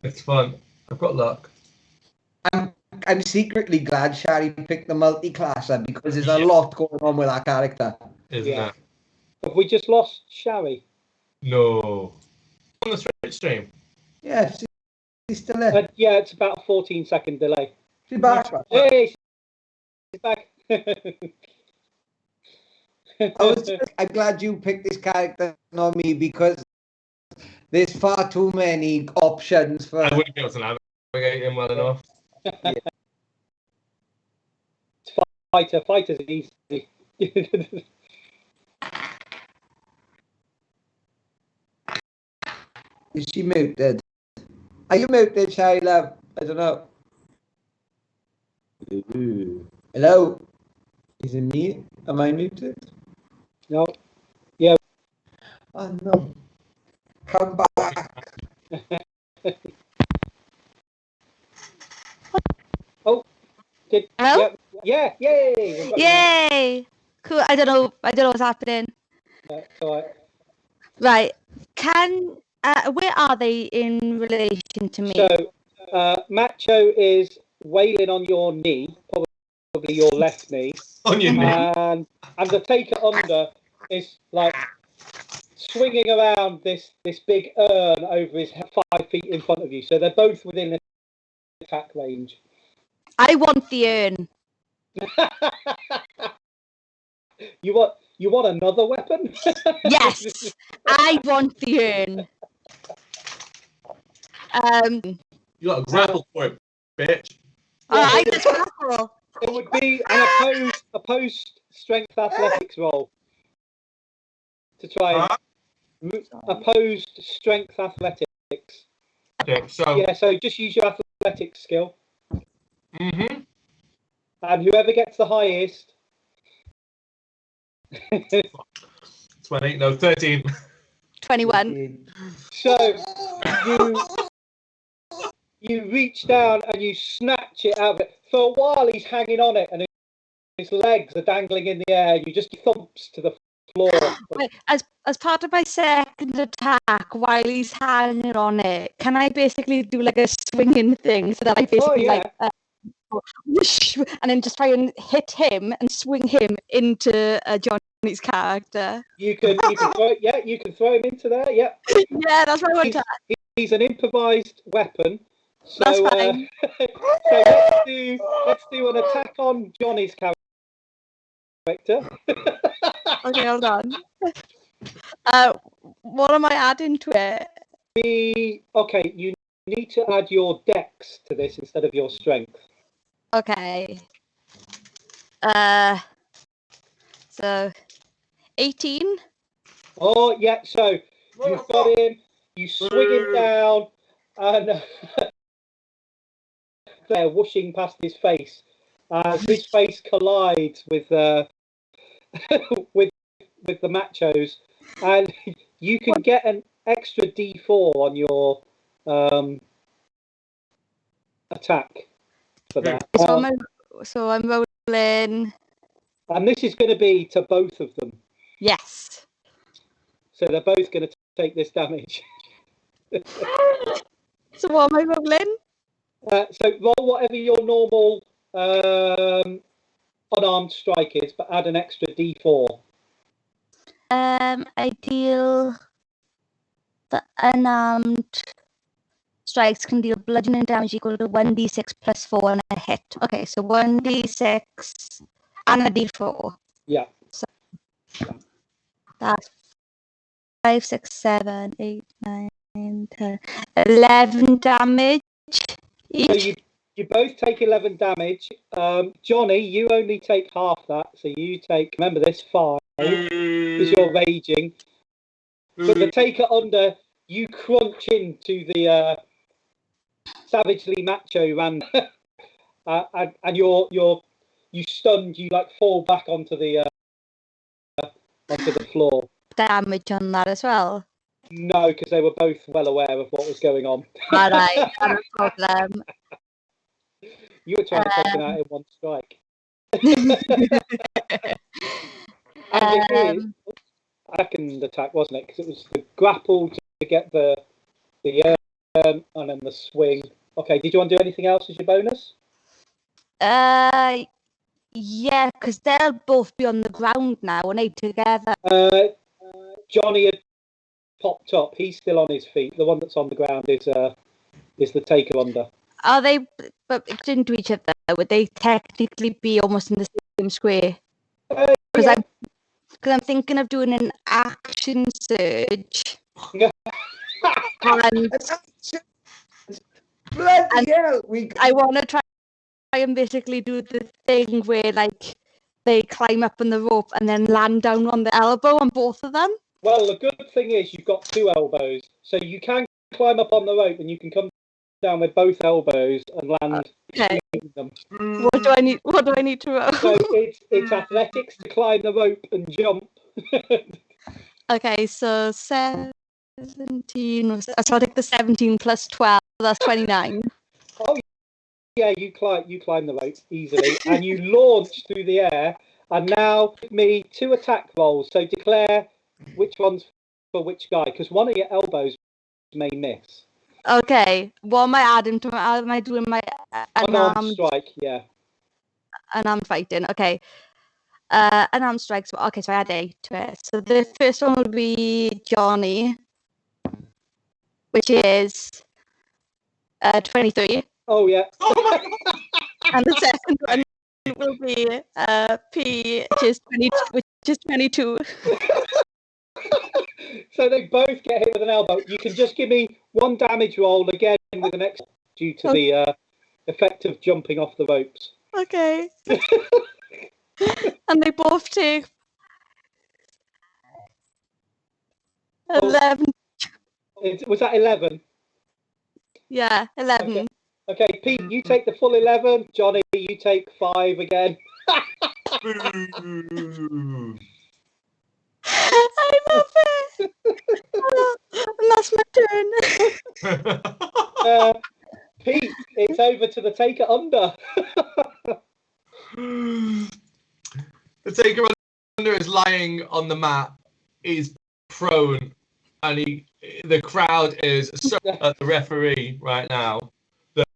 It's fun. I've got luck. I'm secretly glad Shari picked the multi-classer because there's a lot going on with that character. Isn't it? Have we just lost Shari? No. On the Twitch stream. Yeah, she's still there. Yeah, it's about a 14-second delay. She's back. Hey, she's back. I'm glad you picked this character, not me, because there's far too many options for. I wouldn't be able to navigate him well enough. Yeah. Fighter's easy. Is she muted? Are you muted, Shari love? I don't know. Hello? Is it me? Am I muted? No. Yeah. Oh no. Come back. Hello? Yeah. Yay! Yay! Cool. I don't know what's happening. That's all right. Right. Where are they in relation to me? So, Macho is wailing on your knee, probably your left knee. On your knee. And the taker under is like swinging around this big urn over his 5 feet in front of you. So they're both within attack range. I want the urn. You want another weapon? Yes, I want the urn. You got a grapple for it, bitch. All right, let's grapple. It would be an opposed strength athletics roll to try and opposed strength athletics. Okay, so Yeah, so just use your athletics skill. Mm-hmm. And whoever gets the highest. 13. 21. So you reach down and you snatch it out of it. For a while he's hanging on it and his legs are dangling in the air. You just thumps to the floor. Wait, as part of my second attack, while he's hanging on it, can I basically do like a swinging thing so that I basically whoosh, and then just try and hit him and swing him into Johnny's character? You can throw him into there. Yeah. Yeah, that's what I want to. He's an improvised weapon. So, That's fine. So let's do an attack on Johnny's character. Okay, hold on. What am I adding to it? You need to add your dex to this instead of your strength. Okay. So 18. Oh, yeah. So you've got him. You swing him down, and they're whooshing past his face as his face collides with with the machos, and you can get an extra D4 on your attack for that. So I'm rolling. And this is going to be to both of them. Yes. So they're both going to take this damage. So what am I rolling? So roll whatever your normal unarmed strike is, but add an extra D4. I deal the unarmed strikes can deal bludgeoning damage equal to 1d6 plus 4 and a hit. Okay, so 1d6 and a d4. Yeah. So that's 5, 6, 7, 8, 9, 10, 11 damage each. So you both take 11 damage. Johnny, you only take half that. So you take, remember this, 5, because you're raging. But the taker under, you crunch into the savagely macho man, and you stunned. You like fall back onto the floor. Damage on that as well. No, because they were both well aware of what was going on. All right, no problem. You were trying to take him out in one strike. And it is second attack, wasn't it? Because it was the grapple to get the and then the swing. Okay, did you want to do anything else as your bonus? Yeah, because they'll both be on the ground now, and they together. Johnny had popped up. He's still on his feet. The one that's on the ground is the taker under. Are they but into each other? Would they technically be almost in the same square? Because I'm thinking of doing an action surge. And Bloody hell! I want to try and basically do the thing where like they climb up on the rope and then land down on the elbow on both of them. Well, the good thing is you've got 2 elbows, so you can climb up on the rope and you can come down with both elbows and land between them. What do I need to roll? So it's athletics to climb the rope and jump. Okay, so 17. So I'll take the 17 plus 12. That's 29. Oh yeah, you climb the rope easily, and you launch through the air. And now give me 2 attack rolls. So declare which one's for which guy, because one of your elbows may miss. Okay, what am I adding to? Am I doing my unarmed strike? Yeah. Unarmed fighting. Okay. Unarmed strikes. Okay, so I add 8 to it. So the first one will be Johnny, which is 23. Oh yeah. Oh my God. And the second one will be P, which is 22. So they both get hit with an elbow. You can just give me 1 damage roll again with an extra due to the effect of jumping off the ropes. Okay. And they both take 11. Was that 11? Yeah, 11. Okay, Pete, you take the full 11. Johnny, you take 5 again. I love it. And that's my turn. Pete, it's over to the taker under. The taker under is lying on the mat. He's prone, and the crowd is so at the referee right now that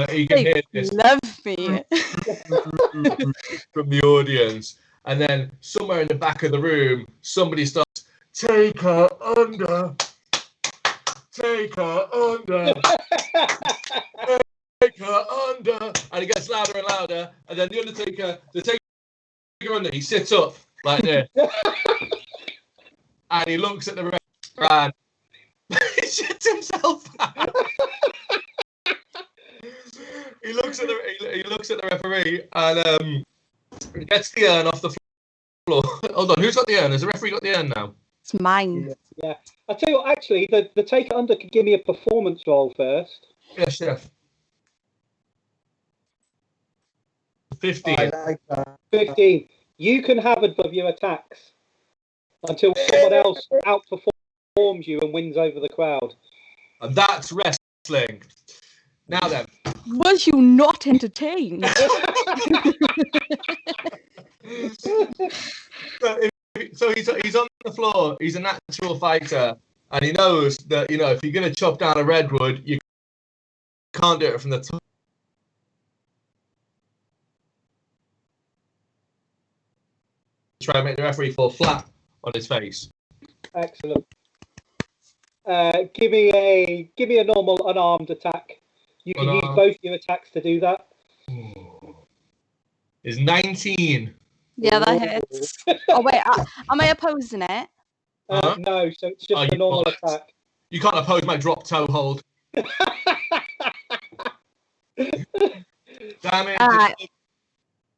he can hear this. Love me. From the audience. And then somewhere in the back of the room, somebody starts, take her under, take her under, take her under. And it gets louder and louder. And then the taker under, he sits up like this. And he looks at the ref and he shits himself out. he looks at the referee and gets the urn off the floor. Hold on, who's got the urn? Has the referee got the urn now? It's mine. Yeah. I'll tell you what, actually, the take it under could give me a performance roll first. Yes, chef. 15. I like that. 15. You can have above your attacks until someone else outperforms you and wins over the crowd. And that's wrestling. Now then. Was you not entertained? So he's on the floor. He's a natural fighter, and he knows that if you're going to chop down a redwood, you can't do it from the top. Try and make the referee fall flat on his face. Excellent. Give me a normal unarmed attack. You can use both your attacks to do that. Is 19. Yeah, that hits. Oh wait, am I opposing it? No, so it's just a normal attack. You can't oppose my drop toe hold. Damage.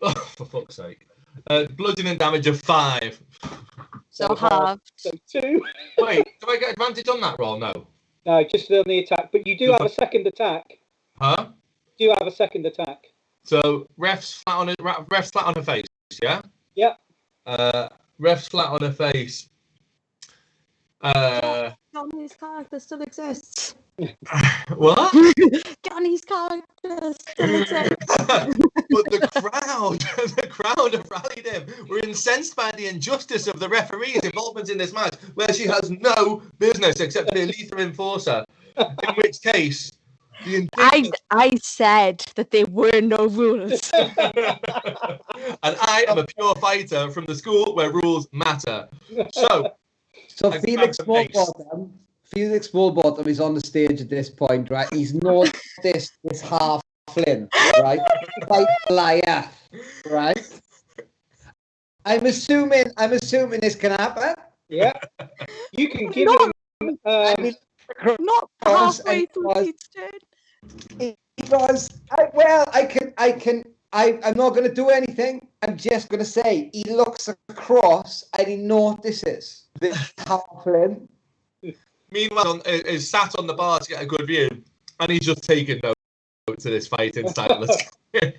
Oh, for fuck's sake. Bludgeoning damage of 5. So half. So 2. Wait, do I get advantage on that roll? No. No, just on the attack. But you do have a second attack. Huh? You do have a second attack. So ref's flat on her face, yeah? Yeah. Ref's flat on her face. Johnny's character still exists. What? Johnny's character still exists. But the crowd have rallied him. We're incensed by the injustice of the referee's involvement in this match, where she has no business except to be a lethal enforcer. In which case, I said that there were no rules. And I am a pure fighter from the school where rules matter. So Felix Smallbottom is on the stage at this point, right? He's not this halfling, right? Like Goliath, right? I'm assuming this can happen. Yeah. You can give him not halfway through Pete's turn. I'm not going to do anything. I'm just going to say he looks across and he notices this halfling. Meanwhile, is sat on the bar to get a good view, and he's just taking notes of this fighting style. If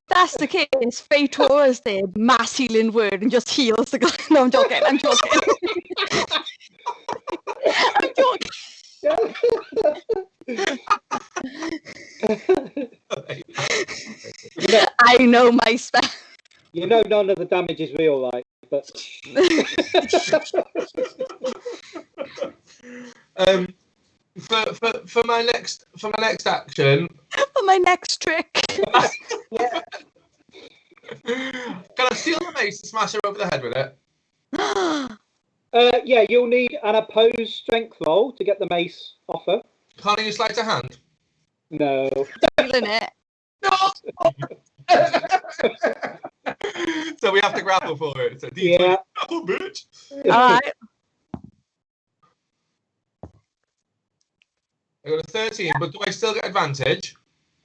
that's the case, Faetora is the mass healing word and just heals the guy. No, I'm joking. I'm joking. I know my spell. You know none of the damage is real, right? But for my next action, for my next trick. yeah. Can I steal the mace and smash her over the head with it? Yeah, you'll need an opposed strength roll to get the mace off her. Can't I use sleight of hand? No. Feeling it. No! So we have to grapple for it. So yeah. Grapple, bitch. Alright. I got a 13, but do I still get advantage?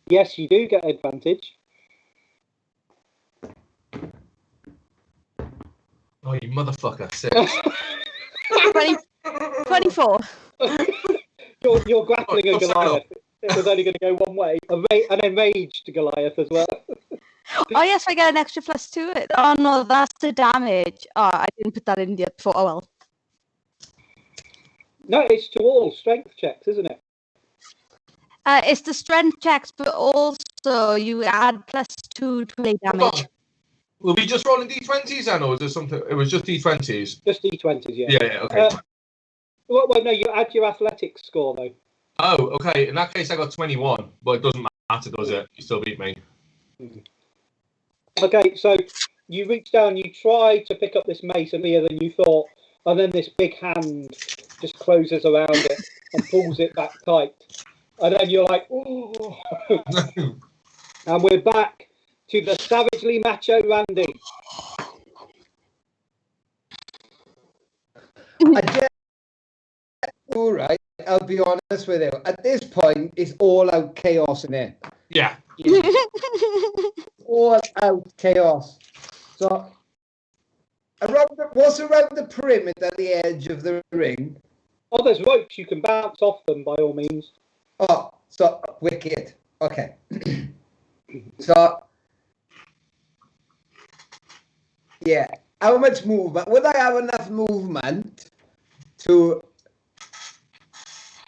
Yes, you do get advantage. Oh, you motherfucker. 6. 24. You're grappling a Goliath. It was only going to go one way. An enraged Goliath as well. Oh, yes, I get an extra plus to it. Oh, no, that's the damage. Oh, I didn't put that in yet before. Oh, well. No, it's to all strength checks, isn't it? It's the strength checks, but also you add +2 to melee damage. Were we just rolling d20s then, or was there something? It was just d20s. Just d20s, yeah. Yeah, okay. Well, no, you add your athletics score though. Oh, okay. In that case, I got 21, but it doesn't matter, does it? You still beat me. Okay, so you reach down, you try to pick up this mace earlier than you thought, and then this big hand just closes around it and pulls it back tight. And then you're like, ooh. And we're back to the savagely macho Randy. All right. I'll be honest with you. At this point, it's all out chaos in it. Yeah. All out chaos. So, what's around the perimeter at the edge of the ring? Oh, there's ropes. You can bounce off them by all means. Oh, so wicked. Okay. So, yeah. How much movement? Would I have enough movement to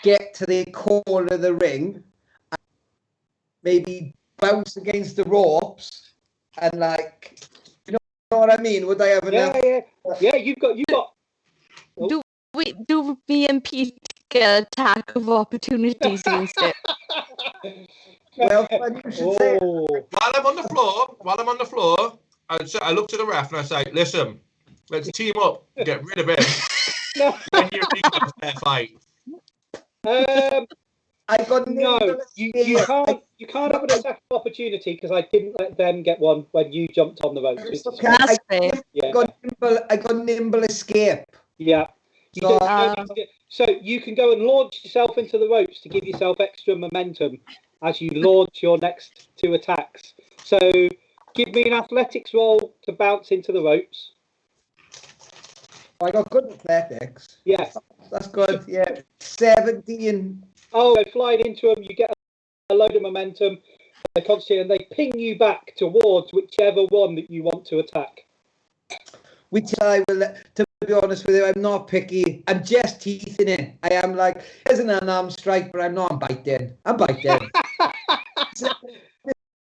get to the corner of the ring, and maybe bounce against the ropes, and like, you know what I mean? Would I have enough? Yeah. You've got. Do me and Pete get attack of opportunities against it? Well, you should say. While I'm on the floor, I look to the ref and I say, listen, let's team up and get rid of him. Then you think it's a fair fight. I got no. You can't have an attack of opportunity because I didn't let them get one when you jumped on the ropes. Okay, That's fair. I got nimble escape. Yeah. So you can go and launch yourself into the ropes to give yourself extra momentum as you launch your next 2 attacks. So give me an athletics roll to bounce into the ropes. I got good athletics. Yes. That's good, yeah. 17. Oh, they're flying into them. You get a load of momentum. They concentrate and they ping you back towards whichever one that you want to attack. Which I will, to be honest with you, I'm not picky. I'm just teething it. I am like, there's an unarmed strike, but I'm biting. I'm biting.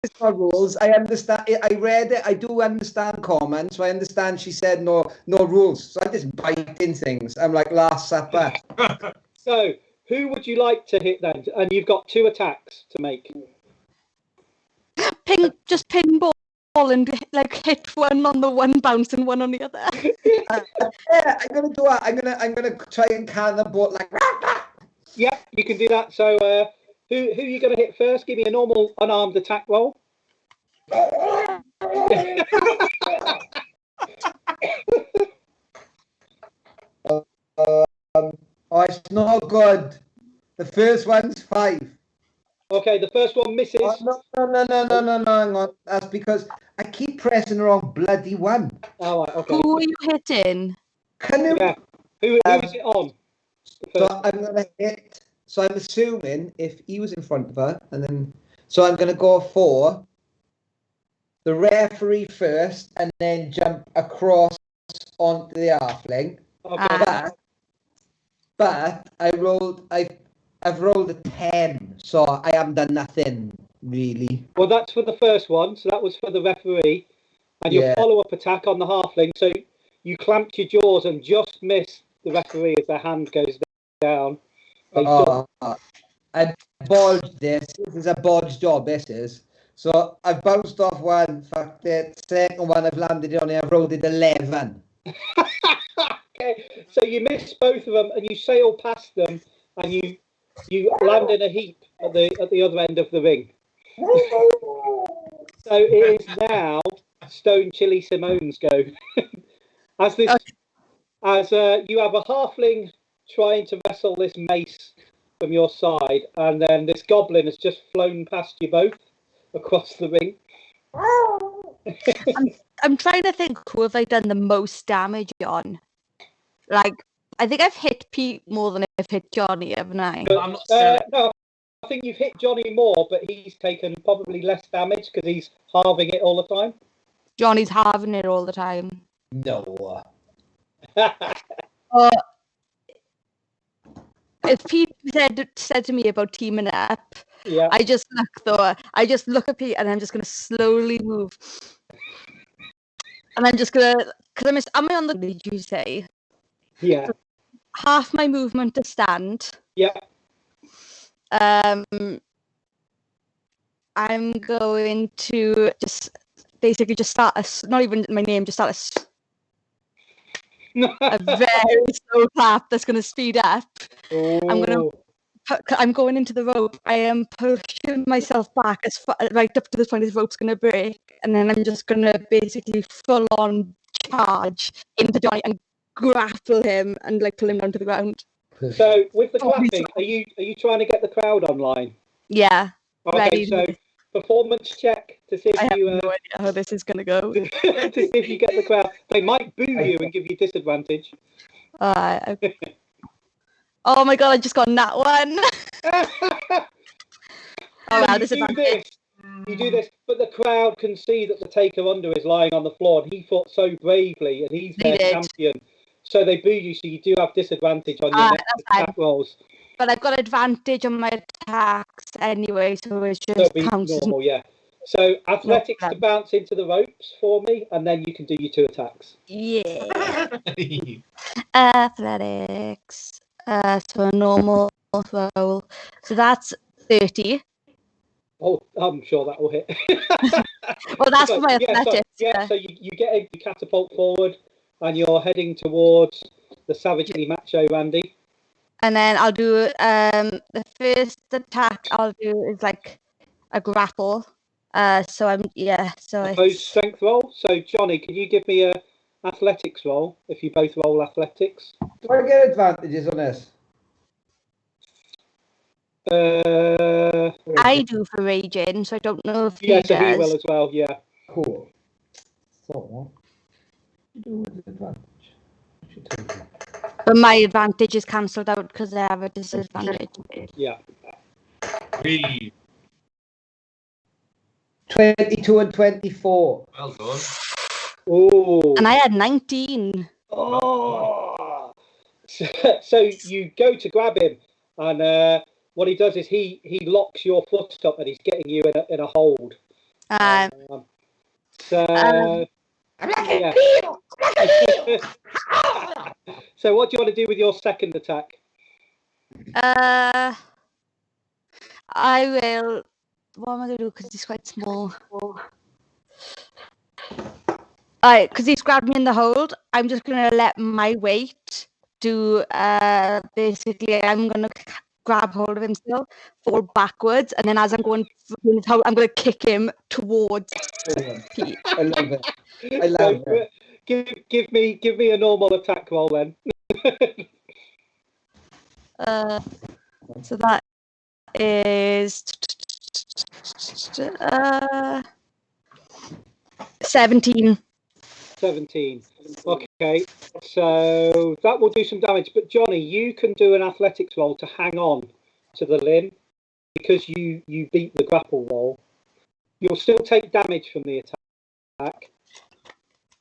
It's my rules. I understand. I read it. I do understand comments. So I understand she said no rules. So I just biting things. I'm like Last Supper. So who would you like to hit then? And you've got 2 attacks to make. Just ping ball and like hit one on the one bounce and one on the other. Yeah, I'm gonna do that. I'm gonna try and cannonball like. Yeah, you can do that. So who are you gonna hit first? Give me a normal unarmed attack roll. It's not good. The first one's 5. Okay, the first one misses. Oh, no, hang on. That's because I keep pressing the wrong bloody one. Oh, right, okay. Who are you hitting? Can you? Yeah. Who is it on? So I'm gonna hit. So I'm assuming if he was in front of her, and then so I'm gonna go for the referee first, and then jump across onto the halfling. Okay. But I've rolled a 10, so I haven't done nothing really. Well, that's for the first one, so that was for the referee. And your follow-up attack on the halfling, so you clamped your jaws and just missed the referee as their hand goes down. I bodged this. This is a bodged job, this is. So I've bounced off one. In fact, the second one I've landed on it, I've rolled it 11. Okay, so you miss both of them and you sail past them and you land in a heap at the other end of the ring. So it is now Stone Chili Simone's go. As you have a halfling trying to wrestle this mace from your side, and then this goblin has just flown past you both across the ring. I'm trying to think who have I done the most damage on. Like, I think I've hit Pete more than I've hit Johnny, haven't I? But, no, I think you've hit Johnny more, but he's taken probably less damage because he's halving it all the time. Johnny's halving it all the time. No. If Pete said to me about teaming up, yeah. I just look at Pete and I'm just going to slowly move. And I'm just going to, because am I on the, did you say? Yeah. Half my movement to stand. Yeah. I'm going to just basically just start not even my name, just start a very slow clap that's going to speed up. Oh. I'm going into the rope. I am pushing myself back as far, right up to the point this rope's going to break, and then I'm just going to basically full on charge into Johnny and grapple him and like pull him down to the ground. So with the clapping, are you trying to get the crowd online? Yeah. Okay, Ready. so performance check to see I if have you no idea how this is gonna go. to see if you get the crowd. They might boo you and give you disadvantage. Oh my god! I just got that one. Oh wow, disadvantage. You do this, but the crowd can see that the taker under is lying on the floor, and he fought so bravely, and he's their champion. So they boo you, so you do have disadvantage on your next attack rolls. But I've got advantage on my attacks anyway, so it's just counts normal, yeah. So athletics to bounce into the ropes for me, and then you can do your 2 attacks. Yeah. Athletics. So a normal roll. So that's 30. Oh, I'm sure that will hit. Well, that's for my athletics. So you get a catapult forward, and you're heading towards the savagely macho Randy. And then I'll do the first attack I'll do is like a grapple. So I'm so opposed strength roll. So Johnny, can you give me a athletics roll if you both roll athletics? Do I get advantages on this? I do for raging, so I don't know if he does. So he will as well. Yeah. Cool. So do with advantage. But my advantage is cancelled out because I have a disadvantage. Yeah. 22 and 24. Well done. Oh. And I had 19. Oh. So you go to grab him, and what he does is he locks your foot up, and he's getting you in a hold. So what do you want to do with your second attack? I will. What am I going to do? Because he's quite small. Alright, because he's grabbed me in the hold, I'm just going to let my weight do. Basically, I'm going to grab hold of him still, fall backwards, and then as I'm going through his hold, I'm going to kick him towards Pete. I love it. I love it. Give me a normal attack roll then. So that is 17. 17. Okay, so that will do some damage. But Johnny, you can do an athletics roll to hang on to the limb because you beat the grapple roll. You'll still take damage from the attack,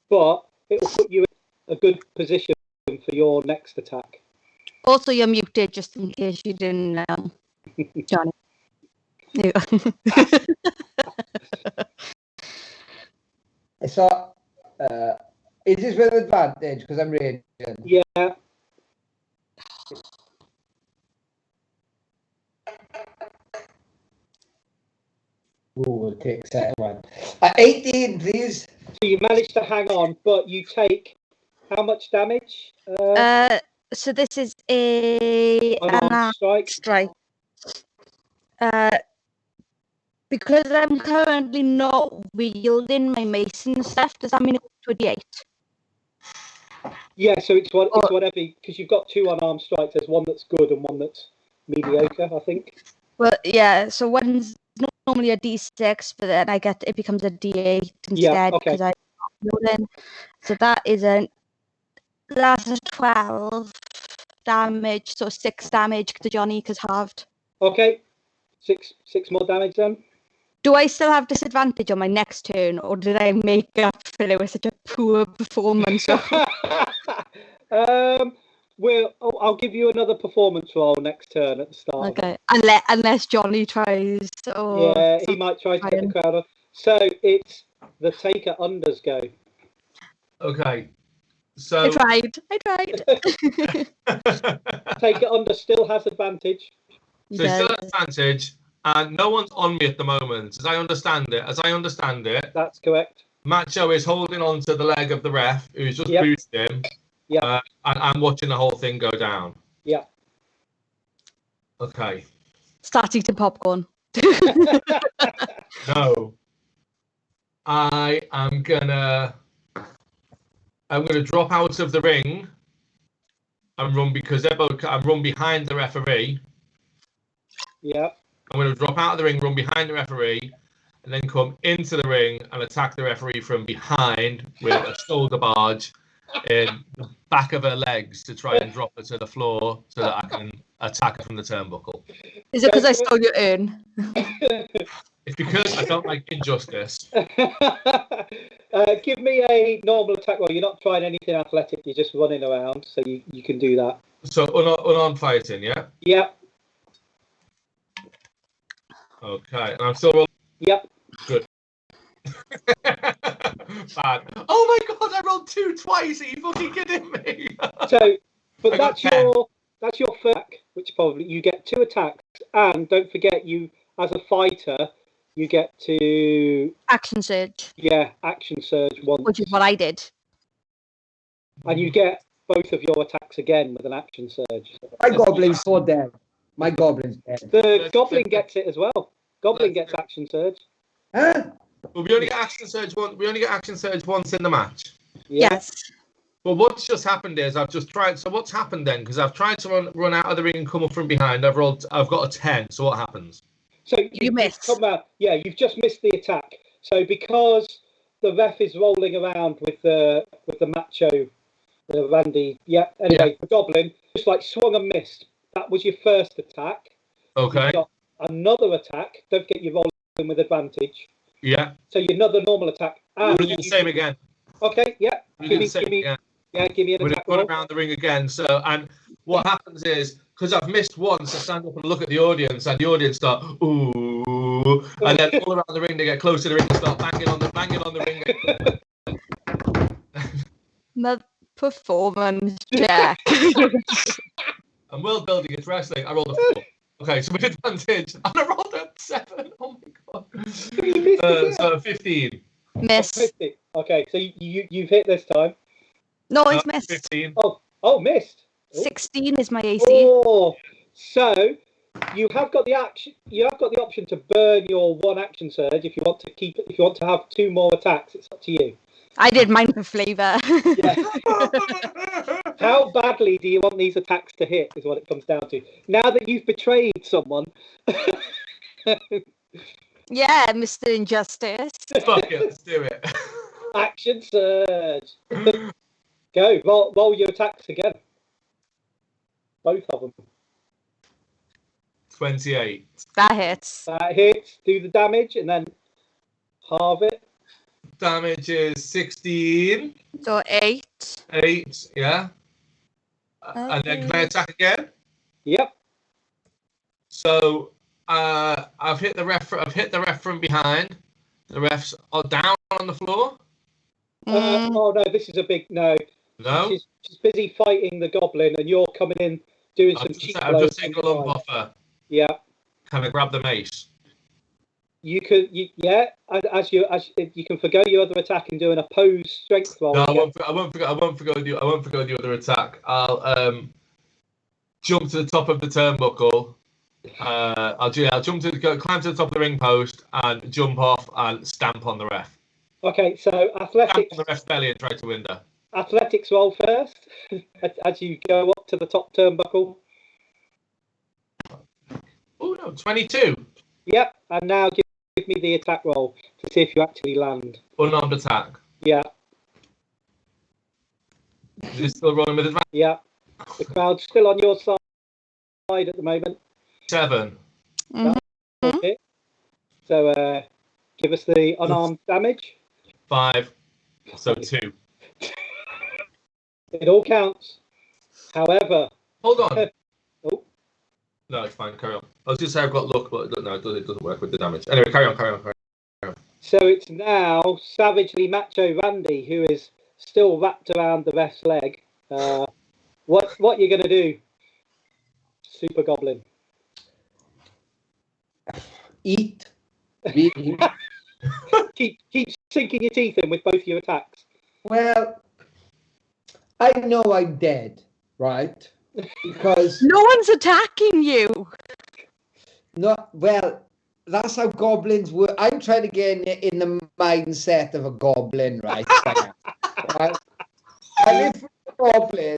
but it will put you in a good position for your next attack. Also, you're muted just in case you didn't know, Johnny. So, is this with advantage because I'm raging? Yeah. We'll take second one. 18, please. So you managed to hang on, but you take how much damage? So this is an unarmed strike. Because I'm currently not wielding my mason stuff, does that mean it's 28? Yeah, so it's whatever, because you've got 2 unarmed strikes. There's one that's good and one that's mediocre, I think. Well, yeah, so one's normally a D6, but then it becomes a D8 instead because I'm not wielding. So that's a 12 damage, so 6 damage to Johnny because halved. Okay, six more damage then. Do I still have disadvantage on my next turn, or did I make up for it with such a poor performance? I'll give you another performance roll next turn at the start. Okay, unless Johnny tries. Yeah, he might try to get the crowd off. So it's the taker unders go. Okay. So I tried. Taker under still has advantage. So he still has advantage. And no one's on me at the moment, as I understand it. That's correct. Macho is holding on to the leg of the ref, who's just boosted him. Yeah. And I'm watching the whole thing go down. Yeah. Okay. Start eating popcorn. No. I'm gonna drop out of the ring. and run because they're both. And run behind the referee. Yeah. I'm going to drop out of the ring, run behind the referee, and then come into the ring and attack the referee from behind with a shoulder barge in the back of her legs to try and drop her to the floor so that I can attack her from the turnbuckle. Is it because I stole your urn? It's because I don't like injustice. Give me a normal attack roll. You're not trying anything athletic. You're just running around, so you can do that. So unarmed fighting, yeah? Yep. Okay, and I'm still rolling. Yep. Good. Bad. Oh my god, I rolled 2 twice. Are you fucking kidding me? So, but I got that's 10. your first attack, which probably you get 2 attacks, and don't forget you as a fighter you get to Action surge, action surge once, which is what I did. and you get both of your attacks again with an action surge. My goblin's so dead. My goblin's dead. The goblin gets it as well. Goblin gets action surge. Huh? Well, we only get action surge once. We only get action surge once in the match. Yeah. Yes. But what's just happened is I've just tried. So what's happened then? Because I've tried to run out of the ring and come up from behind. I've got a 10. So what happens? So You missed. Come out. Yeah, you've just missed the attack. So because the ref is rolling around with the macho, Randy. Yeah. Anyway, the goblin just like swung and missed. That was your first attack. Okay. You've got another attack. Don't forget you're rolling with advantage. Yeah. So your another normal attack. We'll do the same again. Okay. Yeah. We'll do the same again. Yeah. Give me an We're attack going roll. around the ring again. So, and what happens is, because I've missed once, I stand up and look at the audience, and the audience start, ooh, and then all around the ring, they get close to the ring and start banging on the ring. The performance check. And world building, it's wrestling. I rolled a 4. Okay, so with advantage, and I rolled a 7. Oh my god. So 15. Miss. 50. Okay, so you've hit this time. No, he's missed. 15. Oh, missed. 16 is my AC. Oh, so you have got the action. You have got the option to burn your 1 action surge if you want to keep it. If you want to have 2 more attacks, it's up to you. I did mine for flavour. Yeah. How badly do you want these attacks to hit? Is what it comes down to. Now that you've betrayed someone. Yeah, Mr. Injustice. Fuck it, let's do it. Action surge. Go. Roll your attacks again. Both of them. 28. That hits. That hits. Do the damage and then halve it. Damage is 16. So 8. 8, yeah. And then can I attack again? Yep. So I've hit the ref. I've hit the ref from behind. The refs are down on the floor. Oh no, this is a big no. No. She's busy fighting the goblin, and you're coming in doing some cheap I've blows. just taken a lump off her. Yeah. Can I grab the mace? You could, as you can forgo your other attack and do an opposed strength roll. No, I won't forgo the other attack. I'll jump to the top of the turnbuckle. I'll climb to the top of the ring post and jump off and stamp on the ref. Okay, so athletics. Stamp on the ref's belly and try to win her. Athletics roll first as you go up to the top turnbuckle. Oh no, 22. Yep, and now give me the attack roll to see if you actually land. Unarmed attack. Yeah. Is it still rolling with advantage? Yeah. The crowd's still on your side at the moment. 7. Okay. So give us the unarmed damage. 5. So 2. It all counts. However, Hold on. Oh. No, it's fine. Carry on. I was just saying I've got luck, but no, it doesn't work with the damage. Anyway, carry on. so it's now savagely macho Randy who is still wrapped around the ref's leg. What you gonna do, Super Goblin? Eat. keep sinking your teeth in with both your attacks. Well, I know I'm dead, right? Because No one's attacking you. that's how goblins work. I'm trying to get in the mindset of a goblin, right? Right? And if a goblin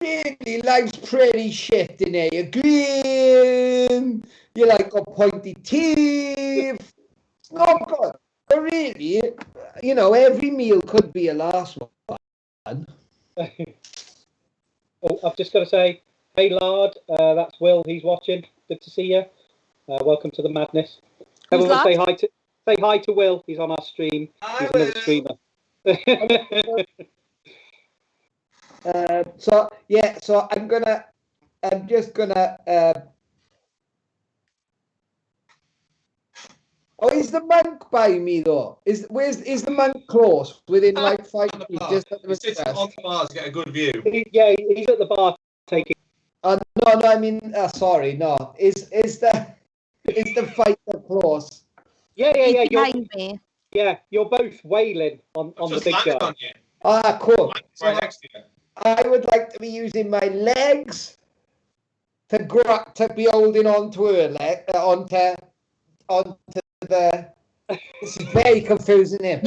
really, life's pretty shit in here. You're green, you like got pointy teeth. It's not good. But really, you know, every meal could be a last one. Oh, I've just got to say, hey lad, that's Will. He's watching. Good to see you. Welcome to the madness. Who's Everyone that? say hi to Will. He's on our stream. He's another streamer. So I'm just gonna. Oh, is the monk by me though? Is the monk close? Within like 5 feet, just at the He's sitting on the bar to get a good view. Yeah, he's at the bar taking. No, I mean, sorry, no. Is the fighter close? Yeah. He's behind me. Yeah, you're both wailing on the big guy. On you. Ah, cool. Right next to you. I would like to be using my legs to be holding onto her leg, onto the. This is very confusing here.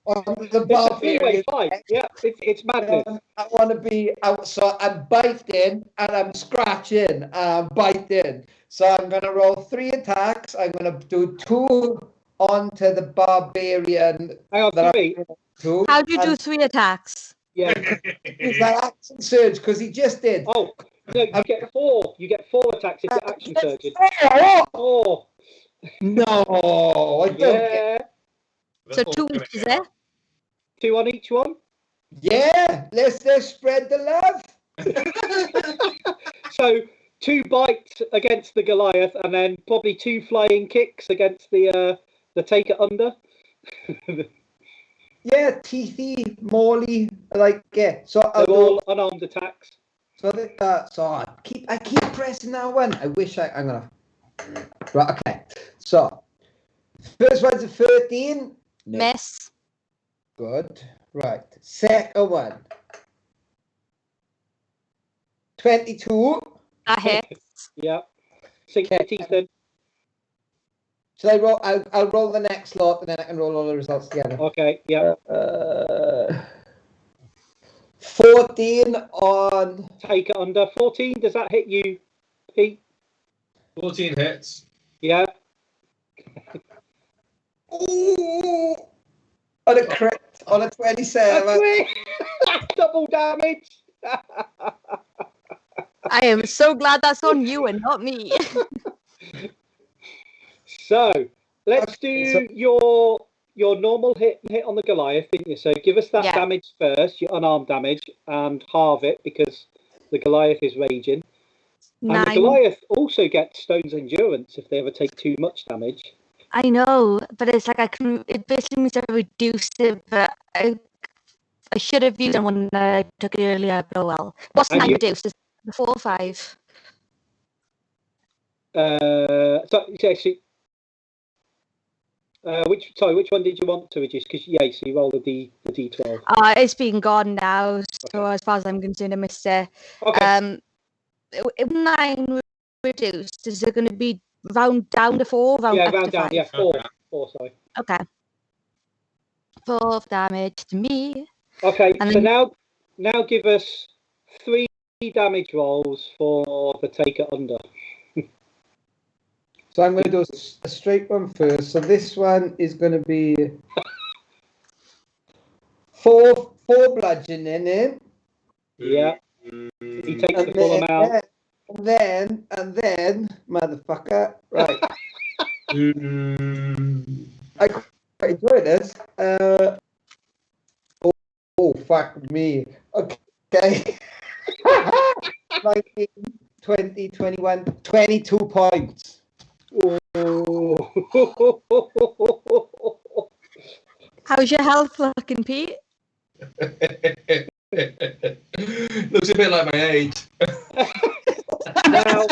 Onto the Three-way barbarian. fight. Yeah, it's madness. I want to be out, so I'm biting and I'm scratching and I'm biting. So I'm going to roll 3 attacks. I'm going to do 2 onto the barbarian. Hang on, that 3. How do you do 3 attacks? Yeah. He's like action surge because he just did. Oh, no, you get 4. You get 4 attacks if you're action surgeon. 4. No, I don't Yeah. So 2 each, is it? 2 on each one. Yeah, let's spread the love. So 2 bites against the Goliath, and then probably 2 flying kicks against the take it under. Yeah, teethy, Morley, like So They're all unarmed attacks. So I keep pressing that one. I wish I'm gonna. Right, okay. So first one's a 13. No. Miss. Good. Right. Second one. 22. That hits. Yeah. 6 Okay. teeth then. Shall I roll? I'll roll the next lot and then I can roll all the results together. Okay. Yeah. 14 on. Take it under 14. Does that hit you, Pete? 14 hits. Yeah. Ooh, on a crit, on a 27. Double damage. I am so glad that's on you and not me. So let's do your normal hit on the Goliath, didn't you? So give us that damage first, your unarmed damage, and halve it because the Goliath is raging. 9. And the Goliath also gets Stone's Endurance if they ever take too much damage. I know, but it's like it basically means I reduce it, but I should have used it when I took it earlier, but oh well. What's 9 reduced? Is it 4 or 5? Which one did you want to reduce? Because so you roll the D12. It's been gone now, so as far as I'm concerned, I missed it. Okay. 9 reduced. Is it going to be round down to 4? Round down. 5? Yeah, 4. 4. Sorry. Okay. 4 damage to me. Okay. And so then... now give us 3 damage rolls for the take it under. So I'm going to do a straight one first. So this one is going to be 4 bludgeoning in. Yeah. He takes the full amount. And then, motherfucker, right. I quite enjoy this. Oh, fuck me. Okay. 19, 20, 21, 22 points. Oh. How's your health looking, Pete? Looks a bit like my age. Now,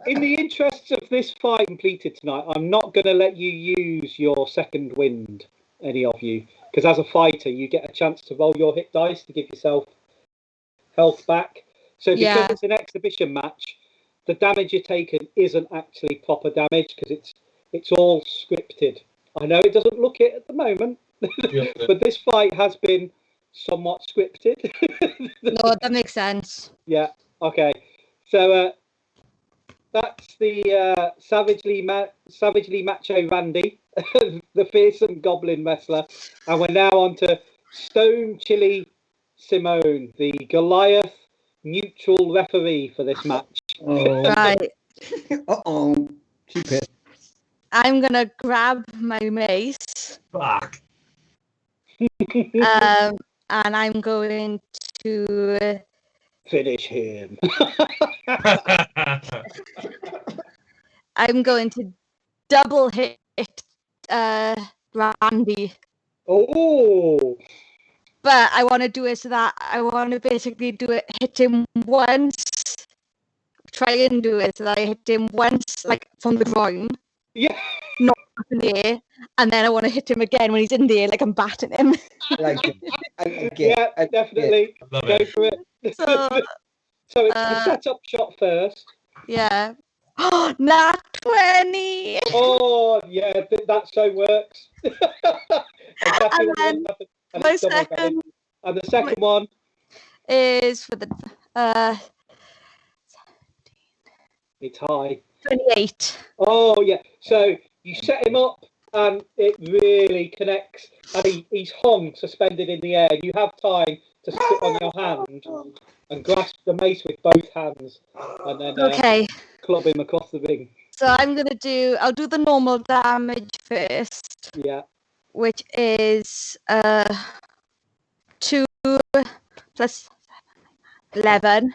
in the interests of this fight completed tonight, I'm not going to let you use your second wind, any of you, because as a fighter, you get a chance to roll your hit dice to give yourself health back. So because it's an exhibition match, the damage you're taking isn't actually proper damage because it's all scripted. I know it doesn't look it at the moment, but this fight has been somewhat scripted. No, that makes sense. Yeah. Okay. So that's the savagely macho Randy, the fearsome goblin wrestler, and we're now on to Stone Chili Simone, the Goliath neutral referee for this match. Oh. Right. Uh-oh. She pissed. I'm gonna grab my mace. Fuck. And I'm going to Finish him. I'm going to double hit Randy. Oh. But I want to do it so that I want to basically hit him once. Try and do it so that I hit him once, like from the ground. Yeah. Not up in the air. And then I want to hit him again when he's in the air, like I'm batting him. I like it. Yeah, definitely. Love Go it. for it. So, So it's the setup shot first. yeah. Nat 20! Oh, yeah, that so works. Exactly And what then you want to happen. And my it's double damage. second And the second one is for the it's high. 28. Oh, yeah. So you set him up and it really connects. And he's hung, suspended in the air. You have time to sit on your hand and grasp the mace with both hands. And then Okay. club him across the ring. So I'll do the normal damage first, Yeah. which is 2 plus 11.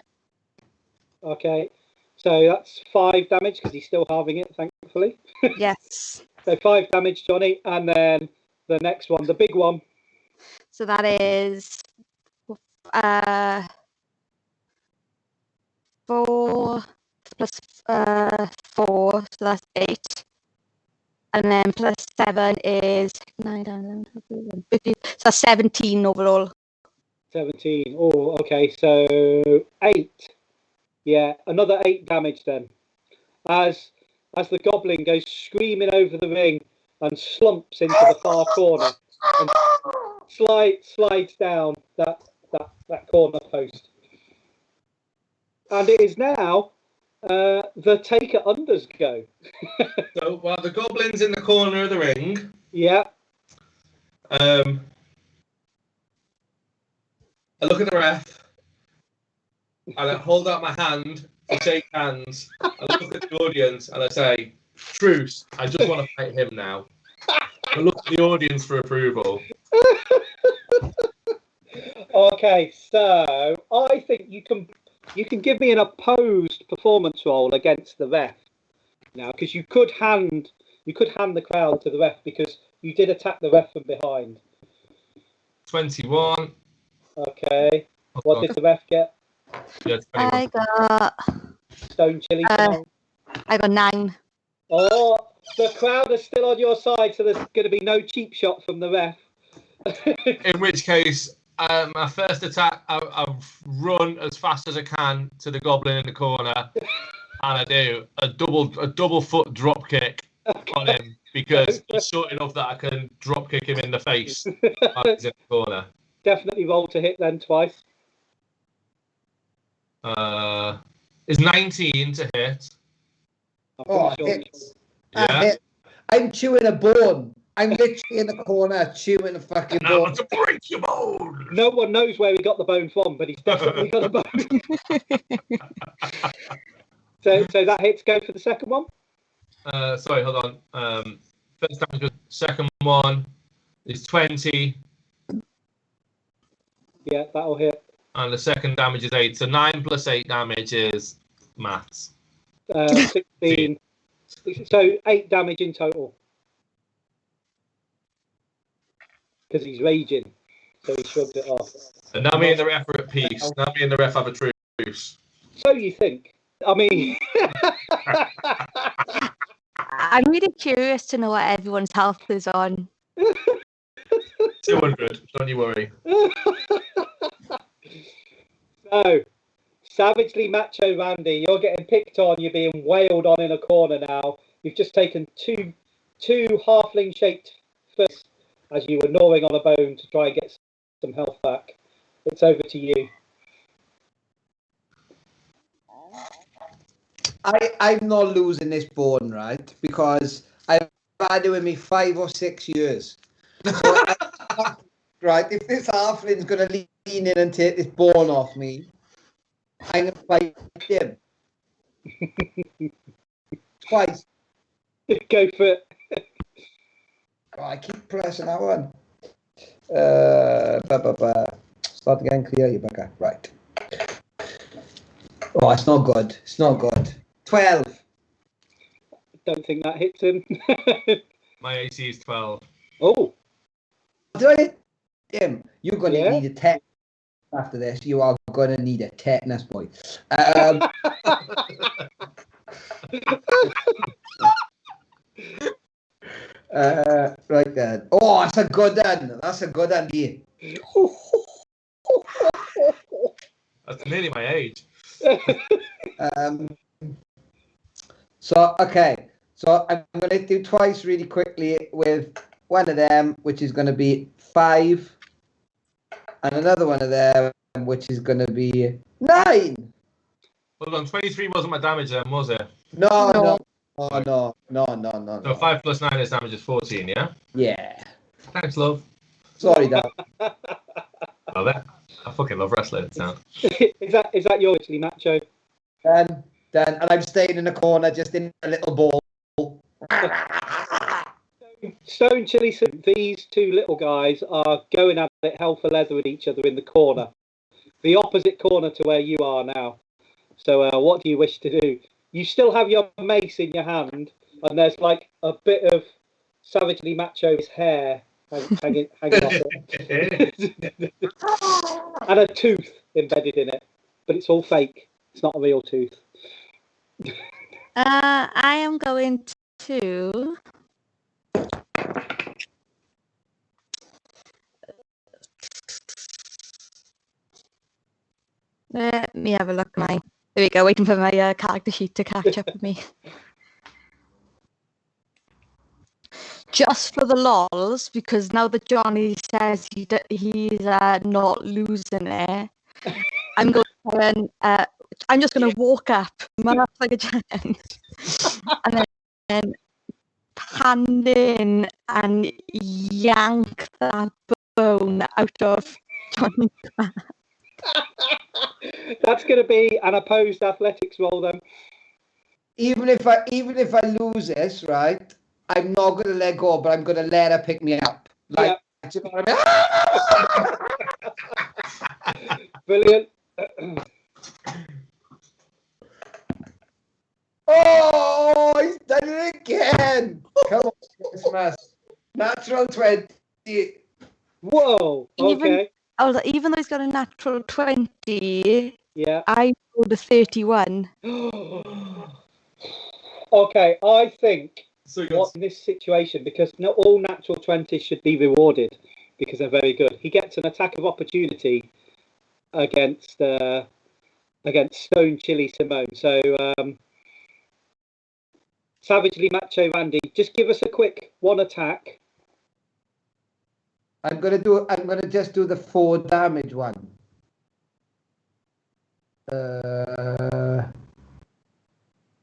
Okay. So that's 5 damage because he's still halving it, thankfully. Yes. So 5 damage, Johnny. And then the next one, the big one. So that is 4 plus 4, so that's 8. And then plus 7 is 9, 10, 11, 12, 13, 15. So that's 17 overall. 17. Oh, okay. So 8. Yeah, another 8 damage then. As the goblin goes screaming over the ring and slumps into the far corner and slides down that corner post. And it is now the taker unders go. So while the goblin's in the corner of the ring, Yeah. I look at the ref and I hold out my hand to shake hands. I look at the audience and I say, "Truce! I just want to fight him now." I look at the audience for approval. Okay, so I think you can give me an opposed performance roll against the ref now, because you could hand the crowd to the ref because you did attack the ref from behind. 21. Okay, what did the ref get? Yeah, 21. I got Stone Chili. I got 9. Oh, the crowd is still on your side, so there's going to be no cheap shot from the ref. In which case, my first attack, I've run as fast as I can to the goblin in the corner, and I do a double foot drop kick on him because he's short enough that I can drop kick him in the face while he's in the corner. Definitely roll to hit then twice. Is 19 to hit? Oh, Pretty sure. hits. Yeah. I'm chewing a bone. I'm literally in the corner chewing a fucking And I bone. want to break your bone. No one knows where he got the bone from, but he's definitely got a bone. So that hits go for the second one. Sorry, hold on. First damage, second one is 20, Yeah, that'll hit. and the second damage is 8. So 9 plus 8 damage is maths. 16. So 8 damage in total. Because he's raging. So he shrugged it off. And now me and the ref are at peace. Now me and the ref have a truce. So you think? I mean, I'm really curious to know what everyone's health is on. 200, don't you worry. so savagely macho Randy, you're getting picked on. You're being wailed on in a corner now. You've just taken two halfling shaped fists as you were gnawing on a bone to try and get some health back. It's over to you. I'm not losing this bone, right? Because I've had it with me 5 or 6 years. So right, if this halfling's going to lean in and take this bone off me, I'm going to fight him. Twice. Go for it. Oh, I keep pressing that one. Start again, clear you back up. Right. Oh, it's not good. It's not good. 12. Don't think that hits him. My AC is 12. Oh. Do I hit him? You're going to Yeah. need a tetanus after this. You are going to need a tetanus, boy. Right then. Oh, that's a good one. That's a good one, dear. That's nearly my age. So, okay. So I'm going to do twice really quickly with one of them, which is going to be 5. And another one of them, which is going to be 9. Hold on, 23 wasn't my damage then, was it? No. So 5 plus 9 is damage is 14, yeah? Yeah. Thanks, love. Sorry, Dad. Love it. I fucking love wrestling. So. Is that yours, actually, Macho? Done. And I'm staying in the corner, just in a little ball. Stone Chili, these two little guys are going at it hell for leather with each other in the corner. The opposite corner to where you are now. So what do you wish to do? You still have your mace in your hand, and there's like a bit of Savagely Macho's hair hanging off it. And a tooth embedded in it. But it's all fake. It's not a real tooth. I am going to... Let me have a look. There we go, waiting for my character sheet to catch up with me. Just for the lols, because now that Johnny says he's not losing it, I'm going. I'm just going to walk up, march like a giant, and then hand in and yank that bone out of Johnny's back. That's going to be an opposed athletics roll, then. Even if I lose this, right? I'm not going to let go, but I'm going to let her pick me up. Like, yeah. Do you know what I mean? Brilliant. Oh, he's done it again. Come on, Christmas. Natural 20. Whoa. Okay. Even though he's got a natural 20, yeah, I rolled a 31. Okay, I think in this situation, because not all natural 20s should be rewarded because they're very good. He gets an attack of opportunity against Stone Chili Simone. So Savagely Macho Randy, just give us a quick one attack. I'm gonna just do the 4 damage one.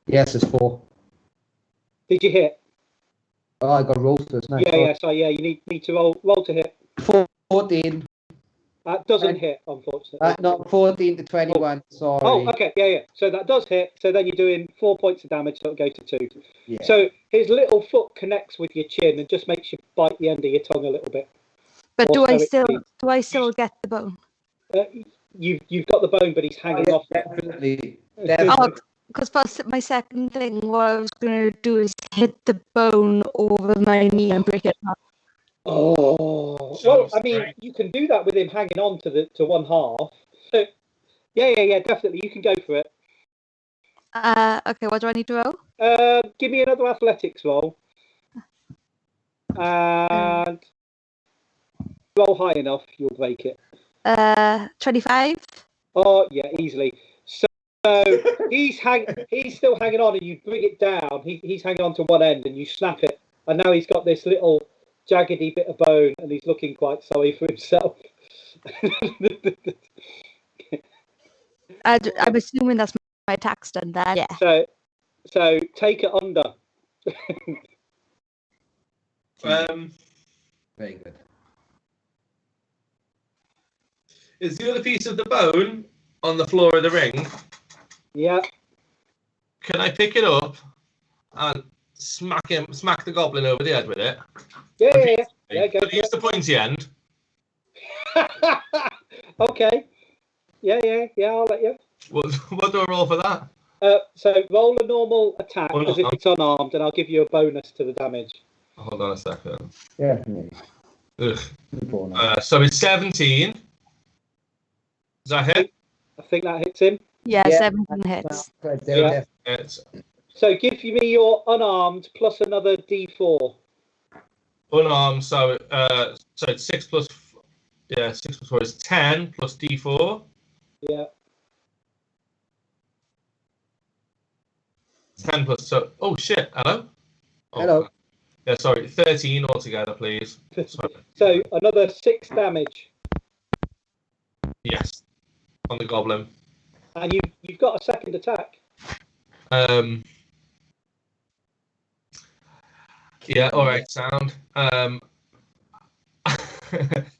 Yes, it's 4. Did you hit? Oh, I got rolls first. Nice. Yeah. So you need to roll to hit. 14. That doesn't hit, unfortunately. No, 14 to 21. Sorry. Oh, okay. Yeah. So that does hit. So then you're doing 4 points of damage. So it'll go to 2. Yeah. So his little foot connects with your chin and just makes you bite the end of your tongue a little bit. But do I still get the bone? You've got the bone, but he's hanging off. Definitely. Because my second thing, what I was going to do is hit the bone over my knee and break it up. Oh, well, I mean, you can do that with him hanging on to one half. So, yeah, definitely, you can go for it. Okay, what do I need to roll? Give me another athletics roll. And roll high enough, you'll break it. 25. Oh yeah, easily. So he's still hanging on, and you bring it down. He's hanging on to one end, and you snap it, and now he's got this little jaggedy bit of bone, and he's looking quite sorry for himself. I'm assuming that's my attack's done there. Yeah. So take it under. Very good. Is the other piece of the bone on the floor of the ring? Yeah. Can I pick it up and smack the goblin over the head with it? Yeah. Go Use the pointy end. Okay. Yeah. I'll let you. What do I roll for that? So roll a normal attack Oh, no. as if it's unarmed, and I'll give you a bonus to the damage. Hold on a second. Yeah. So it's 17. Does that hit? I think that hits him. Yeah, 17 hits. Yeah. So give me your unarmed plus another D4. Unarmed, so it's 6 plus 4 is 10 plus D4. Yeah. 10 plus, so, oh shit, hello? Oh, Hello. Yeah, sorry, 13 altogether, please. Sorry. So another 6 damage. Yes, on the goblin. And you've got a second attack. Yeah, alright, sound.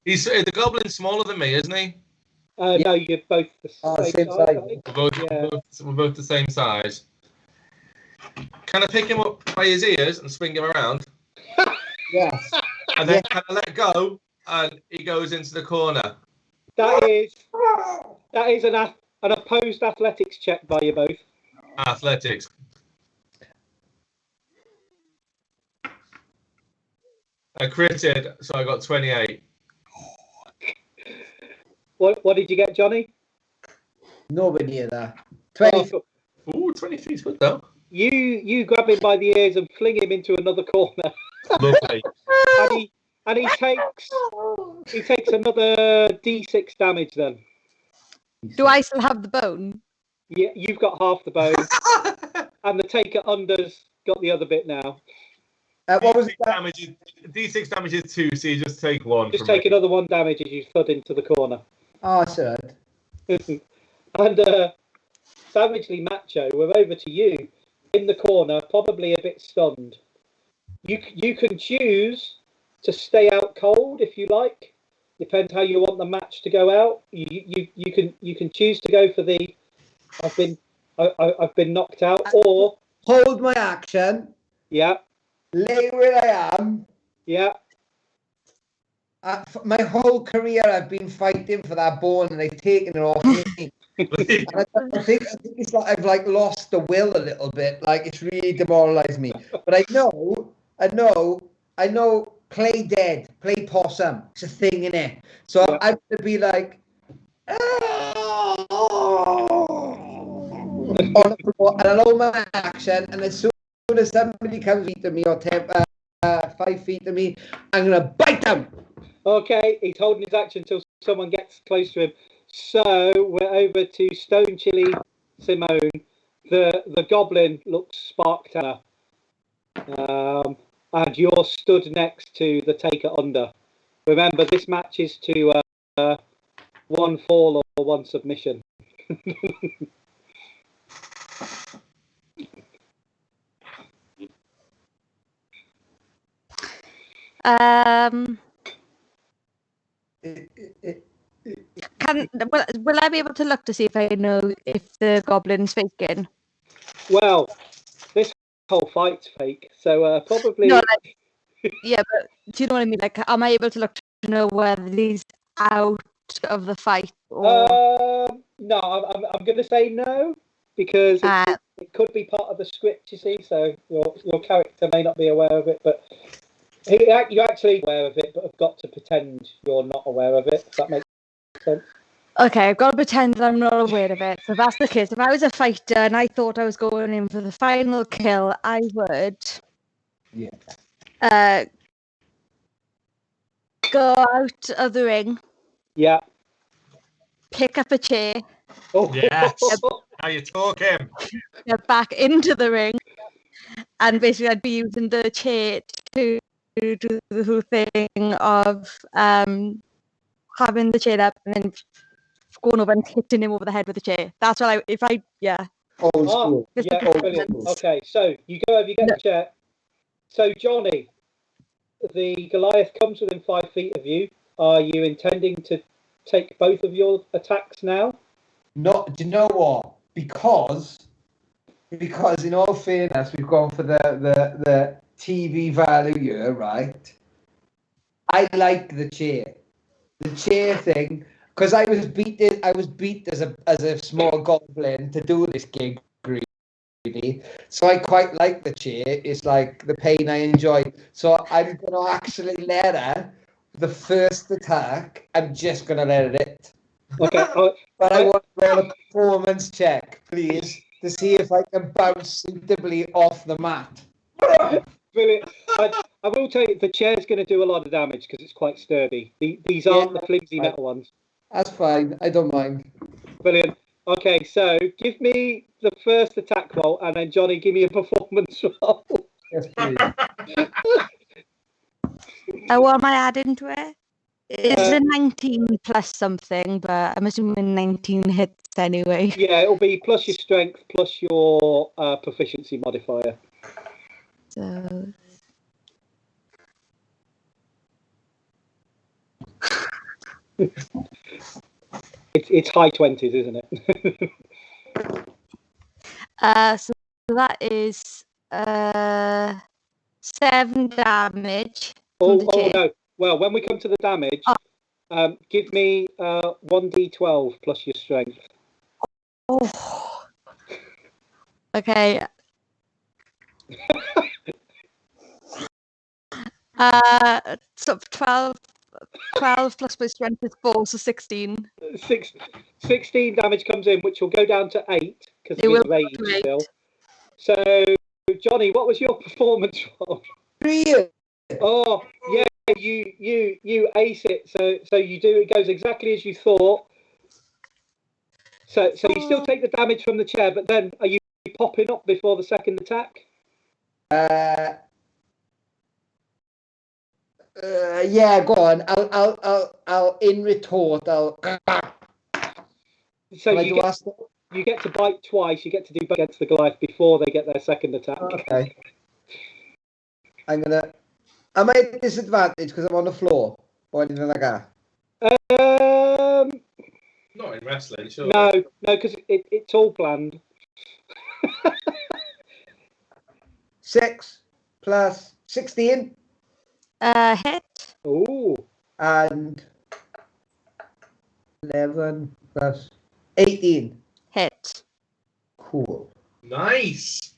He's the goblin's smaller than me, isn't he? No, you're both the same size. I think. We're both the same size. Can I pick him up by his ears and swing him around? Yes. And then can I let go and he goes into the corner? That is an opposed athletics check by you both. Athletics. I critted, so I got 28. What did you get, Johnny? Nobody near that. 20. Ooh, 23 is good though. You grab him by the ears and fling him into another corner. Lovely. and he takes another D6 damage then. Do I still have the bone? Yeah, you've got half the bone. And the taker under's got the other bit now. What was that? D6 damage is 2, so you just take 1. Just take another 1 damage as you thud into the corner. Oh, that's all right. And Savagely Macho, we're over to you. In the corner, probably a bit stunned. You can choose to stay out cold if you like. Depends how you want the match to go out. You can choose to go for the I've been knocked out, or hold my action. Yeah. Lay where I am. Yeah. My whole career I've been fighting for that bone and they've taken it off me. And I think it's like I've like lost the will a little bit. Like it's really demoralised me. But I know play dead, play possum. It's a thing in it. So yeah. I'm gonna be like on the floor, and I'll hold my action, and as soon as somebody comes to me or 5 feet to me, I'm gonna bite them. Okay, he's holding his action until someone gets close to him. So we're over to Stone Chili Simone. The goblin looks sparked out. And you're stood next to the taker under. Remember, this match is to 1 fall or 1 submission. Will I be able to look to see if I know if the goblin's faking? Well, this whole fight's fake, so probably. No, yeah, but do you know what I mean? Like, am I able to look to know whether he's out of the fight? Or... No, I'm going to say no, because it could be part of the script, you see. So your character may not be aware of it, but you're actually aware of it, but have got to pretend you're not aware of it. If that makes sense. Okay, I've got to pretend that I'm not aware of it. So if that's the case, if I was a fighter and I thought I was going in for the final kill, I would go out of the ring. Yeah. Pick up a chair. Oh, yes. Now you're talking. Get back into the ring. And basically I'd be using the chair to do the whole thing of having the chair up and then going over and hitting him over the head with the chair. That's what yeah. Old school. Yeah, Old brilliant. school. Okay, so you go over, you get the chair. So, Johnny, the Goliath comes within 5 feet of you. Are you intending to take both of your attacks now? No, do you know what? Because in all fairness, we've gone for the TV value here, right? I like the chair thing, because I was beat as a small goblin to do this gig, really. So I quite like the chair. It's like the pain I enjoy. So I'm gonna actually let her the first attack. I'm just gonna let it hit. Okay, But I want to roll a performance check, please, to see if I can bounce suitably off the mat. brilliant. I will tell you, the chair's going to do a lot of damage because it's quite sturdy. These aren't the flimsy metal ones. That's fine. I don't mind. Brilliant. Okay, so give me the first attack roll, and then Johnny, give me a performance roll. Yes, please. What am I adding to it? It's a 19 plus something, but I'm assuming 19 hits anyway. Yeah, it'll be plus your strength, plus your proficiency modifier. So... It's high 20s, isn't it? So that is 7 damage. Oh no. Well, when we come to the damage, give me 1d12 plus your strength. Oh. Okay. So 12 plus my strength is 4, so 16. 16 damage comes in, which will go down to 8 because It of will his rage go to 8. still. So, Johnny, what was your performance roll? 3. Oh, yeah, you ace it. So you do. It goes exactly as you thought. So you still take the damage from the chair, but then are you popping up before the second attack? Yeah, go on. I'll in retort. So you get to bite twice. You get to do against the Goliath before they get their second attack. Okay. Am I at disadvantage because I'm on the floor or anything like that? Not in wrestling, sure. No, because it's all planned. 6 plus 16. Hit. Ooh. And 11 plus 18. Hit. Cool. Nice.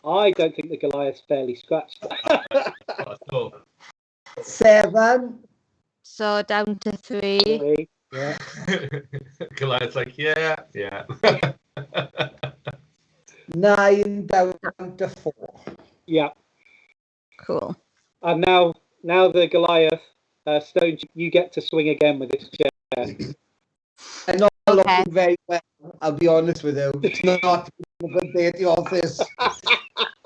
I don't think the Goliath's barely scratched. Oh, 7. So down to 3. Sorry. Yeah. Goliath's like, yeah. 9 down to 4. Yeah. Cool. And now the Goliath, Stone, you get to swing again with this chair. I'm not looking very well, I'll be honest with you. It's not a good day at the office.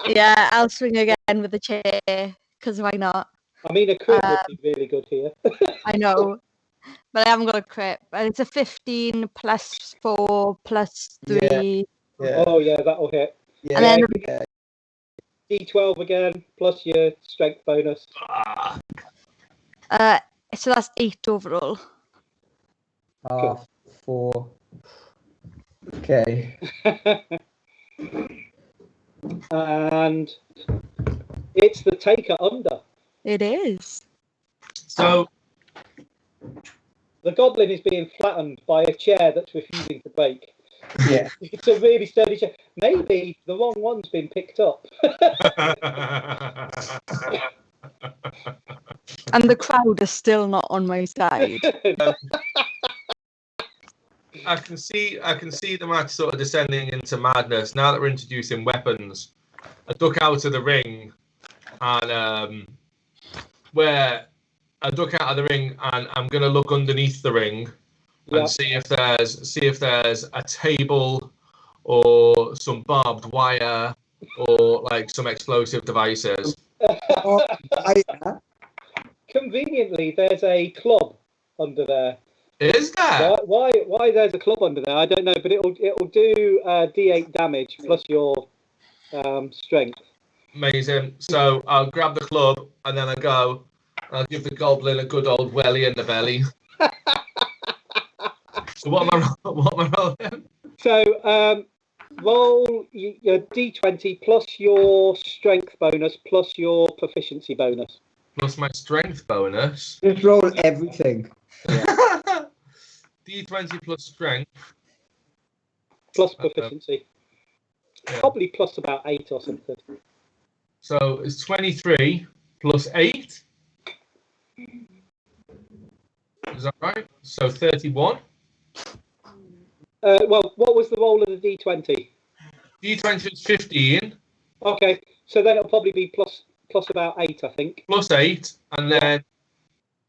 Yeah, I'll swing again with the chair, because why not? I mean, a crit would be really good here. I know, but I haven't got a crit. But it's a 15 plus 4 plus 3. Yeah. Oh, yeah, that'll hit. Yeah. And then Yeah. D12 again, plus your strength bonus. so that's 8 overall. Half 4. Okay. And it's the taker under. It is. So The goblin is being flattened by a chair that's refusing to break. Yeah. It's a really sturdy chair. Maybe the wrong one's been picked up. And the crowd is still not on my side. I can see the match sort of descending into madness now that we're introducing weapons. I duck out of the ring, and where I duck out of the ring, and I'm gonna look underneath the ring and see if there's a table or some barbed wire or like some explosive devices. conveniently, there's a club under there. Is there? Why there's a club under there? I don't know, but it'll do D8 damage plus your strength. Amazing. So I'll grab the club and then I'll give the goblin a good old welly in the belly. So what am I rolling? So roll your D20 plus your strength bonus plus your proficiency bonus. Plus my strength bonus. Just roll everything. D20 plus strength. Plus proficiency. Yeah. Probably plus about 8 or something. So it's 23 plus 8. Is that right? So 31. Well, what was the roll of the D20? D20 is 15. Okay, so then it'll probably be plus about 8, I think. Plus 8, and then...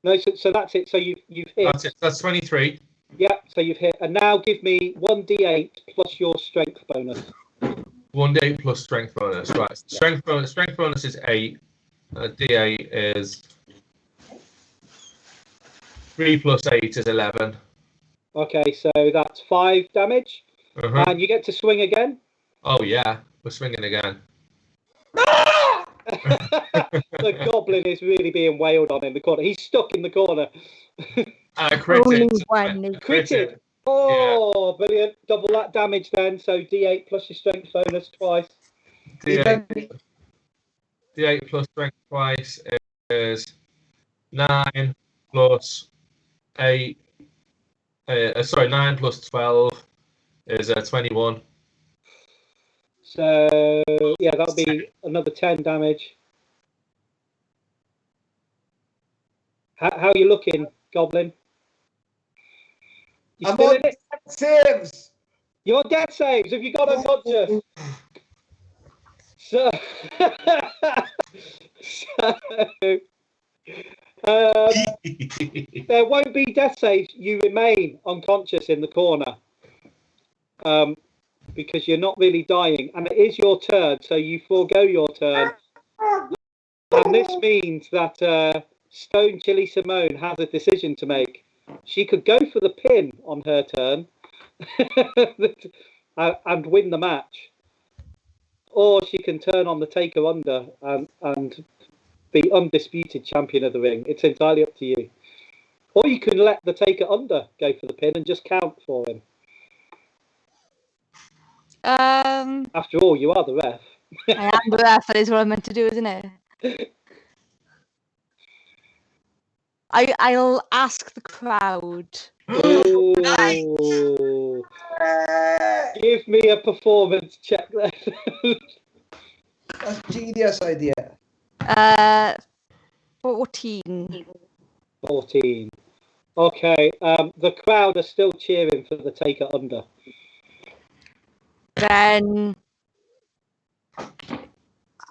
No, so that's it. So you've hit. That's it. That's 23. Yeah, so you've hit. And now give me 1d8 plus your strength bonus. 1d8 plus strength bonus. Right. Strength bonus is 8. D8 is 3 plus 8 is 11. Okay, so that's 5 damage. Uh-huh. And you get to swing again. Oh, yeah. We're swinging again. The goblin is really being wailed on in the corner. He's stuck in the corner. Critted. Critted. Oh, yeah. Brilliant. Double that damage then. So D8 plus your strength bonus twice. D8 plus strength twice is 9 plus 8. 9 plus 12 is 21. So, yeah, that'll be another 10 damage. How are you looking, Goblin? You I'm still on in it? saves. You're on death saves. Have you got unconscious? So, there won't be death saves. You remain unconscious in the corner. Because you're not really dying, and it is your turn, so you forego your turn. And this means that Stone Chili Simone has a decision to make. She could go for the pin on her turn and win the match, or she can turn on the Taker under and be undisputed champion of the ring. It's entirely up to you. Or you can let the Taker under go for the pin and just count for him. After all, you are the ref. I am the ref. That is what I'm meant to do, isn't it? I'll ask the crowd. Ooh. Give me a performance check then. That's a genius idea. 14. 14. Okay. The crowd are still cheering for the Taker under. Then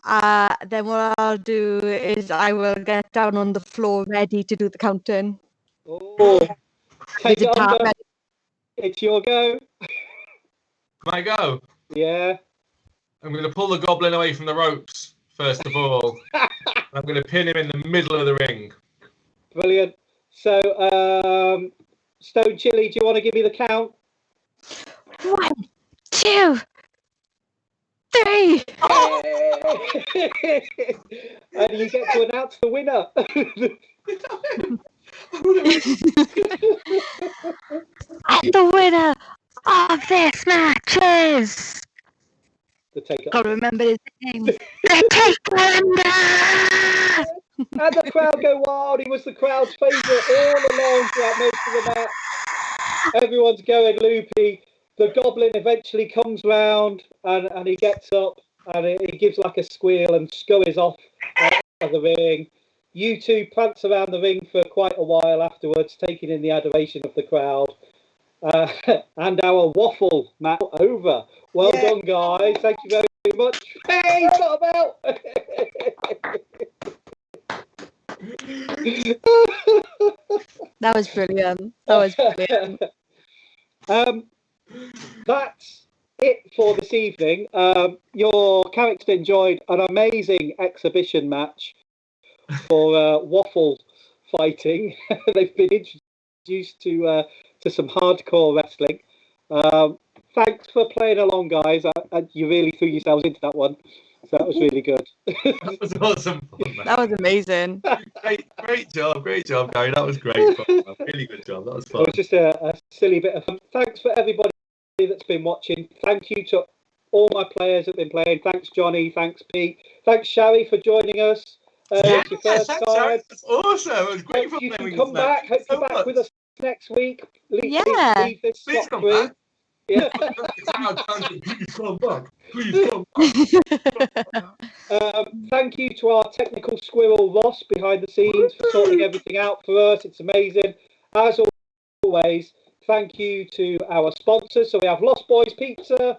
what I'll do is I will get down on the floor ready to do the counting. Oh, Taker under. It's your go. Can I go? Yeah. I'm going to pull the goblin away from the ropes, first of all. I'm going to pin him in the middle of the ring. Brilliant. So, Stone Chili, do you want to give me the count? 1, 2, 3. And you get to announce the winner. And the winner of this match is... The Taker. Gotta remember his name. The Taker Under! And the crowd go wild. He was the crowd's favourite all along throughout most of the match. Everyone's going loopy. The goblin eventually comes round and he gets up and he gives like a squeal and scurries off out of the ring. You two prance around the ring for quite a while afterwards, taking in the adoration of the crowd. And our waffle match over. Well done, guys. Thank you very much. Hey, he's got a belt. That was brilliant. That's it for this evening. Your character enjoyed an amazing exhibition match for waffle fighting. They've been introduced to some hardcore wrestling. Thanks for playing along, guys. You really threw yourselves into that one. So that was really good. That was awesome fun, man. That was amazing. Great job, Gary. That was great fun, man. Really good job. That was fun. It was just a silly bit of fun. Thanks for everybody that's been watching. Thank you to all my players that have been playing. Thanks, Johnny. Thanks, Pete. Thanks, Shari, for joining us. Yes, it's your first thanks, time. Shari. That's awesome. It was great Hope fun you playing can with come back. Hope you're back with us next week. Yeah. Leave this Please slot come free. back. Yeah. Please come back. Please come back. Thank you to our technical squirrel Ross behind the scenes for sorting everything out for us. It's amazing. As always, thank you to our sponsors. So we have Lost Boys Pizza.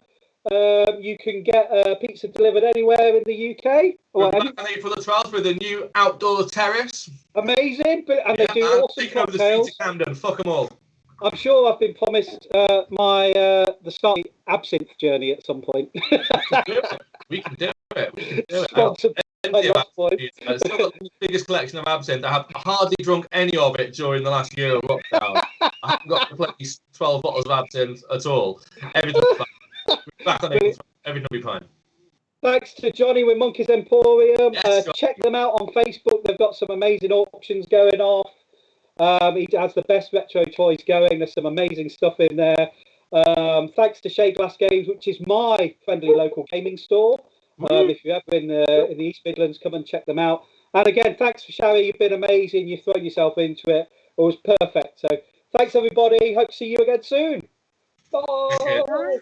You can get pizza delivered anywhere in the UK. We're back on April the 12th with a new outdoor terrace. Amazing. And they do awesome taking over the streets cocktails. of Camden. Fuck them all. I'm sure I've been promised the start of the absinthe journey at some point. We can do it. Sponsored by Lost Boys. I've still got the biggest collection of absinthe. I have hardly drunk any of it during the last year of lockdown. I haven't got to play 12 bottles of absinthe at all. Everything's fine. We're back on April 12th. Everything will be fine. Thanks to Johnny with Monkeys Emporium. Yes, check them out on Facebook. They've got some amazing auctions going off. He has the best retro toys going. There's some amazing stuff in there. Thanks to Shade Glass Games, which is my friendly local gaming store. If you're ever in the East Midlands, come and check them out. And again, thanks for Shari. You've been amazing. You've thrown yourself into it. It was perfect. So thanks, everybody. Hope to see you again soon. Bye.